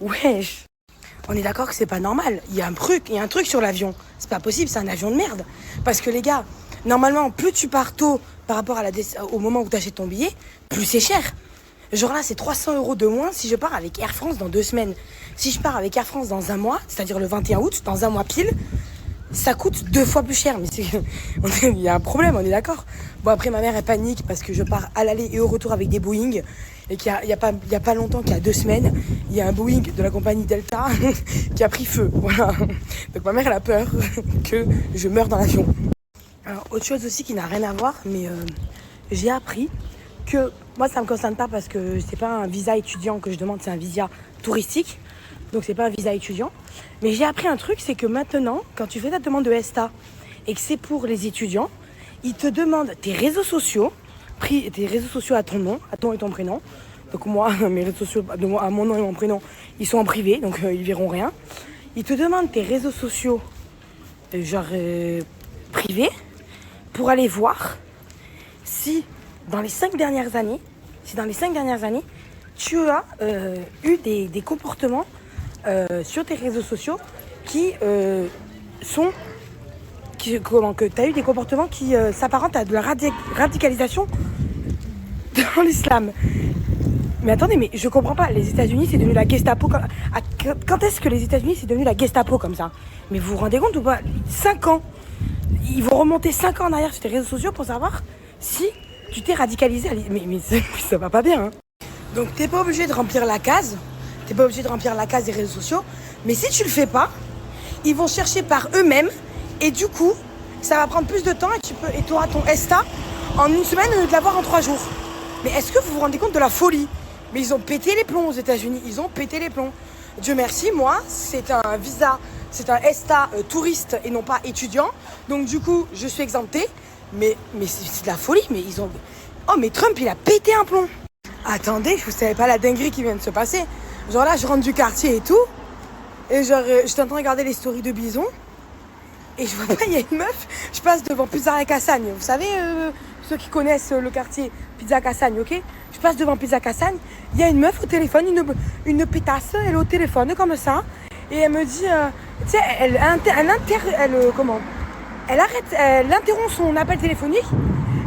S11: Wesh. On est d'accord que c'est pas normal. Il y a un truc sur l'avion. C'est pas possible, c'est un avion de merde. Parce que les gars, normalement, plus tu pars tôt par rapport au moment où tu achètes ton billet, plus c'est cher. Genre là, c'est 300 € de moins si je pars avec Air France dans 2 semaines. Si je pars avec Air France dans 1 mois, c'est-à-dire le 21 août, dans 1 mois pile, ça coûte 2 fois plus cher. Mais il y a un problème, on est d'accord. Bon, après, ma mère, elle panique parce que je pars à l'aller et au retour avec des Boeing. Et qu'il y a pas longtemps, qu'il y a 2 semaines, il y a un Boeing de la compagnie Delta qui a pris feu. Voilà. Donc ma mère, elle a peur que je meure dans l'avion. Alors, autre chose aussi qui n'a rien à voir, mais j'ai appris que moi, ça me concerne pas parce que c'est pas un visa étudiant que je demande, c'est un visa touristique. Donc c'est pas un visa étudiant. Mais j'ai appris un truc, c'est que maintenant, quand tu fais ta demande de ESTA et que c'est pour les étudiants, ils te demandent tes réseaux sociaux, à ton nom, à ton et ton prénom. Donc moi, mes réseaux sociaux à mon nom et mon prénom, ils sont en privé, donc ils verront rien. Ils te demandent tes réseaux sociaux, privés, pour aller voir si dans les 5 dernières années, tu as eu des comportements sur tes réseaux sociaux que tu as eu des comportements qui s'apparentent à de la radicalisation dans l'islam. Mais attendez, mais je comprends pas. Les États-Unis, c'est devenu la Gestapo. Quand est-ce que les États-Unis, c'est devenu la Gestapo comme ça? Mais vous vous rendez compte ou pas? 5 ans. Ils vont remonter 5 ans en arrière sur tes réseaux sociaux pour savoir si tu t'es radicalisé. Mais ça va pas bien. Hein. Donc t'es pas obligé de remplir la case. T'es pas obligé de remplir la case des réseaux sociaux. Mais si tu le fais pas, ils vont chercher par eux-mêmes. Et du coup, ça va prendre plus de temps et tu auras ton ESTA en 1 semaine au lieu de l'avoir en 3 jours. Mais est-ce que vous vous rendez compte de la folie? Mais ils ont pété les plombs aux États-Unis. Ils ont pété les plombs. Dieu merci, moi, c'est un visa, c'est un ESTA touriste et non pas étudiant. Donc du coup, je suis exemptée. Mais c'est de la folie. Mais ils ont... Oh, mais Trump, il a pété un plomb. Attendez, vous savez pas la dinguerie qui vient de se passer. Genre là, je rentre du quartier et tout. Et genre, j'étais en train de regarder les stories de Bison. Et je vois pas, il y a une meuf. Je passe devant Pizza Cassagne. Vous savez, ceux qui connaissent le quartier Pizza Cassagne, ok? Je passe devant Pizza Cassagne. Il y a une meuf au téléphone, une pétasse. Elle est au téléphone comme ça. Et elle me dit, tu sais, elle interrompt son appel téléphonique.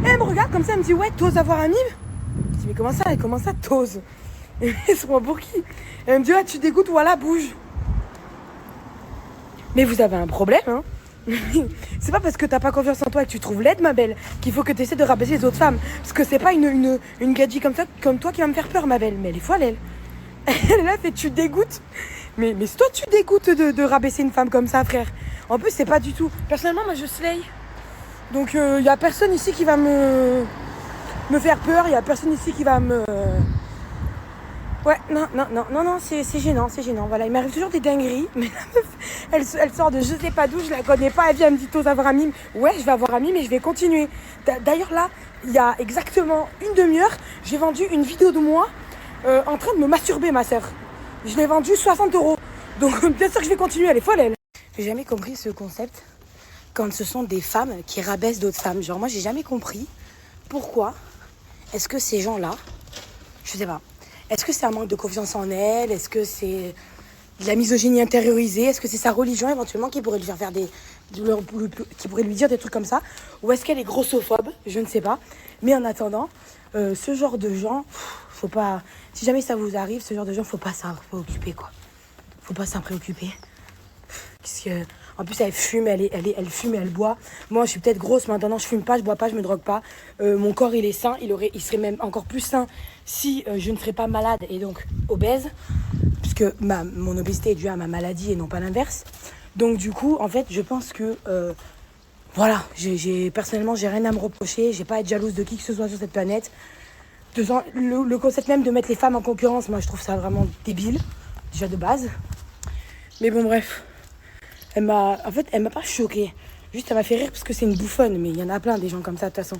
S6: Et elle me regarde comme ça, elle me dit ouais, t'oses avoir un mime? Je dis mais comment ça t'oses? Et elle se prend pour qui? Elle me dit ouais, tu dégoûtes, voilà, bouge. Mais vous avez un problème, hein? C'est pas parce que t'as pas confiance en toi et que tu trouves laide, ma belle, qu'il faut que tu essaies de rabaisser les autres femmes. Parce que c'est pas une gadji comme toi qui va me faire peur, ma belle. Mais elle est folle, elle. Elle est là, fait tu dégoûtes. Mais toi, tu dégoûtes de rabaisser une femme comme ça, frère. En plus, c'est pas du tout. Personnellement, moi, je slay. Donc, y a personne ici qui va me faire peur. Y a personne ici qui va me... Ouais, non, c'est gênant. Voilà, il m'arrive toujours des dingueries. Mais la meuf, elle sort de je sais pas d'où, je la connais pas. Elle vient, elle me dit, t'oses avoir un mime. Ouais, je vais avoir un mime et je vais continuer. D'ailleurs, là, il y a exactement une demi-heure, j'ai vendu une vidéo de moi en train de me masturber, ma soeur. Je l'ai vendue 60 €. Donc, bien sûr que je vais continuer, elle est folle, elle. J'ai jamais compris ce concept quand ce sont des femmes qui rabaissent d'autres femmes. Genre, moi, j'ai jamais compris pourquoi est-ce que ces gens-là, je sais pas, est-ce que c'est un manque de confiance en elle? Est-ce que c'est de la misogynie intériorisée? Est-ce que c'est sa religion éventuellement qui pourrait lui faire qui pourrait lui dire des trucs comme ça? Ou est-ce qu'elle est grossophobe? Je ne sais pas. Mais en attendant, ce genre de gens, faut pas... Si jamais ça vous arrive, ce genre de gens, faut pas s'en préoccuper, quoi. Faut pas s'en préoccuper. Parce que, en plus, elle fume, elle fume et elle boit. Moi, je suis peut-être grosse, mais maintenant, je fume pas, je bois pas, je me drogue pas. Mon corps, il est sain. Il serait même encore plus sain si je ne serais pas malade et donc obèse. Puisque mon obésité est due à ma maladie et non pas l'inverse. Donc, du coup, en fait, je pense que... voilà, personnellement, j'ai rien à me reprocher. J'ai pas à être jalouse de qui que ce soit sur cette planète. Le concept même de mettre les femmes en concurrence, moi, je trouve ça vraiment débile. Déjà de base. Mais bon, bref. Elle m'a pas choquée. Juste, elle m'a fait rire parce que c'est une bouffonne. Mais il y en a plein des gens comme ça, de toute façon.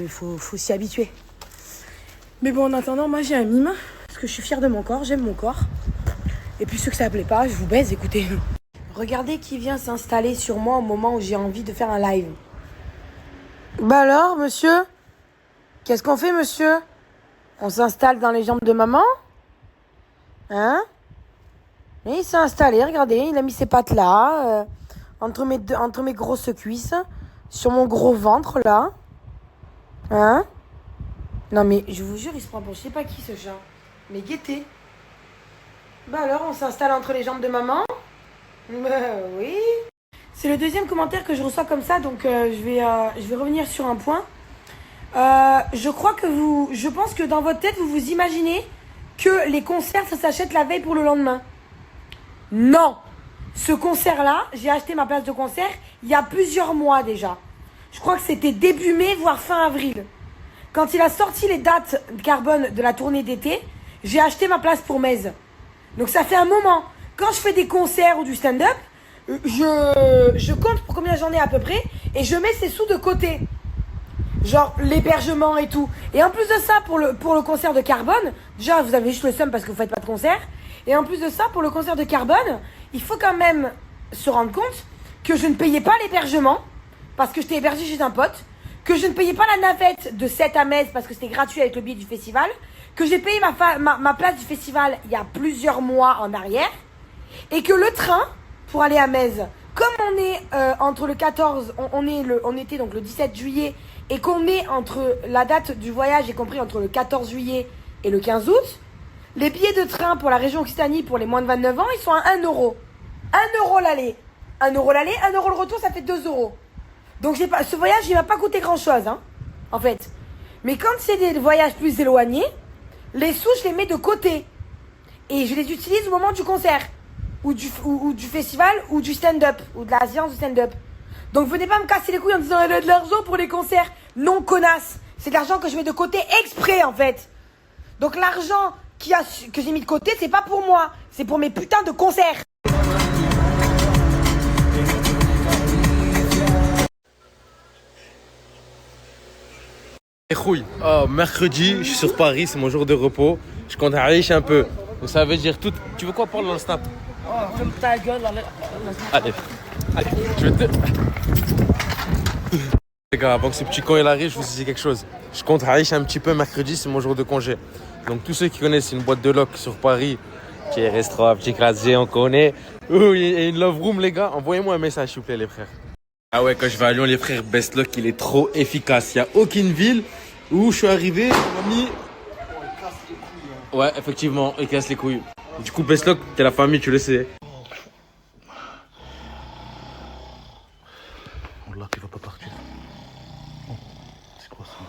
S6: Faut s'y habituer. Mais bon, en attendant, moi, j'ai un mime. Parce que je suis fière de mon corps, j'aime mon corps. Et puis, ceux que ça plaît pas, je vous baise, écoutez. Regardez qui vient s'installer sur moi au moment où j'ai envie de faire un live. Bah alors, monsieur? Qu'est-ce qu'on fait, monsieur? On s'installe dans les jambes de maman? Hein? Et il s'est installé, regardez, il a mis ses pattes là, entre mes grosses cuisses, sur mon gros ventre là. Hein? Non mais je vous jure, il se prend pour je sais pas qui ce chat. Mais guettez. Bah alors, on s'installe entre les jambes de maman? Bah oui. C'est le deuxième commentaire que je reçois comme ça, donc je vais revenir sur un point. Je pense que dans votre tête, vous vous imaginez que les concerts, ça s'achète la veille pour le lendemain. Non! Ce concert-là, j'ai acheté ma place de concert il y a plusieurs mois déjà. Je crois que c'était début mai, voire fin avril. Quand il a sorti les dates carbone de la tournée d'été, j'ai acheté ma place pour Metz. Donc ça fait un moment. Quand je fais des concerts ou du stand-up, je compte pour combien j'en ai à peu près et je mets ces sous de côté. Genre l'hébergement et tout. Et en plus de ça, pour le concert de Carbone, déjà vous avez juste le seum parce que vous faites pas de concert. Et en plus de ça, pour le concert de Carbone, il faut quand même se rendre compte que je ne payais pas l'hébergement parce que j'étais hébergée chez un pote, que je ne payais pas la navette de 7 à Metz parce que c'était gratuit avec le billet du festival, que j'ai payé ma place du festival il y a plusieurs mois en arrière, et que le train pour aller à Metz, comme on est entre le 14, on était donc le 17 juillet, et qu'on est entre la date du voyage, y compris entre le 14 juillet et le 15 août, les billets de train pour la région Occitanie pour les moins de 29 ans, ils sont à 1 €. 1 € l'aller. 1 € l'aller, 1 € le retour, ça fait 2 €. Donc ce voyage, il m'a pas coûté grand chose, hein, en fait. Mais quand c'est des voyages plus éloignés, les sous, je les mets de côté. Et je les utilise au moment du concert, ou du festival, ou du stand-up, ou de la séance de stand-up. Donc venez pas me casser les couilles en disant elle a de l'argent pour les concerts. Non, connasse. C'est de l'argent que je mets de côté exprès, en fait. Donc l'argent que j'ai mis de côté, c'est pas pour moi. C'est pour mes putains de concerts.
S3: Oh, mercredi, je suis sur Paris, c'est mon jour de repos. Je compte aller un peu. Donc ça veut dire tout. Tu veux quoi prendre dans le snap?
S6: Oh, ferme ta gueule.
S3: Allez, je vais te... Les gars, avant que ce petit con il arrive, je vous dis quelque chose. Je compte aller un petit peu mercredi, c'est mon jour de congé. Donc tous ceux qui connaissent une boîte de loc sur Paris, qui est restaurant, petit classé, on connaît. Oh, il y a une love room les gars, envoyez-moi un message s'il vous plaît les frères. Ah ouais, quand je vais à Lyon, les frères, Best Lock, il est trop efficace. Il n'y a aucune ville où je suis arrivé, on m'a mis... Ouais, effectivement, il casse les couilles. Du coup, Best Lock, t'es la famille, tu le sais.
S5: Oh là, tu vas pas partir. Oh, c'est quoi ça?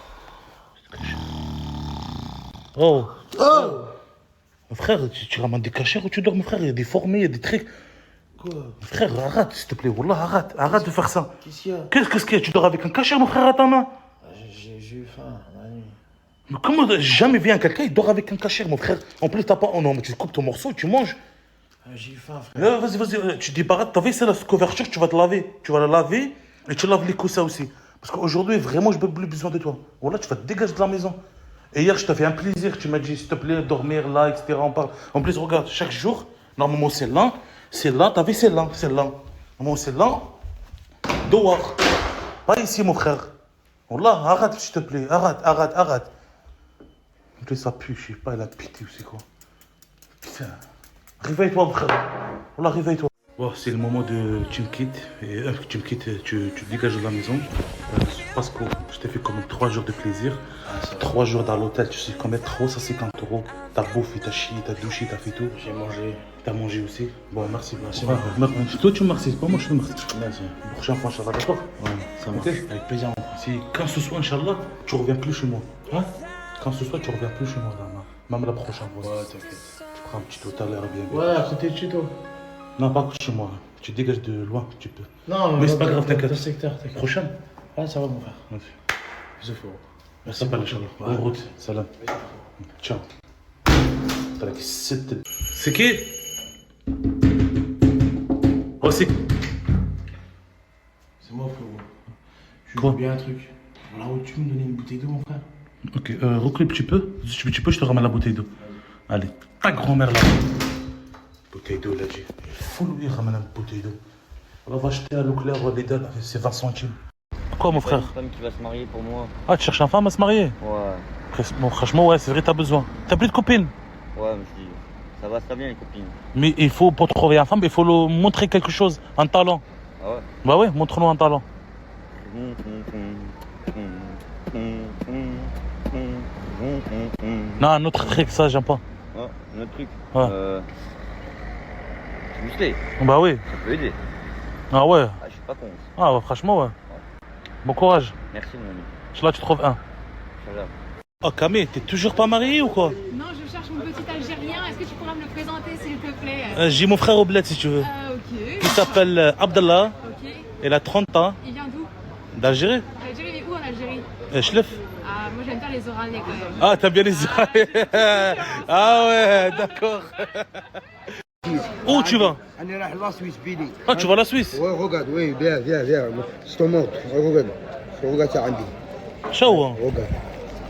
S5: Oh! Oh! Frère, tu ramènes des cachets où tu dors, mon frère? Il y a des formés, il y a des trucs. Quoi? Frère, arrête, s'il te plaît. Wallah, arrête de faire ça.
S13: Qu'est-ce qu'il y a?
S5: Qu'est-ce qu'il y a? Tu dors avec un cachet, mon frère, à ta main?
S13: J'ai eu faim la nuit.
S5: Mais comment jamais vu un quelqu'un, il dort avec un cachet, mon frère? En plus, t'as pas. Oh non, mais tu coupes ton morceau, tu manges.
S13: J'ai eu faim, frère.
S5: Vas-y, tu débarrasses. T'as vu, c'est la couverture, tu vas te laver. Tu vas la laver et tu laves les coussins aussi. Parce qu'aujourd'hui, vraiment, je n'ai plus besoin de toi. Voilà, tu vas te dégager de la maison. Et hier, je t'ai fait un plaisir. Tu m'as dit, s'il te plaît, dormir là, etc. On parle. En plus, regarde, chaque jour, normalement, c'est là. T'as vu, c'est là. Normalement, c'est là. Dehors. Pas ici, mon frère. Wallah, arrête, s'il te plaît. Arrête. En plus, ça pue, je sais pas, elle a pité ou c'est quoi. Putain. Réveille-toi, mon frère. Wallah, réveille-toi. Bon, c'est le moment de tu me quittes. Et tu me quittes, tu te dégages de la maison. Parce que je t'ai fait quand même 3 jours de plaisir. 3 jours dans l'hôtel, tu sais combien? 350 €. T'as bouffé, t'as chié, t'as douché, t'as fait tout.
S13: J'ai mangé.
S5: T'as mangé aussi. Bon, merci. Toi, tu me remercies, c'est pas moi, je te remercie.
S13: Merci.
S5: La prochaine fois, Inch'Allah, d'accord?
S13: Ouais, ça marche.
S5: Okay. Avec plaisir. Si quand ce soir, Inch'Allah, tu reviens plus chez moi. Hein? Quand ce soir, tu reviens plus chez moi, là, même la prochaine fois.
S13: Ouais, t'inquiète.
S5: Tu prends un petit hôtel Airbnb.
S13: Ouais, c'était chez toi.
S5: Non, pas chez moi. Tu dégages de loin, tu peux.
S13: Non,
S5: mais c'est pas grave, t'inquiète.
S13: Secteur, t'inquiète.
S5: Prochaine?
S13: Ouais, ça va, mon frère.
S5: Merci.
S13: Bisous, frérot.
S5: Merci, Inch'Allah. Bonne route. Salam. Ciao. C'est qui? Oh, c'est...
S13: C'est moi, frérot. Je veux bien un truc. Voilà où tu me donner une bouteille d'eau, mon frère.
S5: Ok, recule un petit peu. Si tu peux, je te ramène la bouteille d'eau. Allez, ta grand-mère là. Bouteille d'eau, là, j'ai. Fou, lui, ramène une bouteille d'eau. On va acheter à Leclerc, Lidl, c'est 20 centimes. Quoi, mon frère?
S19: Une femme qui va se marier pour moi.
S5: Ah, tu cherches une femme à se marier?
S19: Ouais.
S5: Bon, franchement, ouais, c'est vrai, t'as besoin. T'as plus de copine?
S19: Ouais, mais je dis, ça va très bien les copines.
S5: Mais il faut, pour trouver une femme, il faut lui montrer quelque chose, un talent.
S19: Ah ouais?
S5: Bah ouais, montre-nous un talent. Non, un autre truc, ça, j'aime pas.
S19: Ouais, un autre truc.
S5: Ouais.
S19: Musclé.
S5: Bah oui.
S19: Ça peut aider.
S5: Ah ouais.
S19: Ah, je suis pas con.
S5: Ah ouais, franchement, ouais. Bon courage.
S19: Merci, mon ami.
S5: Là, tu trouves un.
S19: Inch'Allah.
S5: Oh, Camé, t'es toujours pas marié ou quoi?
S14: Non, je cherche mon petit Algérien. Est-ce que tu pourras me le présenter, s'il te plaît?
S5: J'ai mon frère au bled, si tu veux.
S14: Ok.
S5: Il s'appelle Abdallah.
S14: Ok.
S5: Il a 30 ans.
S14: Il vient d'où?
S5: D'Algérie.
S14: D'Algérie, mais où en Algérie?
S5: Chlef.
S14: Ah, moi j'aime bien les Oranais quand même.
S5: Ah, t'as bien les oreilles. Ah ouais, d'accord. Où tu vas? Ah, tu vas à la Suisse?
S18: Ouais, regarde, oui, viens. Je te montre. Regarde ça, Andy.
S5: Chaud, hein?
S18: Regarde.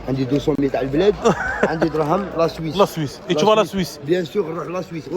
S18: عندي 200 متر على البلاد عندي درهم لا سويس
S5: Et tu vas à la Suisse?
S18: Bien sûr, la Suisse.